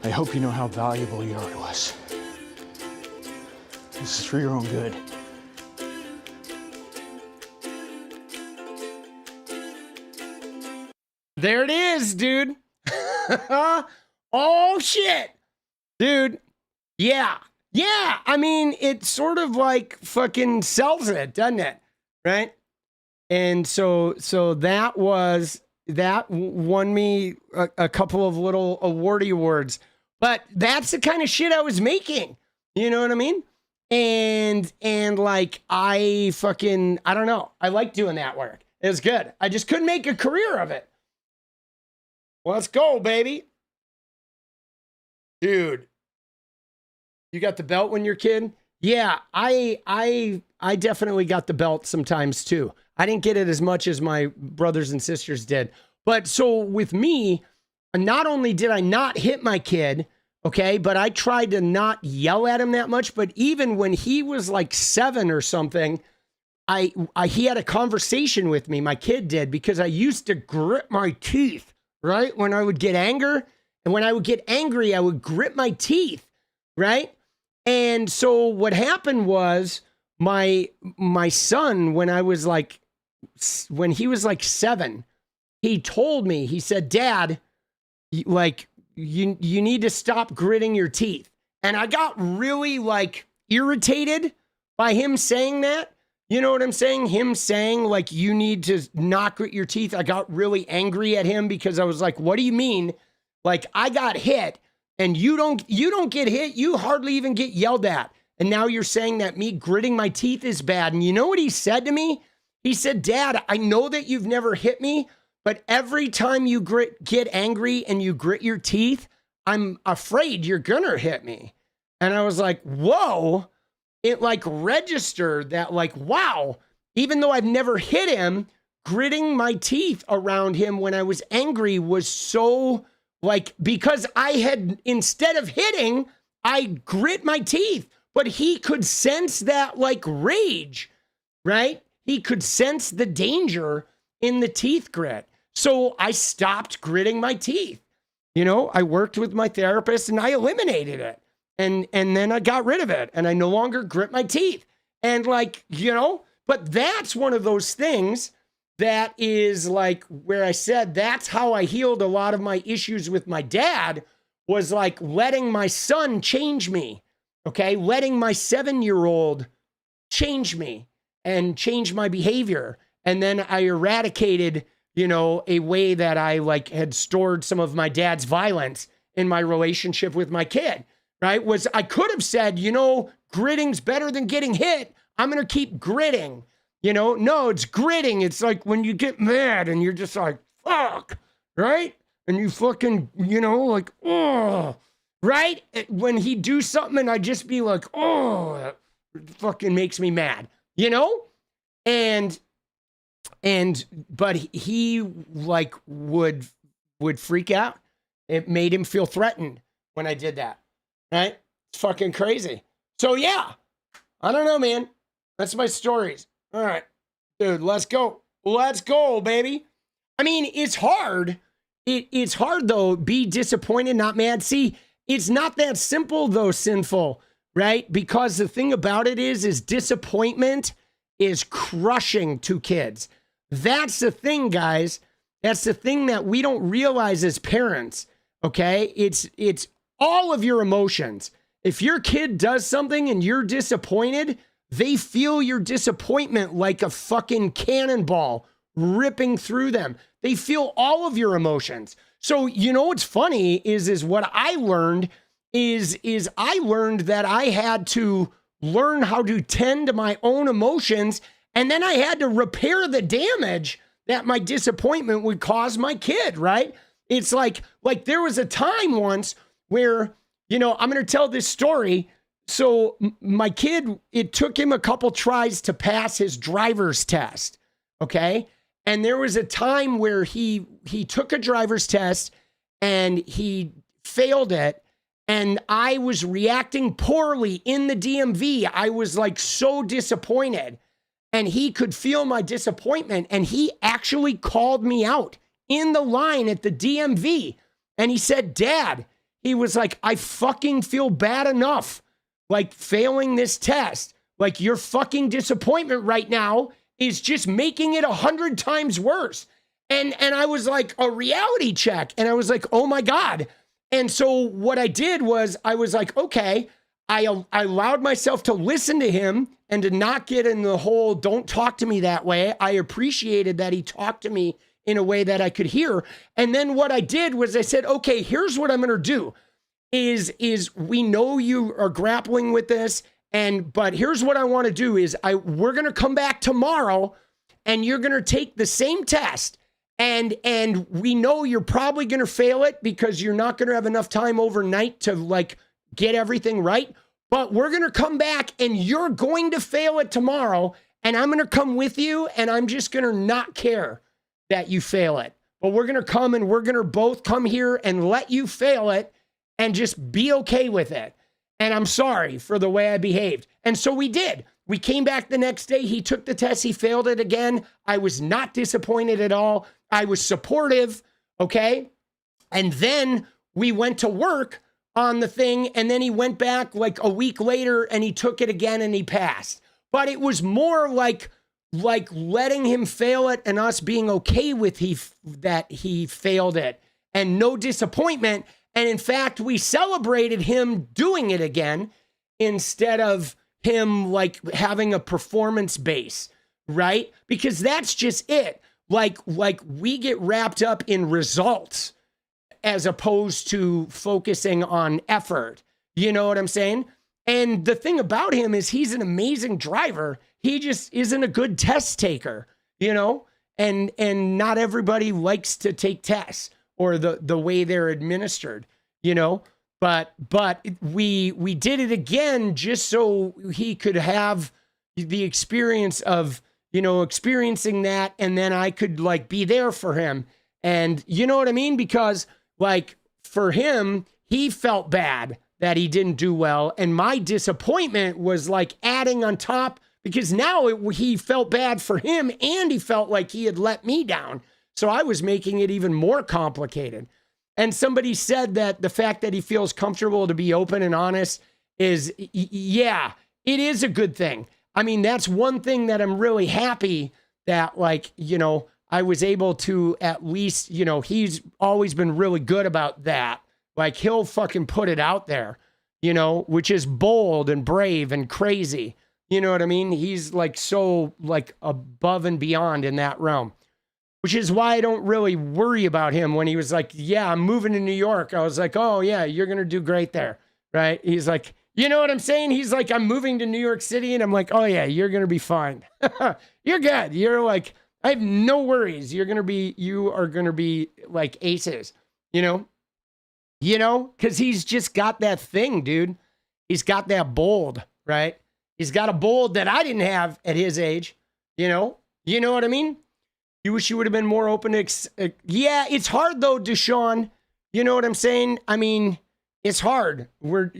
S17: I hope you know how valuable you are to us. This is for your own good.
S2: There it is, dude. Oh, shit. Dude. Yeah. Yeah. I mean, it sort of like fucking sells it, doesn't it? Right? And so that won me a couple of little awardee awards. But that's the kind of shit I was making. You know what I mean? And like, I don't know. I like doing that work. It was good. I just couldn't make a career of it. Well, let's go, baby. Dude, you got the belt when you're a kid? Yeah, I definitely got the belt sometimes too. I didn't get it as much as my brothers and sisters did. But so with me, not only did I not hit my kid, okay, but I tried to not yell at him that much. But even when he was like 7 or something, he had a conversation with me, my kid did, because I used to grit my teeth, right? When I would get anger, and when I would get angry, I would grit my teeth, right? And so what happened was my son, when he was like 7, he told me, he said, Dad, like, you need to stop gritting your teeth. And I got really like irritated by him saying that. You know what I'm saying? Him saying like, you need to not grit your teeth. I got really angry at him because I was like, what do you mean? Like, I got hit and you don't get hit. You hardly even get yelled at. And now you're saying that me gritting my teeth is bad. And you know what he said to me? He said, Dad, I know that you've never hit me, but every time you get angry and you grit your teeth, I'm afraid you're gonna hit me. And I was like, whoa. It like registered that like, wow, even though I've never hit him, gritting my teeth around him when I was angry was so like, because I had, instead of hitting, I grit my teeth, but he could sense that like rage, right? He could sense the danger in the teeth grit. So I stopped gritting my teeth. You know, I worked with my therapist and I eliminated it. And then I got rid of it and I no longer grit my teeth. And like, you know, but that's one of those things that is like where I said that's how I healed a lot of my issues with my dad, was like letting my son change me. Okay. Letting my 7-year-old change me and change my behavior. And then I eradicated, you know, a way that I like had stored some of my dad's violence in my relationship with my kid. Right? Was I could have said, you know, gritting's better than getting hit, I'm going to keep gritting. You know, no, it's gritting. It's like when you get mad and you're just like, fuck, right? And you fucking, you know, like, oh, right? When he do something and I just be like, oh, that fucking makes me mad, you know? But he like would freak out. It made him feel threatened when I did that, right? It's fucking crazy. So yeah, I don't know, man. That's my stories. All right, dude, let's go. Let's go, baby. I mean, it's hard. It's hard, though. Be disappointed, not mad. See, it's not that simple, though, Sinful, right? Because the thing about it is disappointment is crushing to kids. That's the thing, guys. That's the thing that we don't realize as parents, okay? It's all of your emotions. If your kid does something and you're disappointed, they feel your disappointment like a fucking cannonball ripping through them. They feel all of your emotions. So, you know what's funny is what I learned is I learned that I had to learn how to tend to my own emotions, and then I had to repair the damage that my disappointment would cause my kid, right? It's like there was a time once where, you know, I'm going to tell this story. So my kid, it took him a couple tries to pass his driver's test, okay? And there was a time where he took a driver's test and he failed it, and I was reacting poorly in the DMV. I was like so disappointed, and he could feel my disappointment, and he actually called me out in the line at the DMV, and he said, Dad, he was like, I fucking feel bad enough like failing this test. Like your fucking disappointment right now is just making it 100 times worse. And I was like, a reality check. And I was like, oh my God. And so what I did was I was like, okay, I allowed myself to listen to him and to not get in the whole, don't talk to me that way. I appreciated that he talked to me in a way that I could hear. And then what I did was I said, okay, here's what I'm going to do. Is we know you are grappling with this, but here's what I want to do is we're going to come back tomorrow and you're going to take the same test, and we know you're probably going to fail it because you're not going to have enough time overnight to like get everything right, but we're going to come back and you're going to fail it tomorrow, and I'm going to come with you, and I'm just going to not care that you fail it, but we're going to come and we're going to both come here and let you fail it and just be okay with it. And I'm sorry for the way I behaved. And so we did. We came back the next day. He took the test. He failed it again. I was not disappointed at all. I was supportive, okay? And then we went to work on the thing, and then he went back like a week later and he took it again and he passed. But it was more like letting him fail it and us being okay with that he failed it and no disappointment. And in fact, we celebrated him doing it again instead of him like having a performance base, right? Because that's just it. Like we get wrapped up in results as opposed to focusing on effort. You know what I'm saying? And the thing about him is he's an amazing driver. He just isn't a good test taker, you know? And not everybody likes to take tests or the way they're administered, you know? But we did it again just so he could have the experience of, you know, experiencing that, and then I could like be there for him. And you know what I mean? Because like for him, he felt bad that he didn't do well, and my disappointment was like adding on top, because now he felt bad for him and he felt like he had let me down. So I was making it even more complicated. And somebody said that the fact that he feels comfortable to be open and honest is, yeah, it is a good thing. I mean, that's one thing that I'm really happy that, like, you know, I was able to at least, you know, he's always been really good about that. Like, he'll fucking put it out there, you know, which is bold and brave and crazy. You know what I mean? He's like so like above and beyond in that realm, which is why I don't really worry about him when he was like, yeah, I'm moving to New York. I was like, oh yeah, you're going to do great there. Right. He's like, You know what I'm saying? He's like, I'm moving to New York City. And I'm like, oh yeah, you're going to be fine. You're good. You're like, I have no worries. You are going to be like aces, you know? Cause he's just got that thing, dude. He's got that bold, right? He's got a bold that I didn't have at his age, you know what I mean? You wish you would have been more open to, yeah, it's hard though, Deshaun. You know what I'm saying? I mean, it's hard. We're,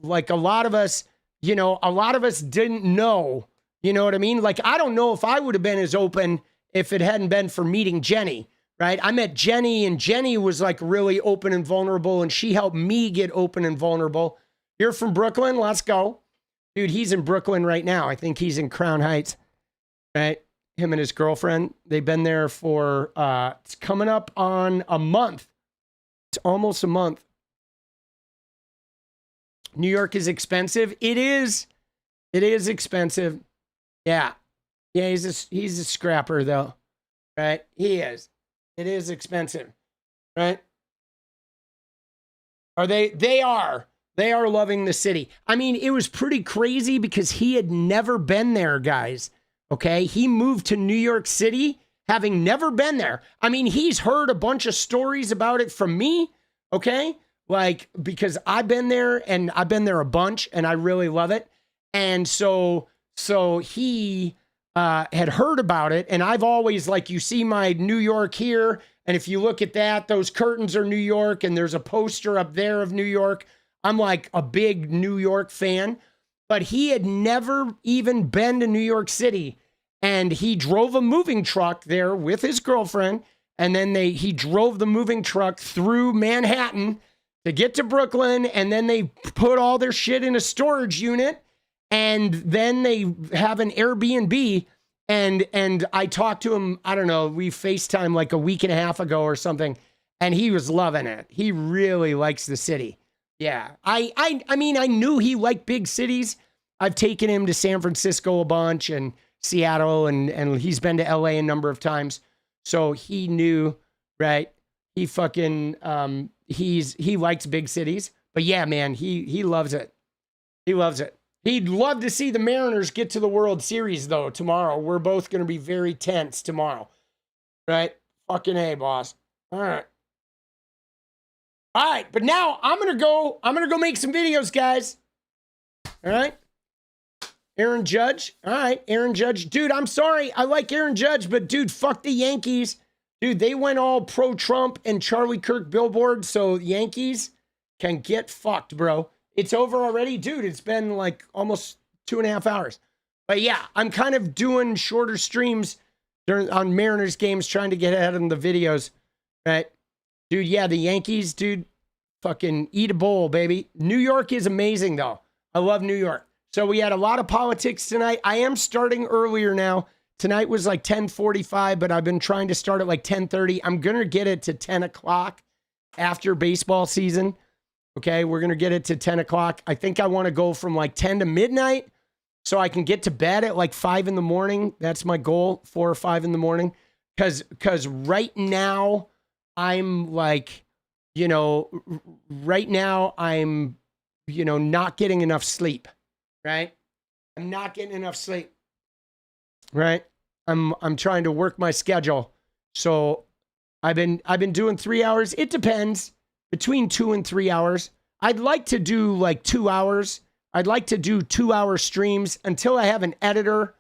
S2: like a lot of us didn't know, you know what I mean? Like, I don't know if I would have been as open if it hadn't been for meeting Jenny, right? I met Jenny and Jenny was like really open and vulnerable and she helped me get open and vulnerable. You're from Brooklyn? Let's go. Dude, he's in Brooklyn right now. I think he's in Crown Heights, right? Him and his girlfriend. They've been there for, it's coming up on a month. It's almost a month. New York is expensive. It is expensive. Yeah. Yeah, he's a scrapper though. Right? He is. It is expensive. Right? They are loving the city. I mean, it was pretty crazy because he had never been there, guys. Okay? He moved to New York City having never been there. I mean, he's heard a bunch of stories about it from me. Okay? Like, because I've been there and I've been there a bunch and I really love it. And so he had heard about it. And I've always, like, you see my New York here. And if you look at that, those curtains are New York. And there's a poster up there of New York. I'm like a big New York fan. But he had never even been to New York City. And he drove a moving truck there with his girlfriend. And then he drove the moving truck through Manhattan to get to Brooklyn, and then they put all their shit in a storage unit, and then they have an Airbnb, and I talked to him, I don't know, we FaceTime like a week and a half ago or something, and he was loving it. He really likes the city. Yeah. I mean, I knew he liked big cities. I've taken him to San Francisco a bunch and Seattle, and he's been to LA a number of times. So he knew, right? He fucking, he likes big cities, but yeah, man, he loves it. He loves it. He'd love to see the Mariners get to the World Series though tomorrow. We're both going to be very tense tomorrow, right? Fucking A, boss. All right. All right. But now I'm going to go make some videos, guys. All right. Aaron Judge. All right. Aaron Judge. Dude, I'm sorry. I like Aaron Judge, but dude, fuck the Yankees. Dude, they went all pro-Trump and Charlie Kirk billboard, so Yankees can get fucked, bro. It's over already? Dude, it's been like almost 2.5 hours. But yeah, I'm kind of doing shorter streams on Mariners games, trying to get ahead of the videos, right? Dude, yeah, the Yankees, dude, fucking eat a bowl, baby. New York is amazing, though. I love New York. So we had a lot of politics tonight. I am starting earlier now. Tonight was like 10:45, but I've been trying to start at like 10:30. I'm going to get it to 10 o'clock after baseball season. Okay, we're going to get it to 10 o'clock. I think I want to go from like 10 to midnight so I can get to bed at like 5 in the morning. That's my goal, 4 or 5 in the morning. Because right now I'm like, right now I'm, not getting enough sleep, right? I'm not getting enough sleep. Right? I'm trying to work my schedule. So I've been doing 3 hours. It depends. Between 2 and 3 hours. I'd like to do like 2 hours. I'd like to do 2-hour streams until I have an editor,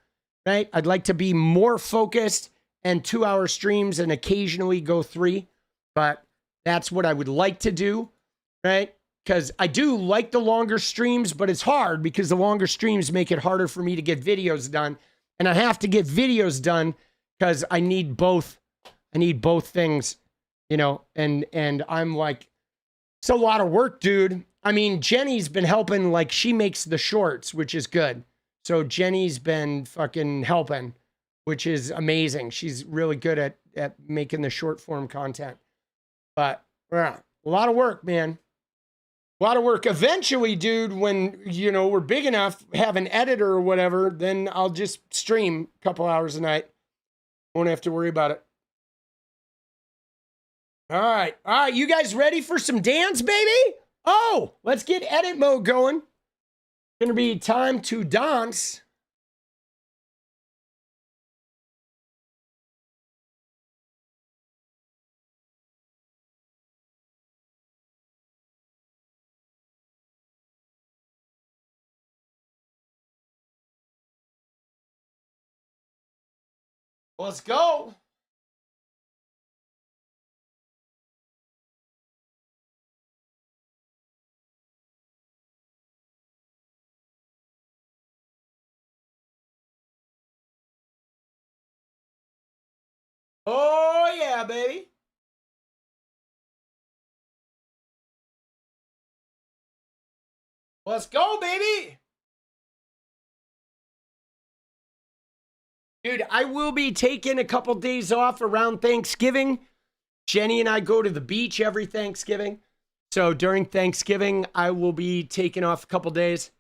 S2: right? I'd like to be more focused and 2-hour streams and occasionally go 3. But that's what I would like to do, right? Because I do like the longer streams, but it's hard because the longer streams make it harder for me to get videos done. And I have to get videos done because I need both. I need both things, and I'm like, it's a lot of work, dude. I mean, Jenny's been helping, like she makes the shorts, which is good. So Jenny's been fucking helping, which is amazing. She's really good at making the short form content. But a lot of work, man. A lot of work. Eventually, dude, when, we're big enough, have an editor or whatever, then I'll just stream a couple hours a night. Won't have to worry about it. All right. You guys ready for some dance, baby? Oh, let's get edit mode going. Gonna be time to dance. Let's go. Oh, yeah, baby. Let's go, baby. Dude, I will be taking a couple days off around Thanksgiving. Jenny and I go to the beach every Thanksgiving. So during Thanksgiving, I will be taking off a couple days,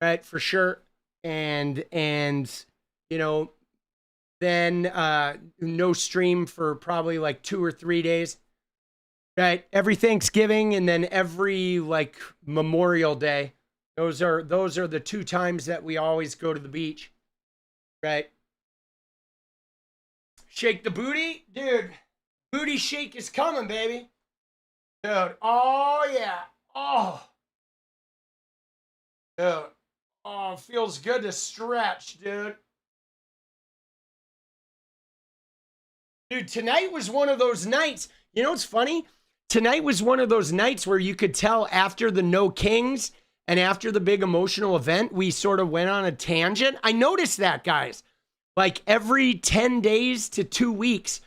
S2: right, for sure. And you know, then no stream for probably like 2 or 3 days, right? Every Thanksgiving and then every like Memorial Day. Those are the 2 times that we always go to the beach, right? Shake the booty, dude. Booty shake is coming, baby. Dude, oh yeah. Oh. Dude. Oh, feels good to stretch, dude. Dude, tonight was one of those nights. You know what's funny? Tonight was one of those nights where you could tell after the No Kings and after the big emotional event, we sort of went on a tangent. I noticed that, guys. Like every 10 days to 2 weeks,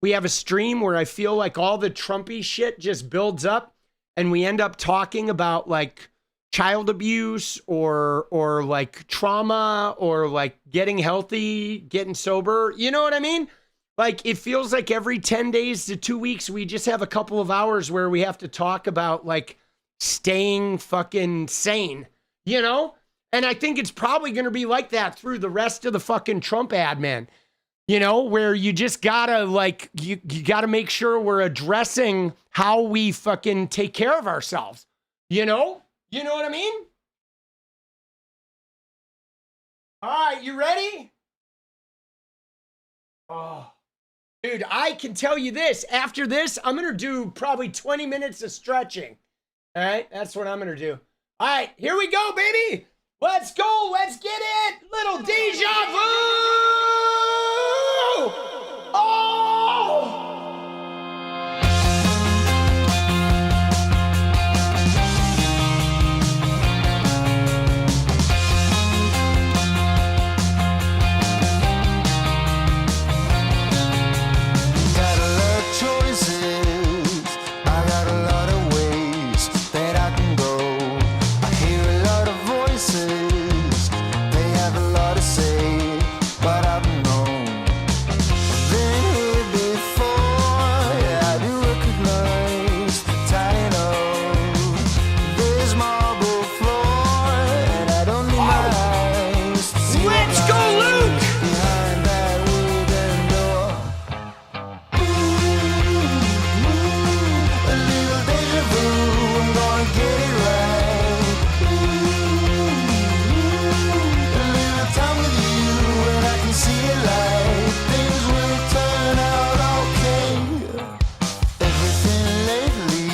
S2: we have a stream where I feel like all the Trumpy shit just builds up and we end up talking about like child abuse or like trauma or like getting healthy, getting sober. You know what I mean? Like it feels like every 10 days to 2 weeks, we just have a couple of hours where we have to talk about like staying fucking sane, you know? And I think it's probably going to be like that through the rest of the fucking Trump ad, man. You know, where you just gotta like, you gotta make sure we're addressing how we fucking take care of ourselves. You know? You know what I mean? All right, you ready? Oh, dude, I can tell you this. After this, I'm going to do probably 20 minutes of stretching. All right, that's what I'm going to do. All right, here we go, baby. Let's go. Let's get it. Little deja vu. Oh!
S3: Got a lot of choices. I got a lot of ways that I can go. I hear a lot of voices. They have a lot to say, but I don't know. Been here before. Yeah, I do recognize the tiny of this marble floor, and I don't need my eyes to see what
S2: Let's go, Luke!
S3: behind that wooden door. A little deja vu, I'm gonna get it right. A little time with you, and I can see it light. Things will turn out okay. Everything lately,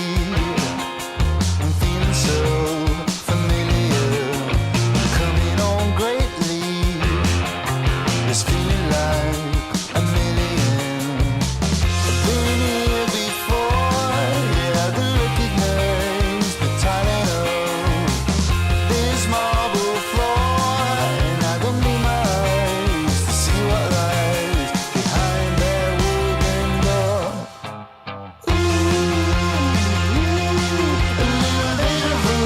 S3: I'm feeling so familiar. Coming on greatly, it's feeling like a million. I've been here before, yeah, I do recognize the talent of this marble floor, and I don't need my eyes to see what lies behind that wooden door. A little deja vu,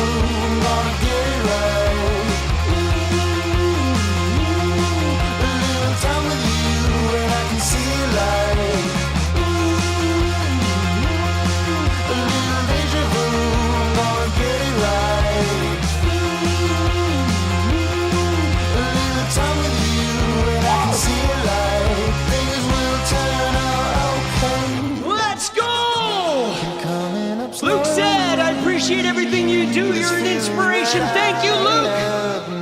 S3: I'm gonna get it right. A little time with you, and I can see it light. A little deja vu, I'm gonna get it right. A little time with you, and I can see it light. Things will turn out okay.
S2: Let's go!
S3: Coming up
S2: Luke
S3: slowly.
S2: said, I appreciate everything you do. You're an inspiration. Thank you, Luke.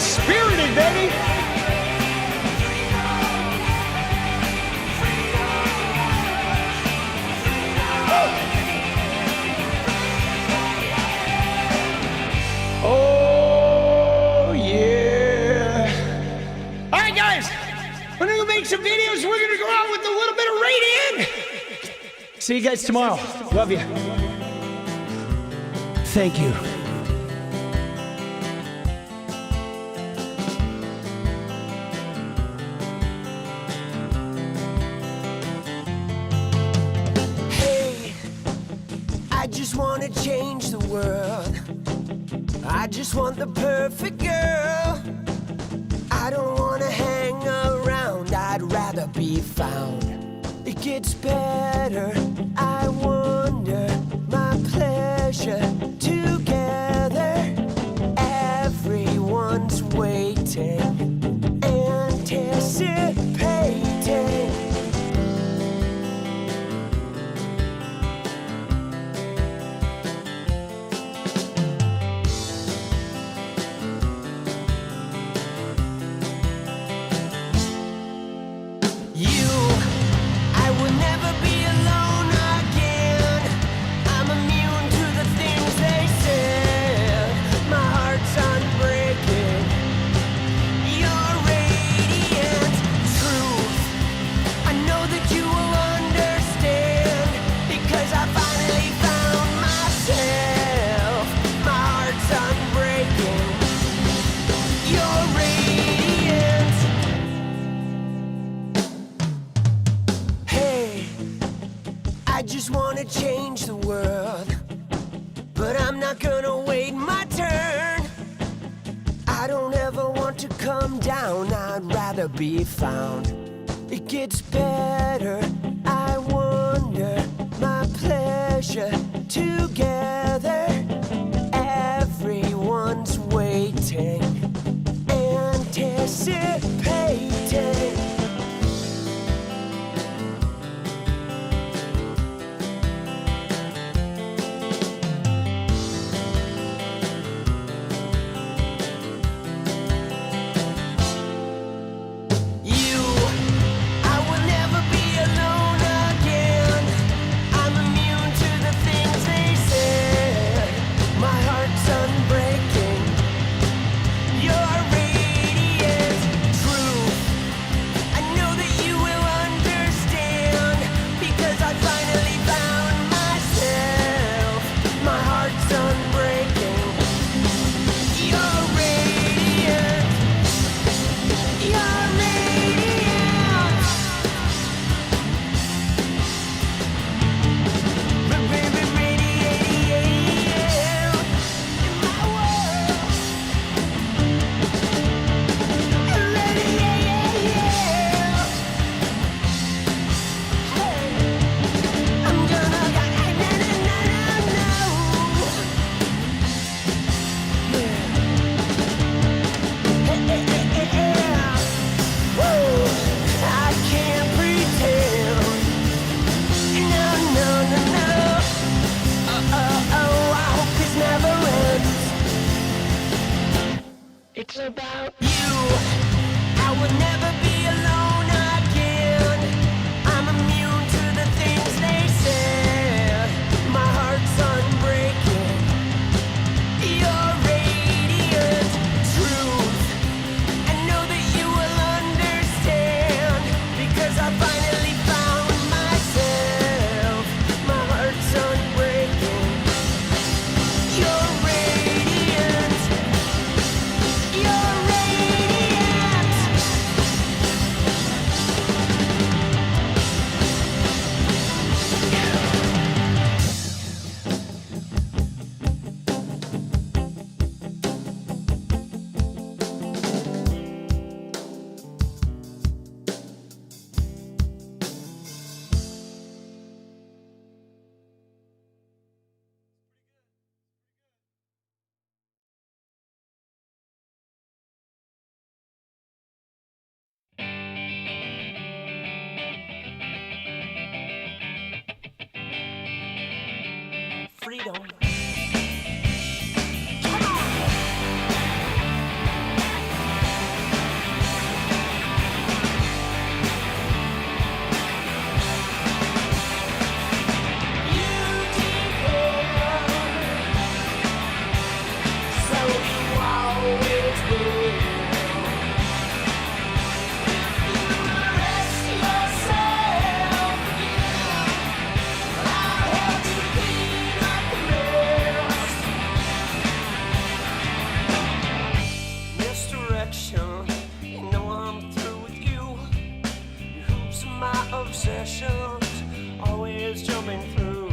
S2: spirited, baby. Oh, yeah. All right, guys. We're going to make some videos. We're going to go out with a little bit of rain in. See you guys tomorrow. Love you. Thank you.
S1: Hey, I just want to change the world. I just want the perfect girl. I don't want to hang around. I'd rather be found. It gets better. I wonder my pleasure together. Everyone's waiting, anticipating. I just want to change the world, but I'm not gonna wait my turn. I don't ever want to come down. I'd rather be found. It gets better. I wonder my pleasure together. Everyone's waiting, anticipating. It's about you. I would never be alone again. I'm immune to the things they said. My heart's unbreaking. You're radiant truth. I know that you will understand, because I finally found myself. My heart's unbreaking. You're radiant. You're radiant. Freedom. my obsessions, always jumping through.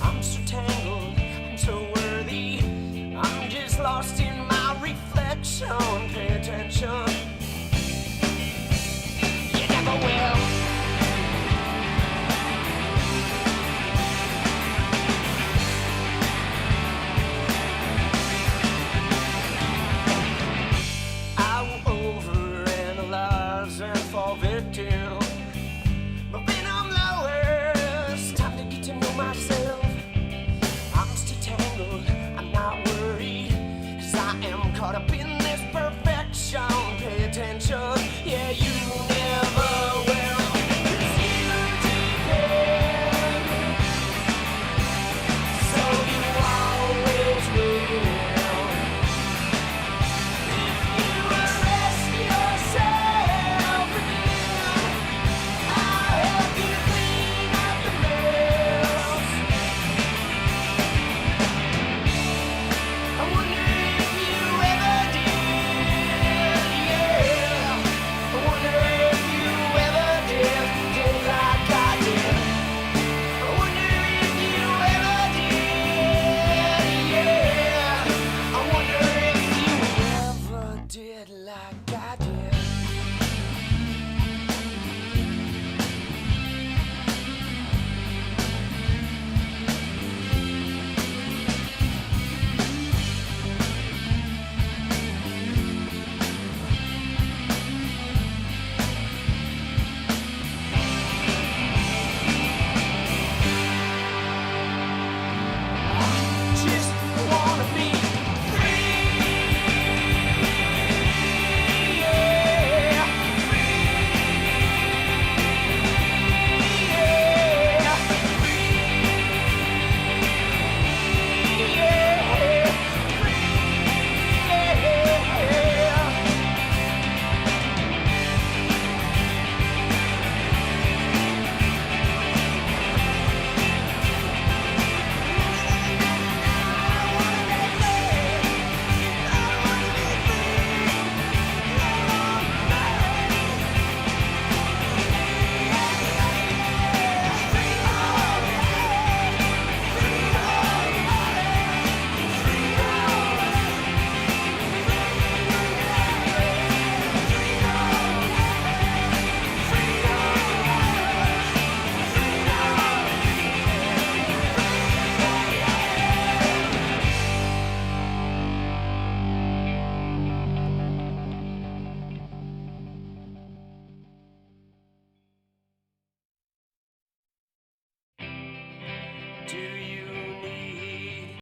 S1: I'm so tangled, I'm so worthy, I'm just lost in my reflection. Pay attention.